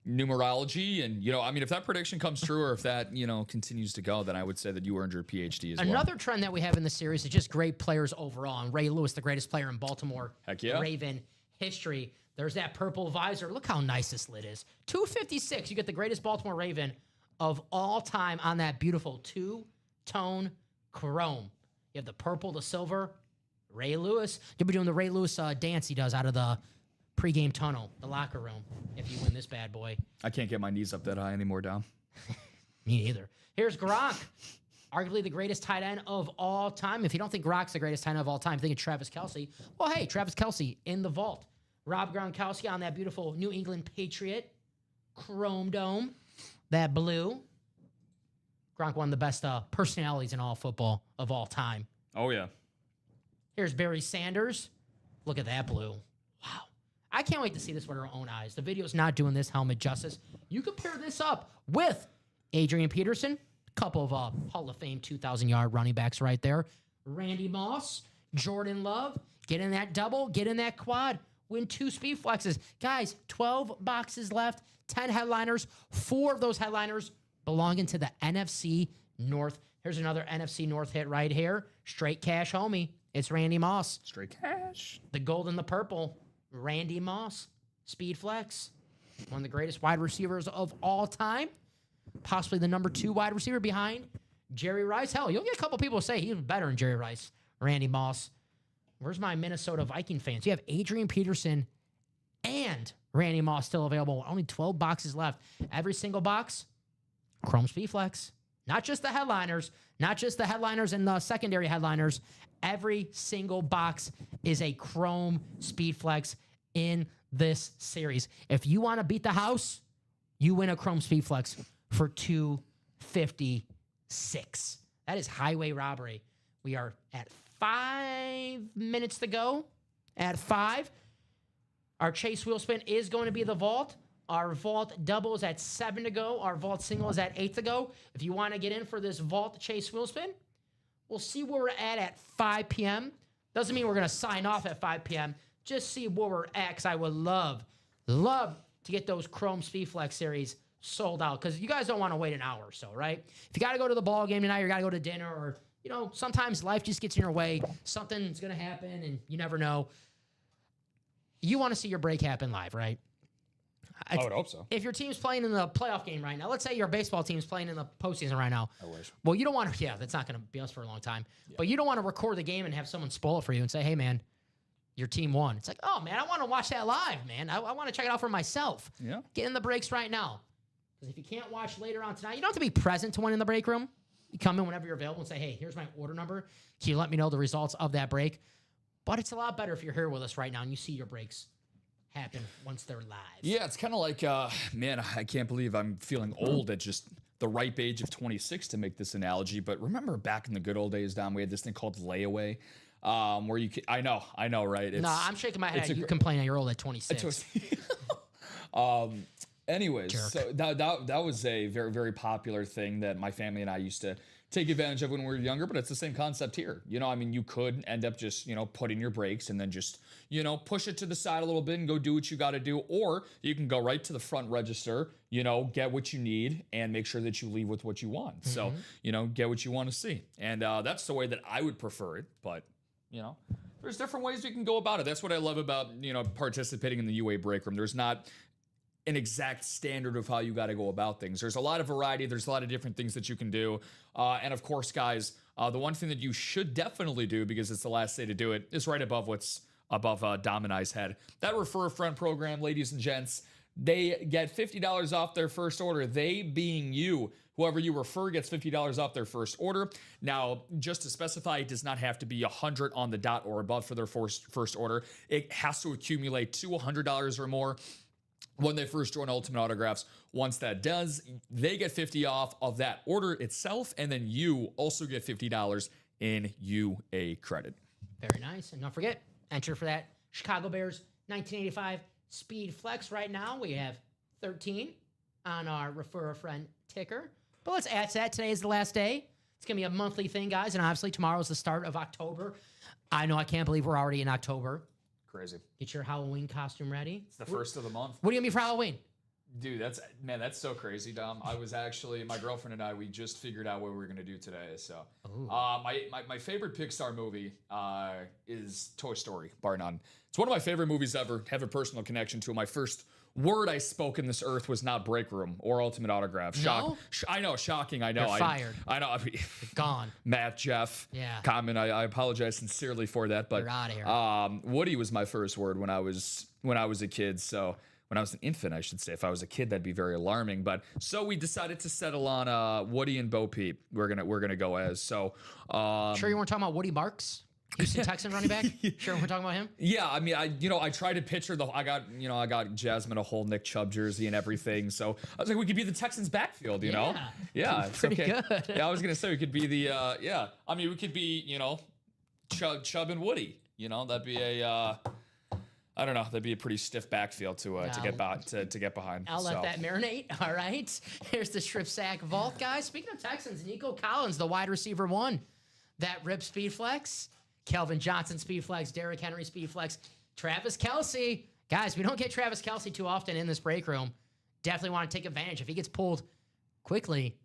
numerology, and if that prediction comes true, or if that continues to go, then I would say that you earned your PhD as well. Another trend that we have in the series is just great players overall. And Ray Lewis, the greatest player in Baltimore Raven history. There's that purple visor. Look how nice this lid is. 256. You get the greatest Baltimore Raven of all time on that beautiful two-tone chrome. You have the purple, the silver. Ray Lewis. You'll be doing the Ray Lewis dance he does out of the pregame tunnel, the locker room, if you win this bad boy. I can't get my knees up that high anymore, Dom. Me neither. Here's Gronk, arguably the greatest tight end of all time. If you don't think Gronk's the greatest tight end of all time, think of Travis Kelce. Well, hey, Travis Kelce in the vault. Rob Gronkowski on that beautiful New England Patriot chrome dome, that blue. Gronk, one of the best personalities in all football of all time. Oh, yeah. Here's Barry Sanders. Look at that blue. Wow. I can't wait to see this with our own eyes. The video's not doing this helmet justice. You compare this up with Adrian Peterson, a couple of Hall of Fame 2,000-yard running backs right there. Randy Moss, Jordan Love, get in that double, get in that quad, win 2 speed flexes. Guys, 12 boxes left, 10 headliners. 4 of those headliners belonging to the NFC North. Here's another NFC North hit right here. Straight cash, homie. It's Randy Moss. Straight cash. The gold and the purple, Randy Moss. Speed flex. One of the greatest wide receivers of all time. Possibly the number 2 wide receiver behind Jerry Rice. Hell, you'll get a couple people say he's better than Jerry Rice. Randy Moss. Where's my Minnesota Viking fans? You have Adrian Peterson and Randy Moss still available. Only 12 boxes left. Every single box, Chrome Speed Flex. Not just the headliners, not just the headliners and the secondary headliners. Every single box is a Chrome Speed Flex in this series. If you want to beat the house, you win a Chrome Speed Flex for $256. That is highway robbery. We are at 5 minutes to go. At 5, our Chase wheel spin is going to be the vault. Our vault double is at 7 to go. Our vault single is at 8 to go. If you want to get in for this vault chase wheel spin, we'll see where we're at 5 p.m. Doesn't mean we're going to sign off at 5 p.m. Just see where we're at, because I would love to get those Chrome Speedflex series sold out, because you guys don't want to wait an hour or so, right? If you got to go to the ball game tonight, or you got to go to dinner, or, sometimes life just gets in your way. Something's going to happen, and you never know. You want to see your break happen live, right? I would hope so. If your team's playing in the playoff game right now, let's say your baseball team's playing in the postseason right now. I wish. Well, you don't want to, that's not going to be us for a long time. Yeah. But you don't want to record the game and have someone spoil it for you and say, hey, man, your team won. It's like, oh, man, I want to watch that live, man. I want to check it out for myself. Yeah. Get in the breaks right now. Because if you can't watch later on tonight, you don't have to be present to win in the break room. You come in whenever you're available and say, hey, here's my order number. Can you let me know the results of that break? But it's a lot better if you're here with us right now and you see your breaks happen once they're live. Yeah, it's kind of like, man, I can't believe I'm feeling old at just the ripe age of 26 to make this analogy. But remember back in the good old days, Dom, we had this thing called layaway, where you could, I know, right? No, I'm shaking my head. You complain that you're old at 26. Anyways, jerk. So that was a very, very popular thing that my family and I used to take advantage of when we were younger, but it's the same concept here. You could end up just, putting your brakes and then just, push it to the side a little bit and go do what you got to do. Or you can go right to the front register, get what you need and make sure that you leave with what you want. Mm-hmm. So, get what you want to see. And that's the way that I would prefer it. But, there's different ways we can go about it. That's what I love about, participating in the UA break room. There's not an exact standard of how you got to go about things. There's a lot of variety. There's a lot of different things that you can do. And of course, guys, the one thing that you should definitely do, because it's the last day to do it, is right above what's above Dom and I's head. That Refer a Friend program, ladies and gents, they get $50 off their first order. They being you. Whoever you refer gets $50 off their first order. Now, just to specify, it does not have to be 100 on the dot or above for their first order. It has to accumulate to $100 or more when they first join Ultimate Autographs. Once that does, they get $50 off of that order itself, and then you also get $50 in UA credit. Very nice. And don't forget, enter for that Chicago Bears 1985 Speed Flex. Right now, we have 13 on our Refer a Friend ticker. But let's add to that. Today is the last day. It's going to be a monthly thing, guys, and obviously tomorrow's the start of October. I know, I can't believe we're already in October. Crazy. Get your Halloween costume ready. It's the first of the month. What are you going to be for Halloween? Dude, that's so crazy, Dom. I was actually, my girlfriend and I, we just figured out what we were going to do today. So, my favorite Pixar movie is Toy Story, bar none. It's one of my favorite movies ever. Have a personal connection to it. My first word I spoke in this earth was not break room or Ultimate Autograph. No? I know, shocking. I know. You're fired. I know. You're gone. Matt, Jeff, yeah. Common. I apologize sincerely for that. But you're out of here. Woody was my first word when I was a kid. So when I was an infant, I should say. If I was a kid, that'd be very alarming. But so we decided to settle on Woody and Bo Peep. We're gonna go as. So sure you weren't talking about Woody Marks? Houston Texan running back? Sure, we're talking about him? Yeah, I mean, I tried to picture I got Jasmine a whole Nick Chubb jersey and everything. So I was like, we could be the Texans backfield, you know? Yeah, it's pretty okay. good. Yeah, I was gonna say we could be the I mean, we could be, Chubb and Woody. That'd be a I don't know. That'd be a pretty stiff backfield to get behind. I'll let that marinate. All right. Here's the Strip Sack Vault, guys. Speaking of Texans, Nico Collins, the wide receiver one. That Rip Speed Flex. Kelvin Johnson Speed Flex. Derrick Henry Speed Flex. Travis Kelce. Guys, we don't get Travis Kelce too often in this break room. Definitely want to take advantage. If he gets pulled quickly,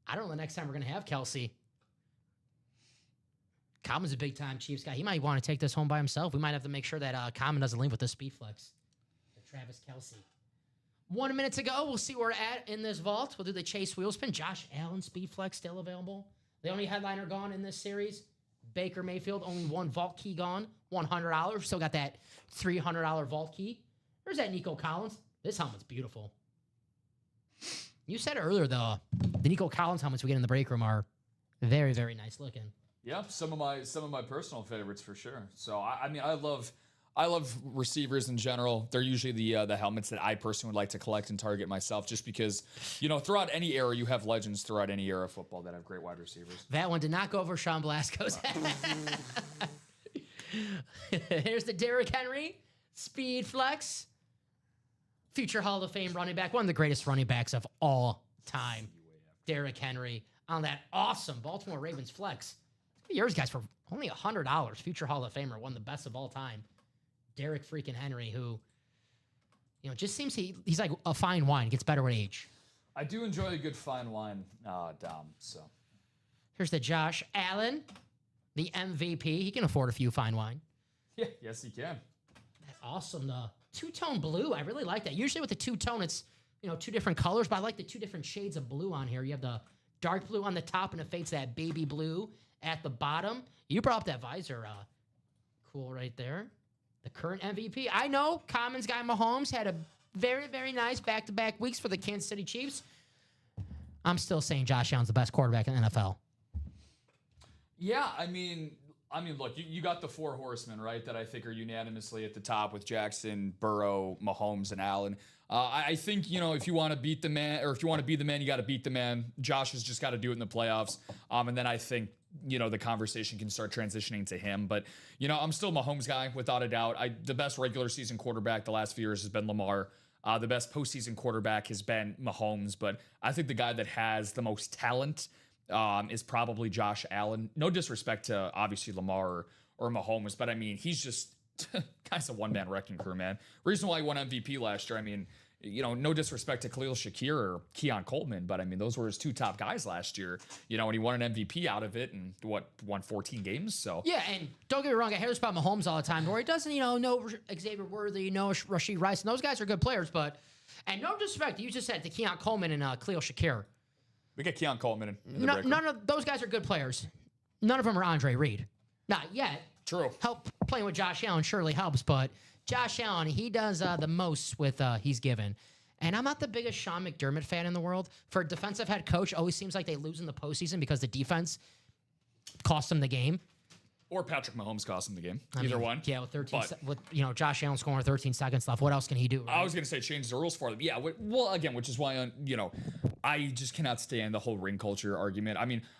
I don't know the next time we're going to have Kelce. Common's a big-time Chiefs guy. He might want to take this home by himself. We might have to make sure that Common doesn't leave with the Speed Flex. Travis Kelce. 1 minute to go. We'll see where we're at in this vault. We'll do the Chase Wheel Spin. Josh Allen Speed Flex still available. The only headliner gone in this series. Baker Mayfield, only one vault key gone. $100. Still got that $300 vault key. There's that Nico Collins. This helmet's beautiful. You said earlier, though, the Nico Collins helmets we get in the break room are very, very nice looking. Yeah, some of my personal favorites for sure. So I mean, I love receivers in general. They're usually the helmets that I personally would like to collect and target myself, just because throughout any era you have legends throughout any era of football that have great wide receivers. That one did not go over Sean Blasco's head. Here's the Derrick Henry Speed Flex. future Hall of Fame running back, one of the greatest running backs of all time, Derrick Henry, on that awesome Baltimore Ravens flex. Yours guys for only $100. Future Hall of Famer, one of the best of all time. Derrick freaking Henry, who, just seems he's like a fine wine, gets better with age. I do enjoy a good fine wine, Dom. So here's the Josh Allen, the MVP. He can afford a few fine wine. yeah, yes, he can. That's awesome. The two-tone blue, I really like that. Usually with the two-tone, it's two different colors, but I like the two different shades of blue on here. You have the dark blue on the top, and it fades to that baby blue at the bottom. You brought up that visor. Cool right there. The current MVP. I know Commons guy Mahomes had a very, very nice back-to-back weeks for the Kansas City Chiefs. I'm still saying Josh Allen's the best quarterback in the NFL. Yeah, I mean, look, you got the four horsemen, right, that I think are unanimously at the top with Jackson, Burrow, Mahomes, and Allen. I think, if you want to beat the man, or if you want to be the man, you got to beat the man. Josh has just got to do it in the playoffs. And then I think, the conversation can start transitioning to him. But, I'm still a Mahomes guy, without a doubt. The best regular season quarterback the last few years has been Lamar. The best postseason quarterback has been Mahomes. But I think the guy that has the most talent is probably Josh Allen. No disrespect to, obviously, Lamar or Mahomes, but, he's just guy's a one-man wrecking crew, man. Reason why he won MVP last year, no disrespect to Khalil Shakir or Keon Coleman, but, those were his two top guys last year, and he won an MVP out of it and, won 14 games, so. Yeah, and don't get me wrong, I hear this about Mahomes all the time, where he doesn't, know Xavier Worthy, Rashid Rice, and those guys are good players, but, and no disrespect, you just said to Keon Coleman and Khalil Shakir. We get Keon Coleman in the break room. None of those guys are good players. None of them are Andre Reed. Not yet. True. Help playing with Josh Allen surely helps, but Josh Allen, he does the most with he's given. And I'm not the biggest Sean McDermott fan in the world. For a defensive head coach, always seems like they lose in the postseason because the defense cost them the game. Or Patrick Mahomes cost him the game. Either one. Yeah, with Josh Allen scoring 13 seconds left. What else can he do? Right? I was going to say change the rules for them. Yeah, well, again, which is why, I just cannot stand the whole ring culture argument.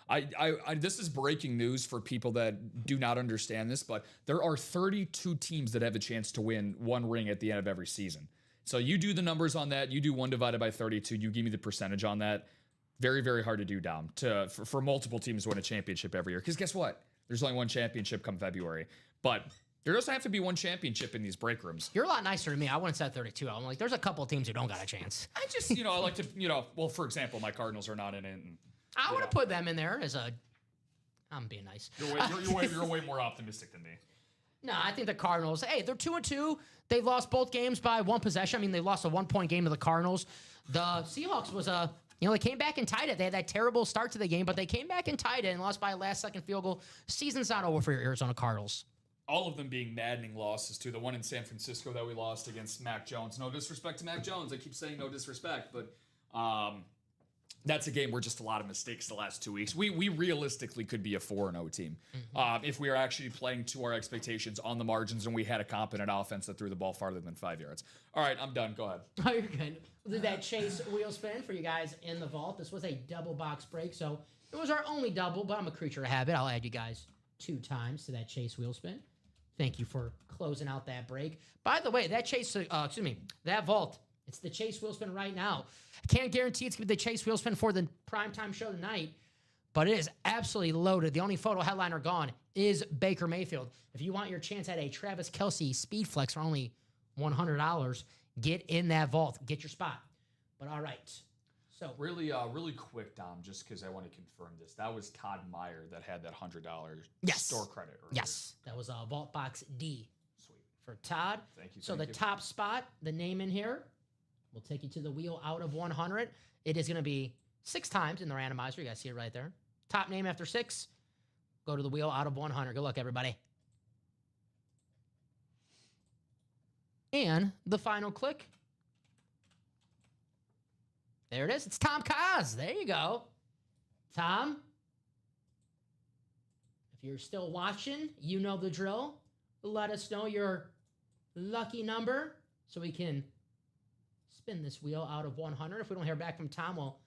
I this is breaking news for people that do not understand this, but there are 32 teams that have a chance to win one ring at the end of every season. So you do the numbers on that. You do 1 divided by 32. You give me the percentage on that. Very, very hard to do, Dom, for multiple teams to win a championship every year. Because guess what? There's only one championship come February. But there doesn't have to be one championship in these break rooms. You're a lot nicer to me. I wouldn't say 32. I'm like, there's a couple of teams who don't got a chance. I just, I like to, well, for example, my Cardinals are not in it. And, I would have put them in there as a, I'm being nice. You're way more optimistic than me. No, I think the Cardinals, hey, they're 2-2. They lost both games by one possession. They lost a 1-point game to the Cardinals. The Seahawks was they came back and tied it. They had that terrible start to the game, but they came back and tied it and lost by a last-second field goal. Season's not over for your Arizona Cardinals. All of them being maddening losses, too. The one in San Francisco that we lost against Mac Jones. No disrespect to Mac Jones. I keep saying no disrespect, but that's a game where just a lot of mistakes the last 2 weeks. We realistically could be a 4-0 team if we are actually playing to our expectations on the margins and we had a competent offense that threw the ball farther than 5 yards. All right, I'm done. Go ahead. Oh, you're good. Did that Chase wheel spin for you guys in the vault? This was a double box break, so it was our only double, but I'm a creature of habit. I'll add you guys 2 times to that Chase wheel spin. Thank you for closing out that break. By the way, that that vault, it's the Chase wheel spin right now. I can't guarantee it's going to be the Chase wheel spin for the primetime show tonight, but it is absolutely loaded. The only photo headliner gone is Baker Mayfield. If you want your chance at a Travis Kelce speed flex for only $100, get in that vault. Get your spot. But all right. So really quick, Dom, just because I want to confirm this. That was Todd Meyer that had that $100 store credit earlier. Yes, that was Vault Box D. Sweet. For Todd. Thank you. So the top spot, the name in here, will take you to the wheel out of 100. It is going to be 6 times in the randomizer. You guys see it right there. Top name after 6. Go to the wheel out of 100. Good luck, everybody. And the final click. There it is. It's Tom Kaz. There you go. Tom, if you're still watching, you know the drill. Let us know your lucky number so we can spin this wheel out of 100. If we don't hear back from Tom, we'll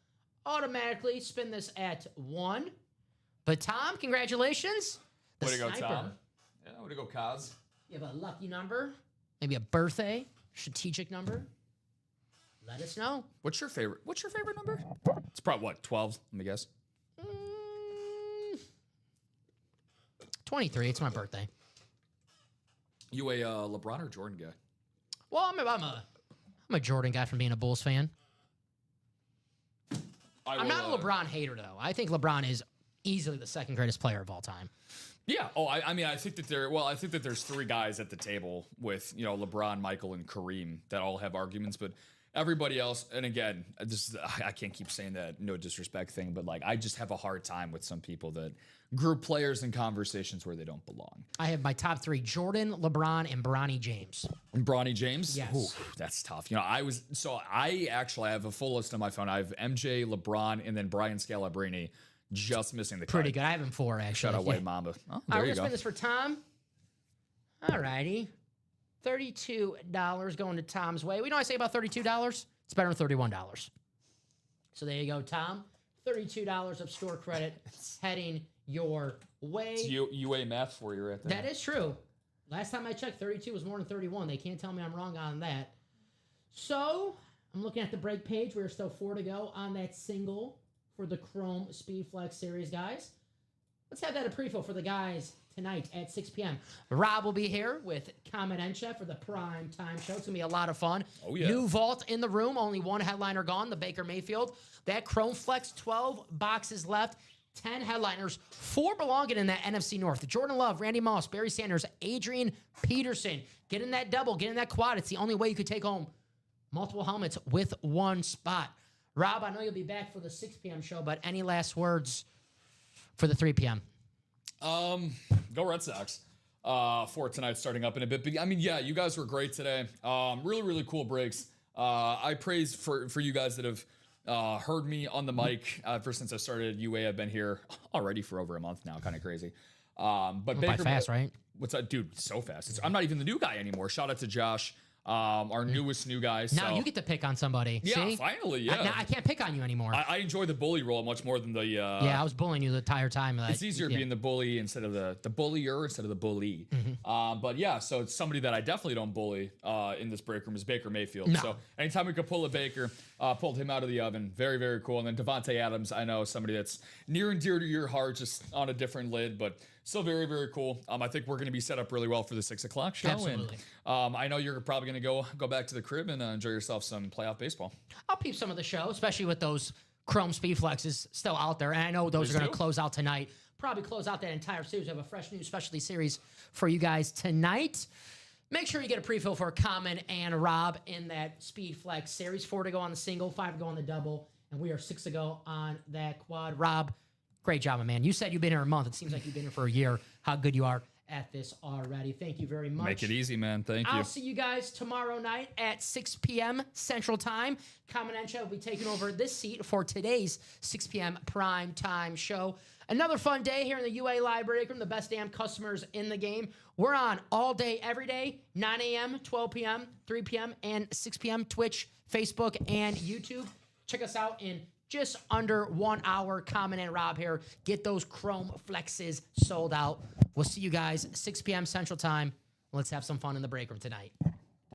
automatically spin this at 1. But Tom, congratulations. Way to go, Tom. Yeah, way to go, Kaz. You have a lucky number, maybe a birthday, strategic number. let us know. What's your favorite number? It's probably what, 12? Let me guess. 23. It's my birthday. You a LeBron or Jordan guy? Well, I'm a Jordan guy from being a Bulls fan. I'm not a LeBron hater, though. I think LeBron is easily the second greatest player of all time. Yeah. Oh, I mean, I think that there's three guys at the table with, LeBron, Michael, and Kareem that all have arguments, but everybody else, and again, I can't keep saying that, no disrespect thing, but like, I just have a hard time with some people that group players in conversations where they don't belong. I have my top three: Jordan, LeBron, and Bronny James. And Bronny James? Yes. Ooh, that's tough. I actually have a full list on my phone. I have MJ, LeBron, and then Brian Scalabrine just missing the cut. Pretty good. I have him 4, actually. Shout out White Mamba. Oh, All there right, you we're go. going to spin this for Tom. All righty. $32 going to Tom's way. We know I say about $32. It's better than $31. So there you go, Tom. $32 of store credit heading your way. It's UA math for you right there. That is true. Last time I checked, 32 was more than 31. They can't tell me I'm wrong on that. So I'm looking at the break page. We're still 4 to go on that single for the Chrome Speed Flex Series, guys. Let's have that a pre-fill for the guys tonight at 6 p.m. Rob will be here with Common for the prime time show. It's going to be a lot of fun. Oh, yeah. New vault in the room. Only one headliner gone, the Baker Mayfield. That Chrome Flex, 12 boxes left. 10 headliners, 4 belonging in that NFC North. Jordan Love, Randy Moss, Barry Sanders, Adrian Peterson. Get in that double, get in that quad. It's the only way you could take home multiple helmets with one spot. Rob, I know you'll be back for the 6 p.m. show, but any last words for the 3 p.m.? Go Red Sox for tonight, starting up in a bit. But, I mean, yeah, you guys were great today. Really, really cool breaks. I praise for you guys that have heard me on the mic ever since I started UA. I've been here already for over a month now, kind of crazy. But Baker, fast, right? What's that, dude? So fast. I'm not even the new guy anymore. Shout out to Josh. Our newest new guy. Now so. you get to pick on somebody. Yeah, See? finally, yeah. Now I can't pick on you anymore. I enjoy the bully role much more than the. Yeah, I was bullying you the entire time. It's easier being the bully instead of the bullier instead of the bully. But yeah, so it's somebody that I definitely don't bully in this break room is Baker Mayfield. No. So anytime we could pull a Baker, pulled him out of the oven. Very, very cool. And then Devontae Adams, I know somebody that's near and dear to your heart, just on a different lid, but still very, very cool. I think we're going to be set up really well for the 6 o'clock show. Absolutely. And I know you're probably going to go back to the crib and enjoy yourself some playoff baseball. I'll peep some of the show, especially with those Chrome Speed Flexes still out there. And I know those Please are going do. to close out tonight. Probably close out that entire series. We have a fresh new specialty series for you guys tonight. Make sure you get a pre-fill for Common and Rob in that Speed Flex series. 4 to go on the single, 5 to go on the double, and we are 6 to go on that quad. Rob, great job, my man. You said you've been here a month. It seems like you've been here for a year. How good you are at this already. Thank you very much. Make it easy, man. Thank you. I'll see you guys tomorrow night at 6 p.m. Central Time. Common will be taking over this seat for today's 6 p.m. prime time show. Another fun day here in the UA Library Room, the best damn customers in the game. We're on all day, every day, 9 a.m., 12 p.m., 3 p.m., and 6 p.m. Twitch, Facebook, and YouTube. Check us out in just under 1 hour. Common and Rob here. Get those Chrome Flexes sold out. We'll see you guys 6 p.m. Central Time. Let's have some fun in the break room tonight.